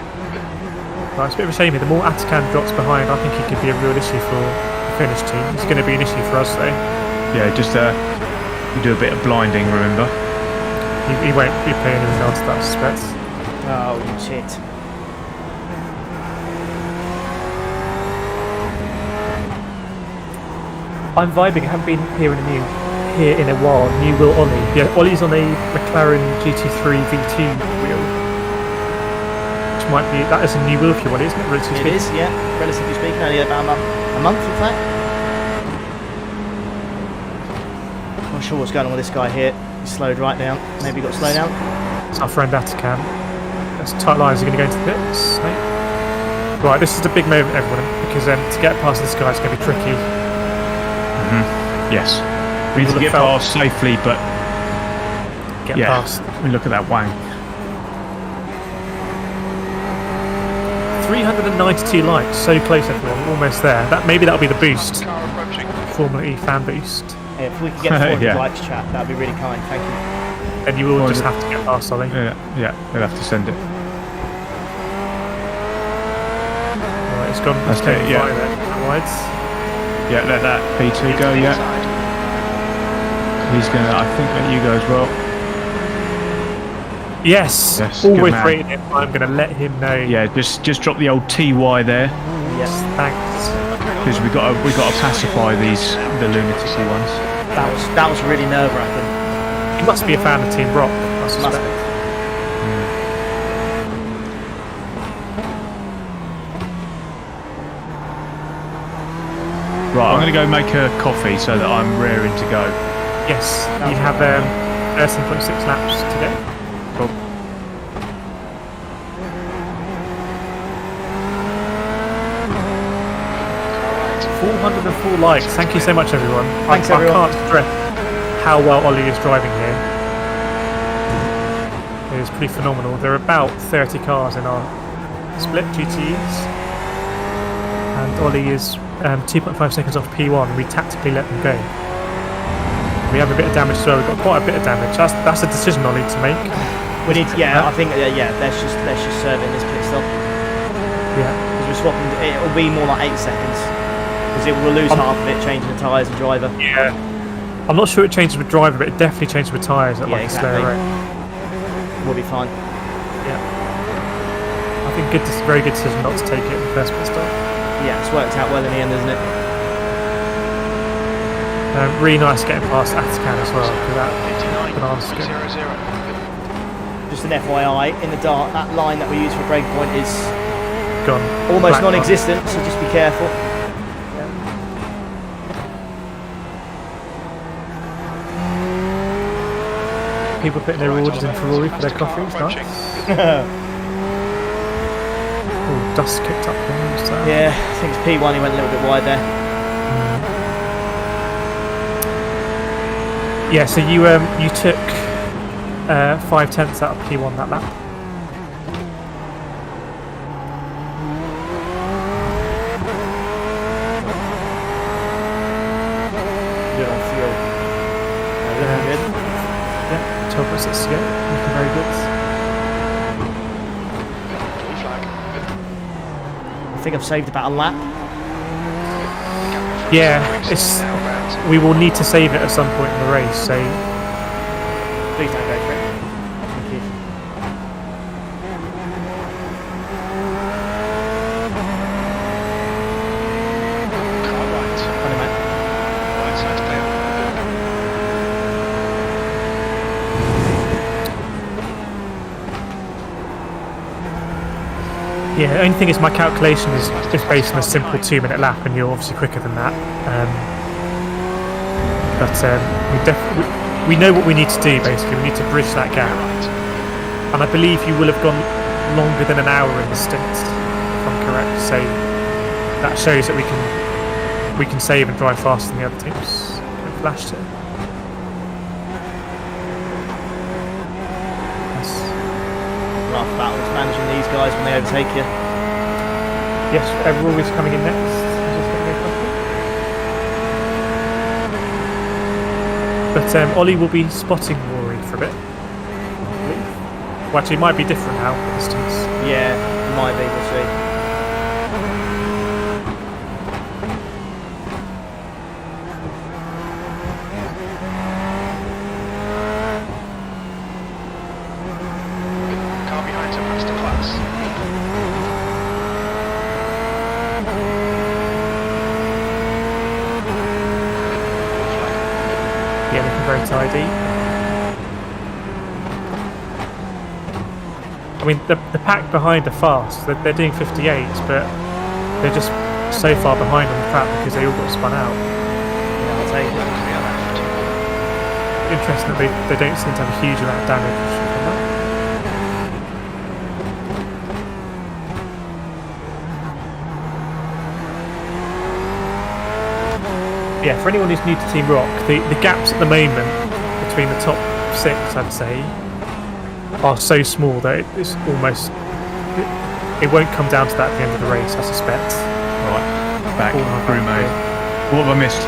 Right, it's a bit of a shame here. The more Atakan drops behind, I think he could be a real issue for the Finnish team. It's going to be an issue for us, though. Yeah, just you do a bit of blinding, remember? He won't be playing anything else, I suspect. Oh, shit. I'm vibing. I haven't been here in a while. New wheel Ollie. Yeah, Ollie's on a McLaren GT3 V2 wheel, which might be that is a new wheel for you, Ollie, isn't it? Relatively It is, yeah. Relatively speaking, only about a month, in fact. Not sure what's going on with this guy here. He slowed right down. Maybe got to slow down. It's our friend Atakan. That's tight lines are going to go into the pits. Right, this is a big moment, everyone, because to get past this guy is going to be tricky. Yes. We need to get past safely, but get past. I mean, look at that wang. 392 likes, so close, everyone. Almost there. Maybe that'll be the boost. Formula E fan boost. Yeah, if we could get 400 likes, chat, that'd be really kind. Thank you. And you will just have to get past, Ollie. Yeah, we'll have to send it. Alright, it's gone. That's it, yeah. Wides. Yeah, let that P2 go, yeah. He's gonna, I think, let you go as well. Yes, always rating him. I'm gonna let him know. Yeah, just drop the old TY there. Yes, thanks. Because we got to pacify the lunatic ones. That was really nerve-wracking. He must be a fan of Team Rock, I suspect. Right, I'm going to go make a coffee so that I'm raring to go. Yes, you have 13.6 laps to go. Cool. $404 likes. Thank you so much, everyone. Thanks, everyone. I can't stress how well Ollie is driving here. It is pretty phenomenal. There are about 30 cars in our split GTEs, and Ollie is 2.5 seconds off P1. We tactically let them go. We have a bit of damage as well. We've got quite a bit of damage. That's a decision Ollie to make. We need to, I think, let's just serve in this pit stop. Yeah. Because we're swapping, it'll be more like 8 seconds. Because we'll lose half of it, changing the tyres and driver. Yeah. I'm not sure it changes with driver, but it definitely changes with tyres at like exactly. a slower rate. We'll be fine. Yeah. I think very good decision not to take it in the first pit stop. Yeah, it's worked out well in the end, isn't it? Really nice getting past Atakan as well, because that banana skin. Just an FYI, in the dart, that line that we use for breakpoint is gone. Almost non-existent, so just be careful. People putting their orders in for Rory for their coffees, nice. Oh, dust kicked up there. Yeah, I think it's P1, he went a little bit wide there. Yeah, so you took 5/10 out of P1 that lap. Good on fuel. Looking good. Yeah, 12.6 to go. Looking very good. I think I've saved about a lap. Yeah, we will need to save it at some point in the race, so Please don't go for it. Thank you. Funny, mate. yeah, the only thing is my calculation is based on a simple 2-minute lap, and you're obviously quicker than that. But we know what we need to do, basically. We need to bridge that gap. And I believe you will have gone longer than an hour in the stint, if I'm correct. So that shows that we can save and drive faster than the other teams. Get flashed here. Rough battles managing these guys when they overtake you. Yes, Rory's coming in next. But Ollie will be spotting Rory for a bit. Well, actually, it might be different now, for instance. Yeah, might be, we'll see. Car behind him has to class. Yeah, looking very tidy. I mean, the pack behind are fast. They're doing 58s, but they're just so far behind on the track because they all got spun out. Yeah, I'll take it. interesting that they don't seem to have a huge amount of damage on that. Yeah, for anyone who's new to Team Rock, the gaps at the moment between the top 6, I'd say, are so small that it's almost... It won't come down to that at the end of the race, I suspect. Right, back, crew mode. What have I missed?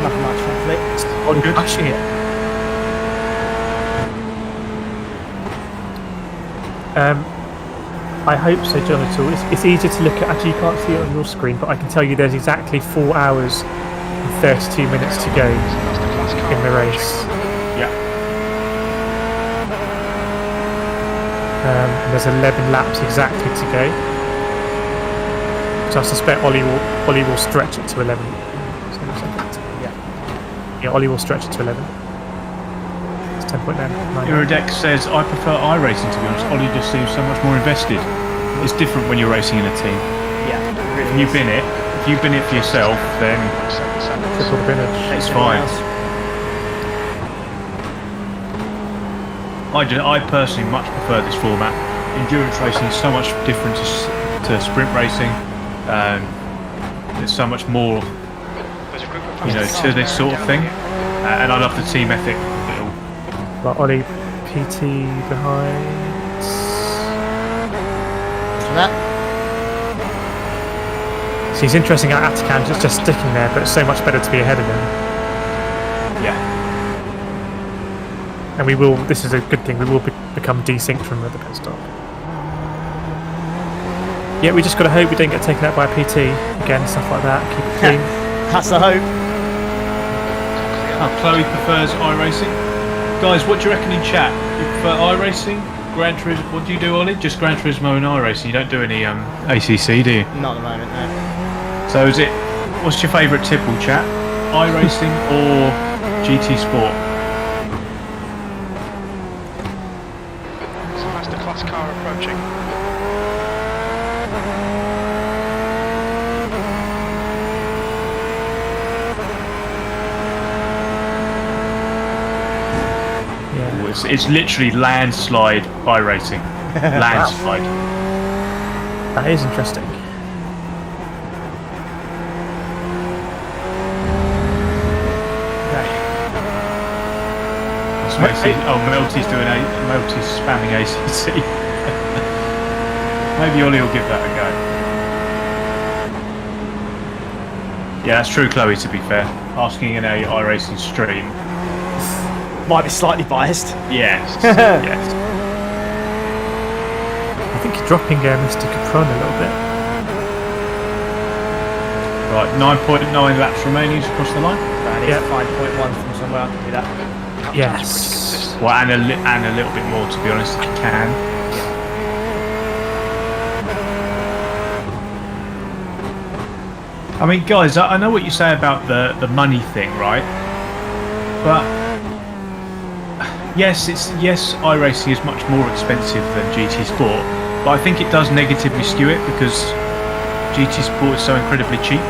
Nothing much, thankfully. Oh, good. Pushing it. I hope so, Jonathan. It's easier to look at. Actually, you can't see it on your screen, but I can tell you there's exactly 4 hours and 32 minutes to go in the race. Yeah. And there's 11 laps exactly to go. So I suspect Ollie will stretch it to 11. Yeah, Ollie will stretch it to 11. It's 10.9. Iradex says, I prefer iRacing to be honest. Ollie just seems so much more invested. It's different when you're racing in a team. Yeah, really If you've been it for yourself, then Triple the finish. it's fine. I personally much prefer this format. Endurance racing is so much different to sprint racing. There's so much more, to this sort of thing. And I love the team ethic of it all. But Ollie PT behind. That. So it's interesting how Atakan is just sticking there, but it's so much better to be ahead of him. Yeah. And we will, this is a good thing, we will become desynced from the pit stop. Yeah, we just got to hope we don't get taken out by a PT. Again, stuff like that, keep it clean. That's the hope. Chloe prefers iRacing. Guys, what do you reckon in chat? You prefer iRacing? Gran Turismo? What do you do, Ollie? Just Gran Turismo and iRacing? You don't do any ACC, do you? Not at the moment, no. So what's your favourite tipple, chat? iRacing or GT Sport? So that's the class car approaching. It's literally landslide iRacing. Landslide. That is interesting. Melty's Melty's spamming ACC. Maybe Ollie will give that a go. Yeah, that's true, Chloe, to be fair. Asking in a iRacing stream. Might be slightly biased. Yes. Yes. I think you're dropping Mr. Capron a little bit. Right, 9.9 laps remaining across the line. That is 5.1 from somewhere, I can do that. Yes. Well, and a little bit more, to be honest, I can. I mean, guys, I know what you say about the money thing, right? But yes, iRacing is much more expensive than GT Sport, but I think it does negatively skew it because GT Sport is so incredibly cheap.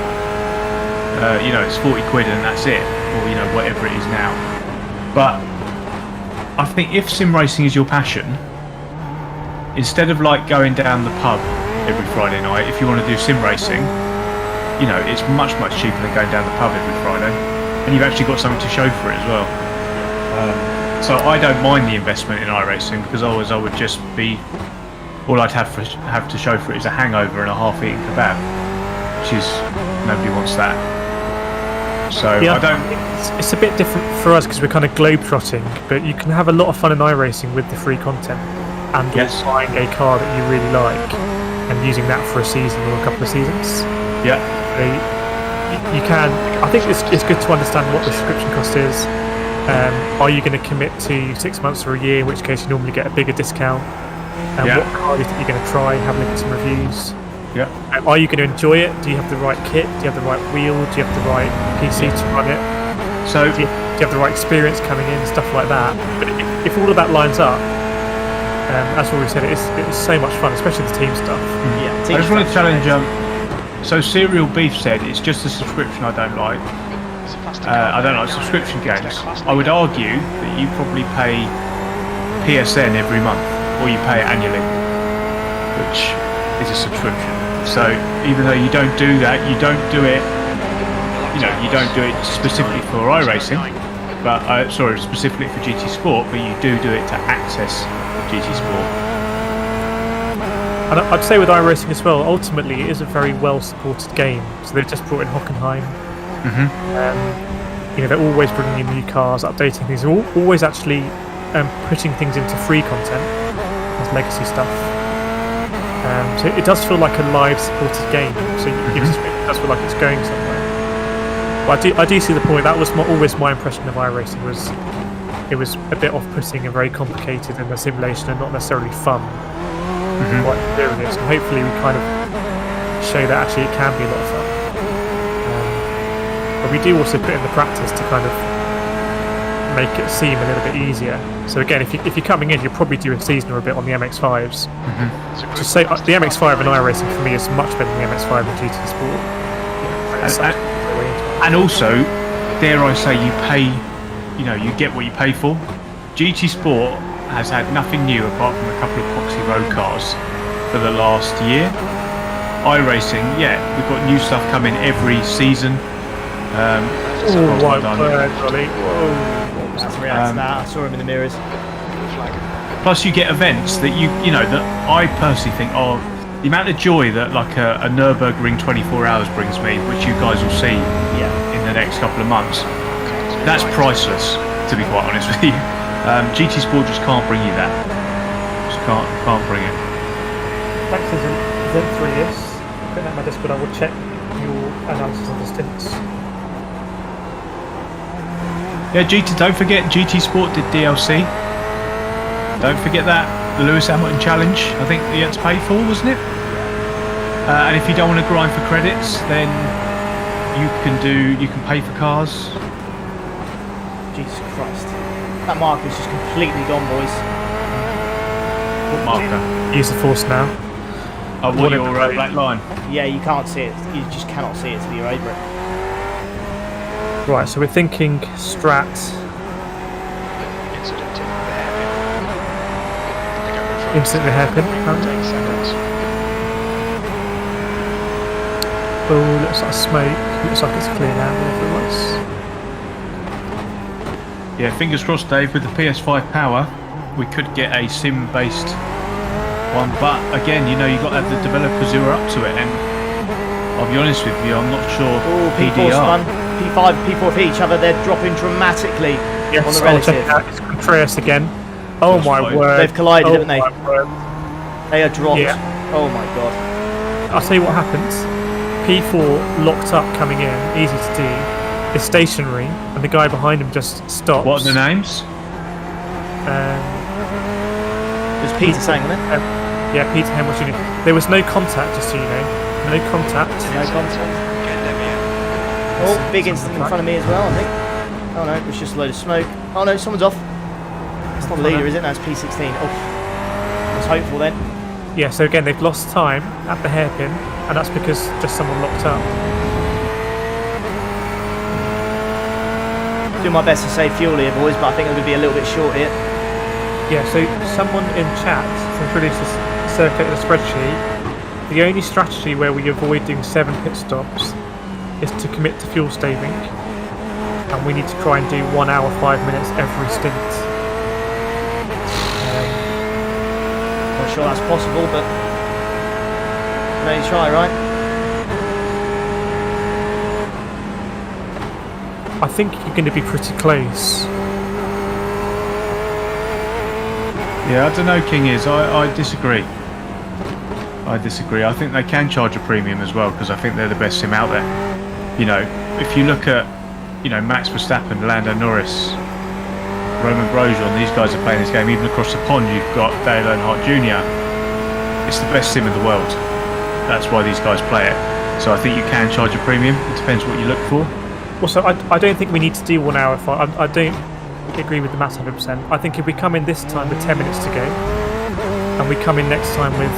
It's 40 quid and that's it, or whatever it is now. But I think if sim racing is your passion, instead of like going down the pub every Friday night, if you want to do sim racing, it's much cheaper than going down the pub every Friday, and you've actually got something to show for it as well. So I don't mind the investment in iRacing because otherwise I would just be, all I'd have to show for it is a hangover and a half-eaten kebab, which is, nobody wants that. So Yeah, I don't. It's a bit different for us because we're kind of globe-trotting, but you can have a lot of fun in iRacing with the free content and Yes. buying a car that you really like and using that for a season or a couple of seasons. Yeah. You can. I think it's good to understand what the subscription cost is. Are you going to commit to 6 months or a year, in which case you normally get a bigger discount? And Yeah. what car you think you're going to try? Have a look at some reviews. Yeah. Are you going to enjoy it? Do you have the right kit? Do you have the right wheel? Do you have the right PC to run it? So Do you have the right experience coming in? Stuff like that. But if all of that lines up, as already said, it's so much fun, especially the team stuff. Yeah. I just want to challenge. So Serial Beef said it's just the subscription I don't like. I don't like subscription games. I would argue that you probably pay PSN every month, or you pay it annually, which is a subscription. So even though you don't do that, you don't do it specifically for iRacing, but specifically for GT Sport, but you do it to access GT Sport. And I'd say with iRacing as well, ultimately it is a very well supported game. So they've just brought in Hockenheim. They're always bringing in new cars, updating things. They're always actually putting things into free content as legacy stuff. So it does feel like a live supported game. So it does feel like it's going somewhere. But I do see the point. That was always my impression of iRacing. It was a bit off-putting and very complicated in the simulation and not necessarily fun. Quite serious, and hopefully we kind of show that actually it can be a lot of fun. But we do also put in the practice to kind of make it seem a little bit easier. So again, if you're coming in, you'll probably do a season or a bit on the MX-5s. To say the MX-5 in iRacing for me is much better than the MX-5 in GT Sport. And also, dare I say, you pay, you get what you pay for. GT Sport has had nothing new apart from a couple of proxy road cars for the last year. iRacing, we've got new stuff coming every season. That's react to that. I saw him in the mirrors. Plus, you get events that that I personally think are the amount of joy that like a Nürburgring 24 hours brings me, which you guys will see in the next couple of months. That's priceless, to be quite honest with you. GT Sport just can't bring you that. Just can't bring it. Thanks, Zen3 is. Putting that in my Discord, I will check your analysis of the stints. Yeah, don't forget GT Sport did DLC. Don't forget that. The Lewis Hamilton Challenge, I think you had to pay for, wasn't it? And if you don't want to grind for credits, then you can pay for cars. Jesus Christ. That marker's just completely gone, boys. What marker? Use the force now. Oh, what, your black line? Yeah, you can't see it. You just cannot see it till you're over it. Right, so we're thinking strat. Incident the hairpin. Oh, looks like smoke. Looks like it's clear now, whatever it was. Yeah, fingers crossed, Dave. With the PS5 power, we could get a sim-based one. But again, you've got to have the developers who are up to it. And I'll be honest with you, I'm not sure. Oh, P4's P5, P4 for each other. They're dropping dramatically on the relative. It's Contreras again. Oh my word! They've collided, haven't they? They are dropped. Yeah. Oh my god! I'll tell you what happens. P4 locked up coming in, easy to do. Is stationary, and the guy behind him just stops. What are the names? There's Peter saying on it. Yeah, Peter Hamilton. There was no contact, just so you know. No contact. No contact. Oh, big incident in front of me as well, I think. Oh no, it's just a load of smoke. Oh no, someone's off. It's not the leader, is it? No, it's P16. Oh, I was hopeful then. Yeah, so again, they've lost time at the hairpin, and that's because just someone locked up. Doing my best to save fuel here, boys, but I think I'm going to be a little bit short here. Yeah, so someone in chat has produced a circulated spreadsheet. The only strategy where we avoid doing 7 pit stops is to commit to fuel saving, and we need to try and do 1 hour 5 minutes every stint. Not sure that's possible, but maybe try, right? I think you're going to be pretty close. Yeah, I don't know, King is. I disagree. I think they can charge a premium as well, because I think they're the best sim out there. If you look at, Max Verstappen, Lando Norris, Roman Grosjean, these guys are playing this game. Even across the pond, you've got Dale Earnhardt Jr. It's the best sim in the world. That's why these guys play it. So I think you can charge a premium. It depends what you look for. Also, I don't think we need to do 1 hour. I don't agree with the math 100%. I think if we come in this time with 10 minutes to go, and we come in next time with,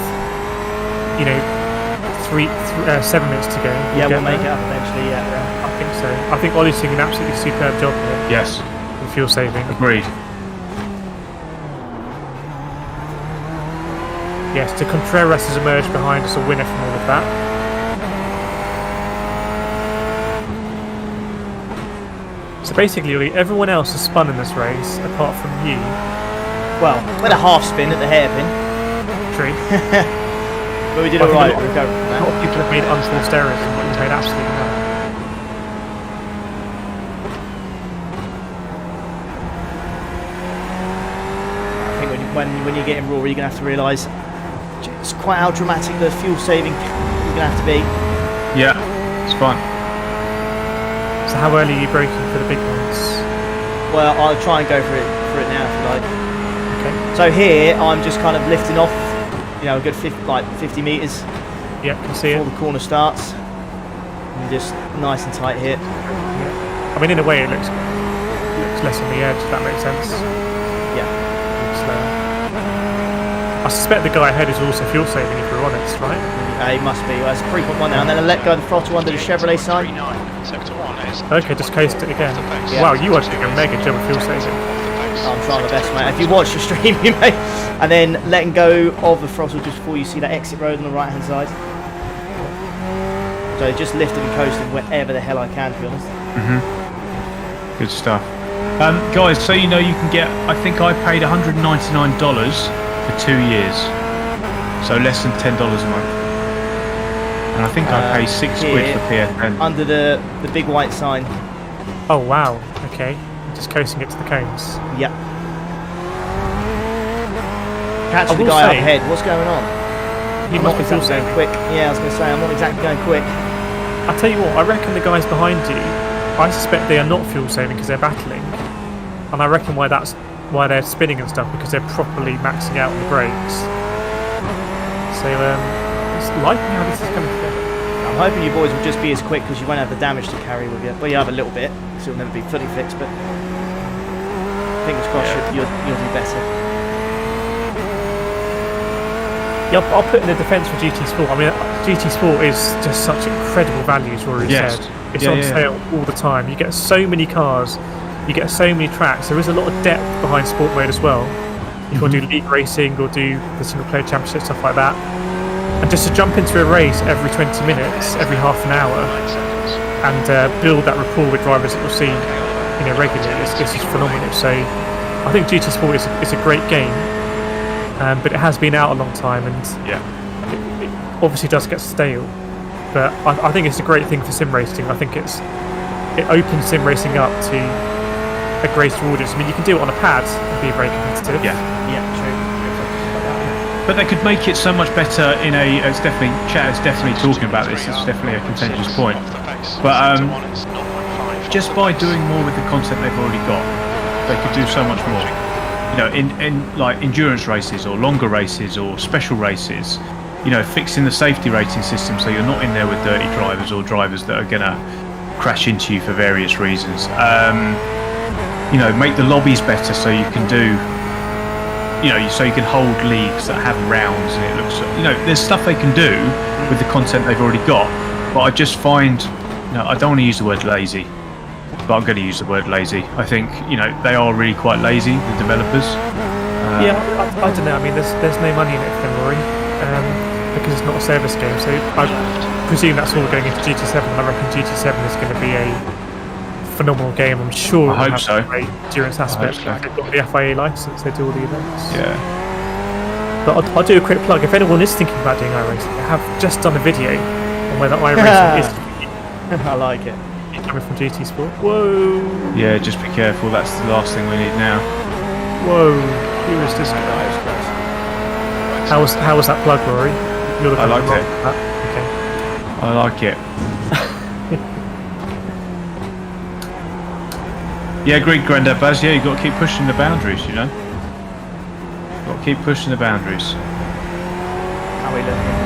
7 minutes to go. We'll make it up eventually. Yeah. think so. I think Ollie's doing an absolutely superb job here Yes, with fuel saving. agreed. Yes, De Contreras has emerged behind us, a winner from all of that. So basically, Ollie, everyone else has spun in this race apart from you. Well, with a half spin at the hairpin, Tree. but we did I think alright. a lot of people have made unforced errors and you've made absolutely none. I think when you're getting raw, you're gonna have to realise it's quite how dramatic the fuel saving you're gonna have to be. Yeah, it's fun. So how early are you braking for the big ones? Well, I'll try and go for it now if you like. Okay. So here I'm just kind of lifting off, you know, a good 50 metres Yeah, can see before it. the corner starts, and just nice and tight here. Yeah. I mean, in a way, it looks less on the edge. If that makes sense. Yeah. Slower. I suspect the guy ahead is also fuel saving, if we're honest, right? He must be. Well, it's 3.1 now, and then I let go of the throttle under the Chevrolet sign. Sector 1 is. Okay, just coast it again. Yeah. Wow, you are doing a mega job of fuel saving. I'm trying my best, mate. If you watch the stream, you may. And then letting go of the throttle just before you see that exit road on the right hand side. So just lifting and coasting wherever the hell I can, to be honest. Good stuff. Guys, so you know, you can get, I think I paid $199 for 2 years. So less than $10 a month. And I think I pay £6 here, for PSN. Under the big white sign. Oh wow. Okay, just coasting it to the cones. Yep. Catch I the will guy up say- ahead. What's going on? He I'm must not be fuel exactly saving. going quick. Yeah, I was going to say, I'm not exactly going quick. I tell you what, I reckon the guys behind you, I suspect they are not fuel saving because they're battling, and I reckon why they're spinning and stuff, because they're properly maxing out on the brakes. So it's liking how this is coming together. I'm hoping you boys will just be as quick because you won't have the damage to carry with you. Well, you have a little bit, because it'll never be fully fixed, but fingers crossed you'll do better. Yeah, I'll put in the defence for GT Sport. I mean, GT Sport is just such incredible value, as Rory Yes. said. It's on sale all the time. You get so many cars, you get so many tracks. There is a lot of depth behind Sport Mode as well. You can do league racing or do the single player championship, stuff like that. And just to jump into a race every 20 minutes, every half an hour, and build that rapport with drivers that you'll see, you know, regularly, it's just phenomenal. So I think GT Sport is a great game, but it has been out a long time, and it obviously does get stale. But I think it's a great thing for sim racing. I think it opens sim racing up to a greater audience. I mean, you can do it on a pad and be very competitive. Yeah, true. But they could make it so much better in a. It's definitely chat is definitely talking about this. It's definitely a contentious point. But just by doing more with the content they've already got, they could do so much more. You know, in like endurance races or longer races or special races. You know, fixing the safety rating system so you're not in there with dirty drivers or drivers that are gonna crash into you for various reasons. You know, make the lobbies better so you can do. You know, so you can hold leagues that have rounds, and it looks. You know, there's stuff they can do with the content they've already got. But I just find, you know, I don't want to use the word lazy, but I'm going to use the word lazy. I think, you know, they are really quite lazy, the developers. Yeah, I don't know. I mean, there's no money in it for them, Rory, because it's not a service game. So I presume that's all going into GT7. And I reckon GT7 is going to be a phenomenal game. I'm sure. I hope so. A great endurance aspect. so. They've got the FIA license. They do all the events. Yeah. But I'll do a quick plug. If anyone is thinking about doing iRacing, I have just done a video on whether iRacing is I like it. coming from GT Sport. Whoa! Yeah, just be careful. That's the last thing we need now. Whoa! Who is this guy? How was that plug, Rory? You're looking I liked wrong it. for that. Okay. I like it. Yeah, agreed, Grandad Buzz. Yeah, you've got to keep pushing the boundaries, you know? Got to keep pushing the boundaries. How are we looking?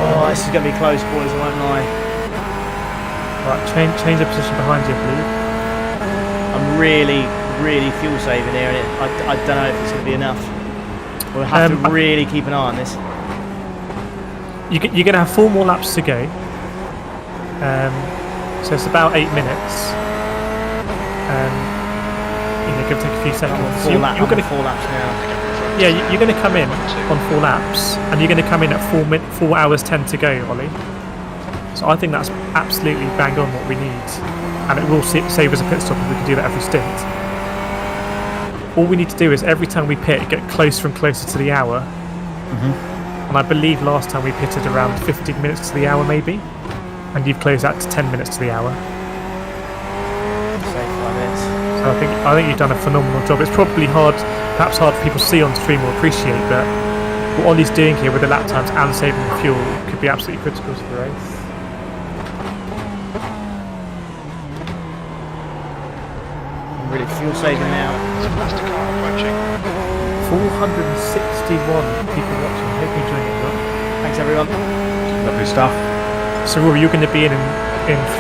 Oh, this is going to be close, boys, I won't lie. Right, change the position behind you, please. I'm really fuel saving here, and I don't know if it's going to be enough. We'll have to really keep an eye on this. You're going to have 4 more laps to go. So it's about 8 minutes. Give or take a few seconds. So you're going to 4 laps now. Yeah, you're going to come in on 4 laps, and you're going to come in at 4 hours 10 to go, Ollie. So I think that's absolutely bang on what we need, and it will save us a pit stop if we can do that every stint. All we need to do is every time we pit, get closer and closer to the hour. And I believe last time we pitted around 15 minutes to the hour, maybe, and you've closed that to 10 minutes to the hour. So I think you've done a phenomenal job. It's probably perhaps hard for people to see on stream or appreciate, but what Ollie's doing here with the lap times and saving the fuel could be absolutely critical to the race. Really fuel saving now. 461 people watching. Hope you're enjoying it as well. Thanks everyone. Lovely stuff. So Rory, you're going to be in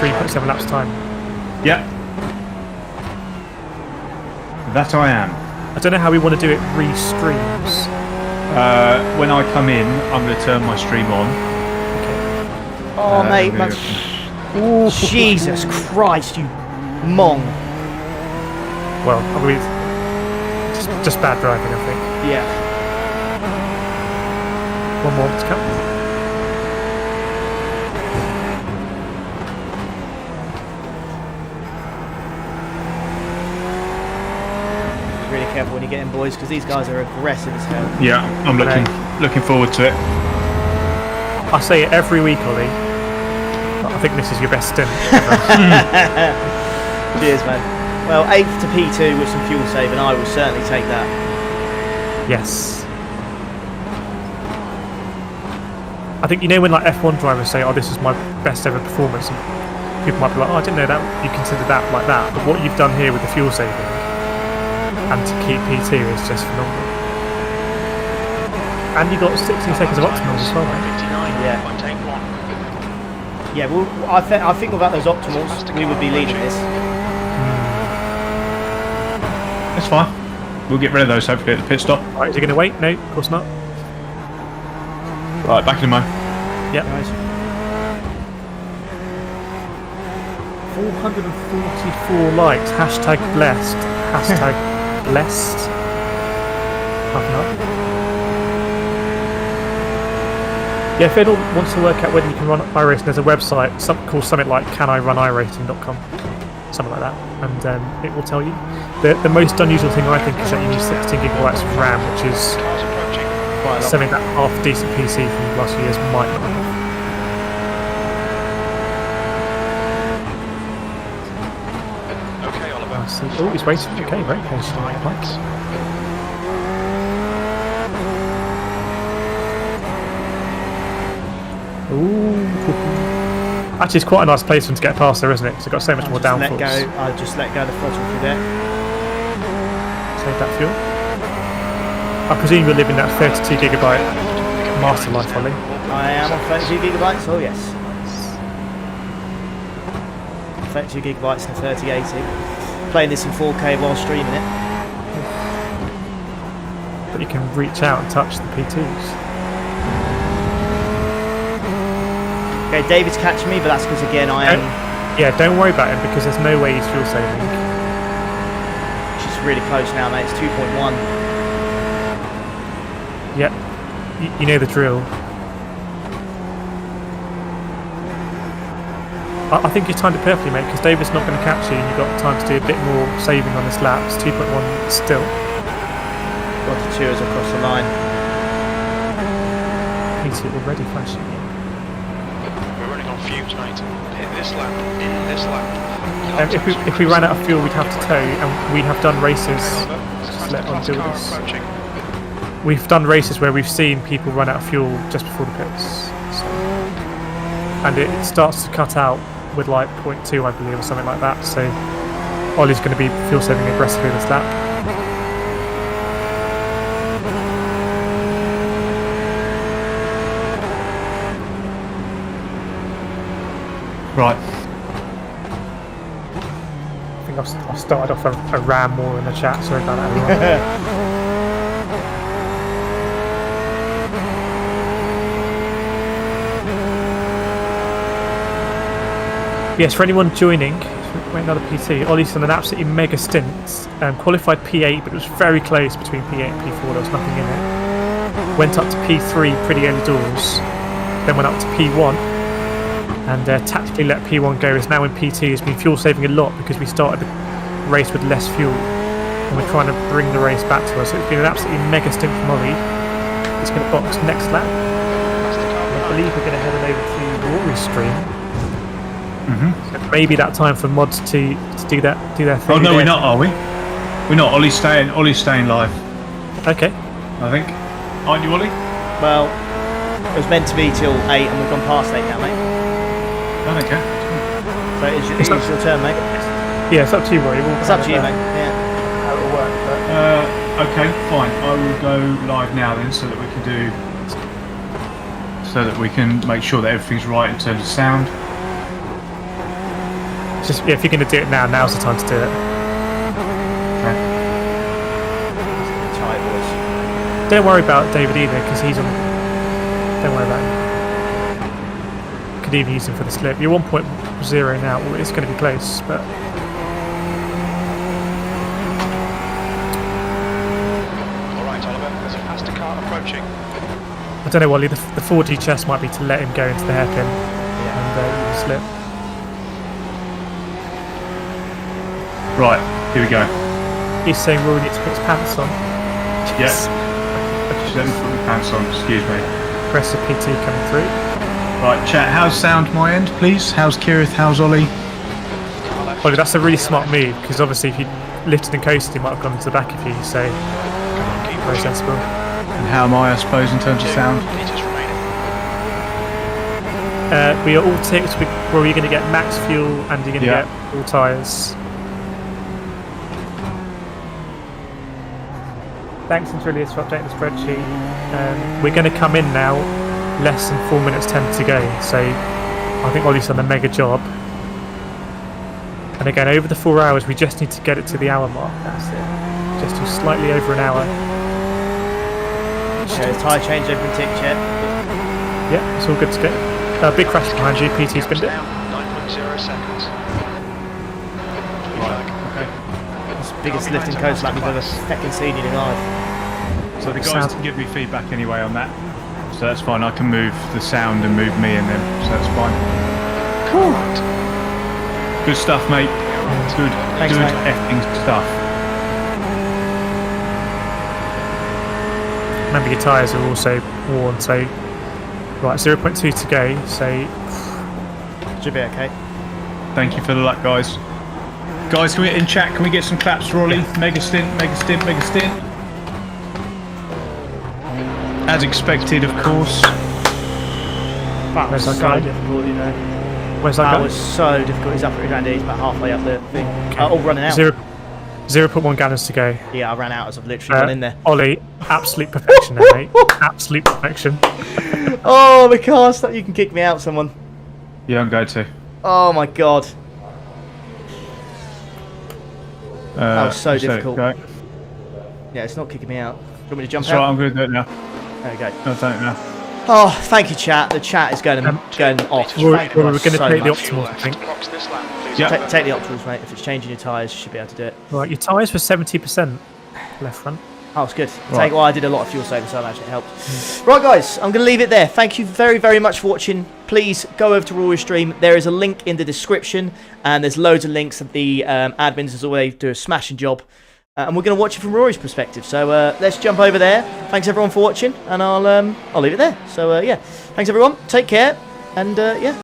3.7 laps time. Yeah. That I am. I don't know how we want to do it re-streams. When I come in, I'm going to turn my stream on. Okay. Oh, mate. Jesus Christ, you mong. Well, I mean, just bad driving, I think. Yeah. One more to come. Really careful when you get in, boys, because these guys are aggressive as hell. Yeah, I'm looking forward to it. I say it every week, Ollie. But I think this is your best stint ever. Cheers, man. Well, 8th to P2 with some fuel saving, I will certainly take that. Yes. I think, when like F1 drivers say, oh, this is my best ever performance, and people might be like, oh, I didn't know that you considered that like that. But what you've done here with the fuel saving and to keep P2 is just phenomenal. And you got 16 seconds of optimals as well, right? Yeah. Yeah, well, I think without those optimals, we would be leading this. That's fine. We'll get rid of those hopefully at the pit stop. Right, is he going to wait? No, of course not. Right, back in the mo. Yep. Nice. 444 likes. Hashtag blessed. Hashtag blessed. Yeah, if anyone wants to work out whether you can run iRacing, there's a website called something like caniruniracing.com. Something like that, and it will tell you. The most unusual thing I think is that you need 16 gigabytes of RAM, which is something that half a decent PC from the last few years might not have. Okay, Oliver. Oh, he's waiting. Okay, very patient. Mike. Ooh. Actually, it's quite a nice placement to get past there, isn't it? Because it's got so much more downforce. I'll just let go of the throttle through there. Save that fuel. I presume you're living that 32 gigabyte master life, Ollie. I am on 32 gigabytes, oh yes. 32 gigabytes and 3080. Playing this in 4K while streaming it. But you can reach out and touch the P2s. Okay, David's catching me, but that's because again I am... Yeah, don't worry about him because there's no way he's fuel saving. Which is really close now, mate. It's 2.1. Yep, you know the drill. I think you timed it perfectly, mate, because David's not going to catch you and you've got time to do a bit more saving on this lap. It's 2.1 still. Got the 2 as across the line. He's already flashing. We're running on fumes, mate. Hit this lap. If we ran out of fuel, we'd have to tow, and we have done races. Just let on do this. We've done races where we've seen people run out of fuel just before the pits, so. And it starts to cut out with like 0.2, I believe, or something like that. So Ollie's going to be fuel saving aggressively this lap. Right. I think I've started off a ram more in the chat. Sorry about that, everyone. Yes, for anyone joining, wait, another PT. Ollie's done an absolutely mega stint. Qualified P8, but it was very close between P8 and P4. There was nothing in it. Went up to P3 pretty early doors. Then went up to P1 and tactically let P1 go. Is now in P2. Has been fuel saving a lot because we started the race with less fuel, and we're trying to bring the race back to us. So it's been an absolutely mega stint from Ollie. He's going to box next lap. I believe we're going to head over to Rory's stream. So maybe that time for mods to do their thing. Oh no, we're not, are we? We're not. Ollie's staying live. Okay. I think. Aren't you, Ollie? Well, it was meant to be till 8 and we've gone past 8 now, mate. Oh, okay. So it's your turn, mate. Yeah, it's up to you, Rory. It's up to you, mate. Yeah. How it'll work. But... Okay, fine. I will go live now then, so that we can make sure that everything's right in terms of sound. Just if you're going to do it now, now's the time to do it. Okay. Tight, boys. Don't worry about David either, because he's on. Don't worry about him. Could even use him for the slip. You're 1.0 now. Well, it's going to be close, but. All right, Oliver. There's a faster car approaching. I don't know, Wally. The 4G chess might be to let him go into the hairpin and slip. Right, here we go. He's saying Rory needs to put his pants on. Yes. Just let me put my pants on, excuse me. Press the PT coming through. Right, chat, how's sound my end, please? How's Kireth? How's Ollie? Ollie, that's a really smart move, because obviously if you lifted and coasted, he might have gone to the back of you, so very sensible. And how am I suppose, in terms of sound? We are all ticked. Where you're going to get max fuel and you're going to get all tyres. Thanks, Intrilius, for updating the spreadsheet. We're going to come in now, less than 4 minutes 10 to go. So I think Ollie's done a mega job. And again, over the 4 hours, we just need to get it to the hour mark. That's it. Just to slightly over an hour. Tyre change every tick, Chet. Yeah, it's all good to go. Big crash behind you. PT's been down 9.0 seconds. It's the biggest lifting coast lap we've ever fucking seen in your life. So the guys can give me feedback anyway on that. So that's fine. I can move the sound and move me and them. So that's fine. Cool. Good stuff, mate. Good. Thanks, good mate. effing stuff. Remember, your tyres are also worn, so right, 0.2 to go, so Should be okay. Thank you for the luck, guys. Guys, can we in chat? Can we get some claps for Ollie? Mega stint, mega stint, mega stint. As expected, of course. That was Where's that so guy? difficult, you know. where's that That going? was so difficult. He's up around here. He's about halfway up the thing. All running out. 0.1 gallons to go. Yeah, I ran out as I've literally gone in there. Ollie, absolute perfection there, mate. Absolute perfection. Oh, the car stuff. You can kick me out, someone. Yeah, I'm going to. Oh my god. That was so difficult. Go. Yeah, it's not kicking me out. Do you want me to jump That's right, out? I'm going to do it now. There we go. No, don't now. Oh, thank you, chat. The chat is going off. We're Thank going you to guys take so the much. optimals, I think. Box this lap, please. Yeah. Take the optimals, mate. If it's changing your tyres, you should be able to do it. Right, your tyres were 70% left front. Oh, it's good. Right. Well, I did a lot of fuel saving, so that actually helped. Right, guys, I'm going to leave it there. Thank you very, very much for watching. Please go over to Rory's stream. There is a link in the description, and there's loads of links that the admins, as always, do a smashing job. And we're going to watch it from Rory's perspective. So let's jump over there. Thanks, everyone, for watching, and I'll leave it there. So, yeah, thanks, everyone. Take care, and, yeah.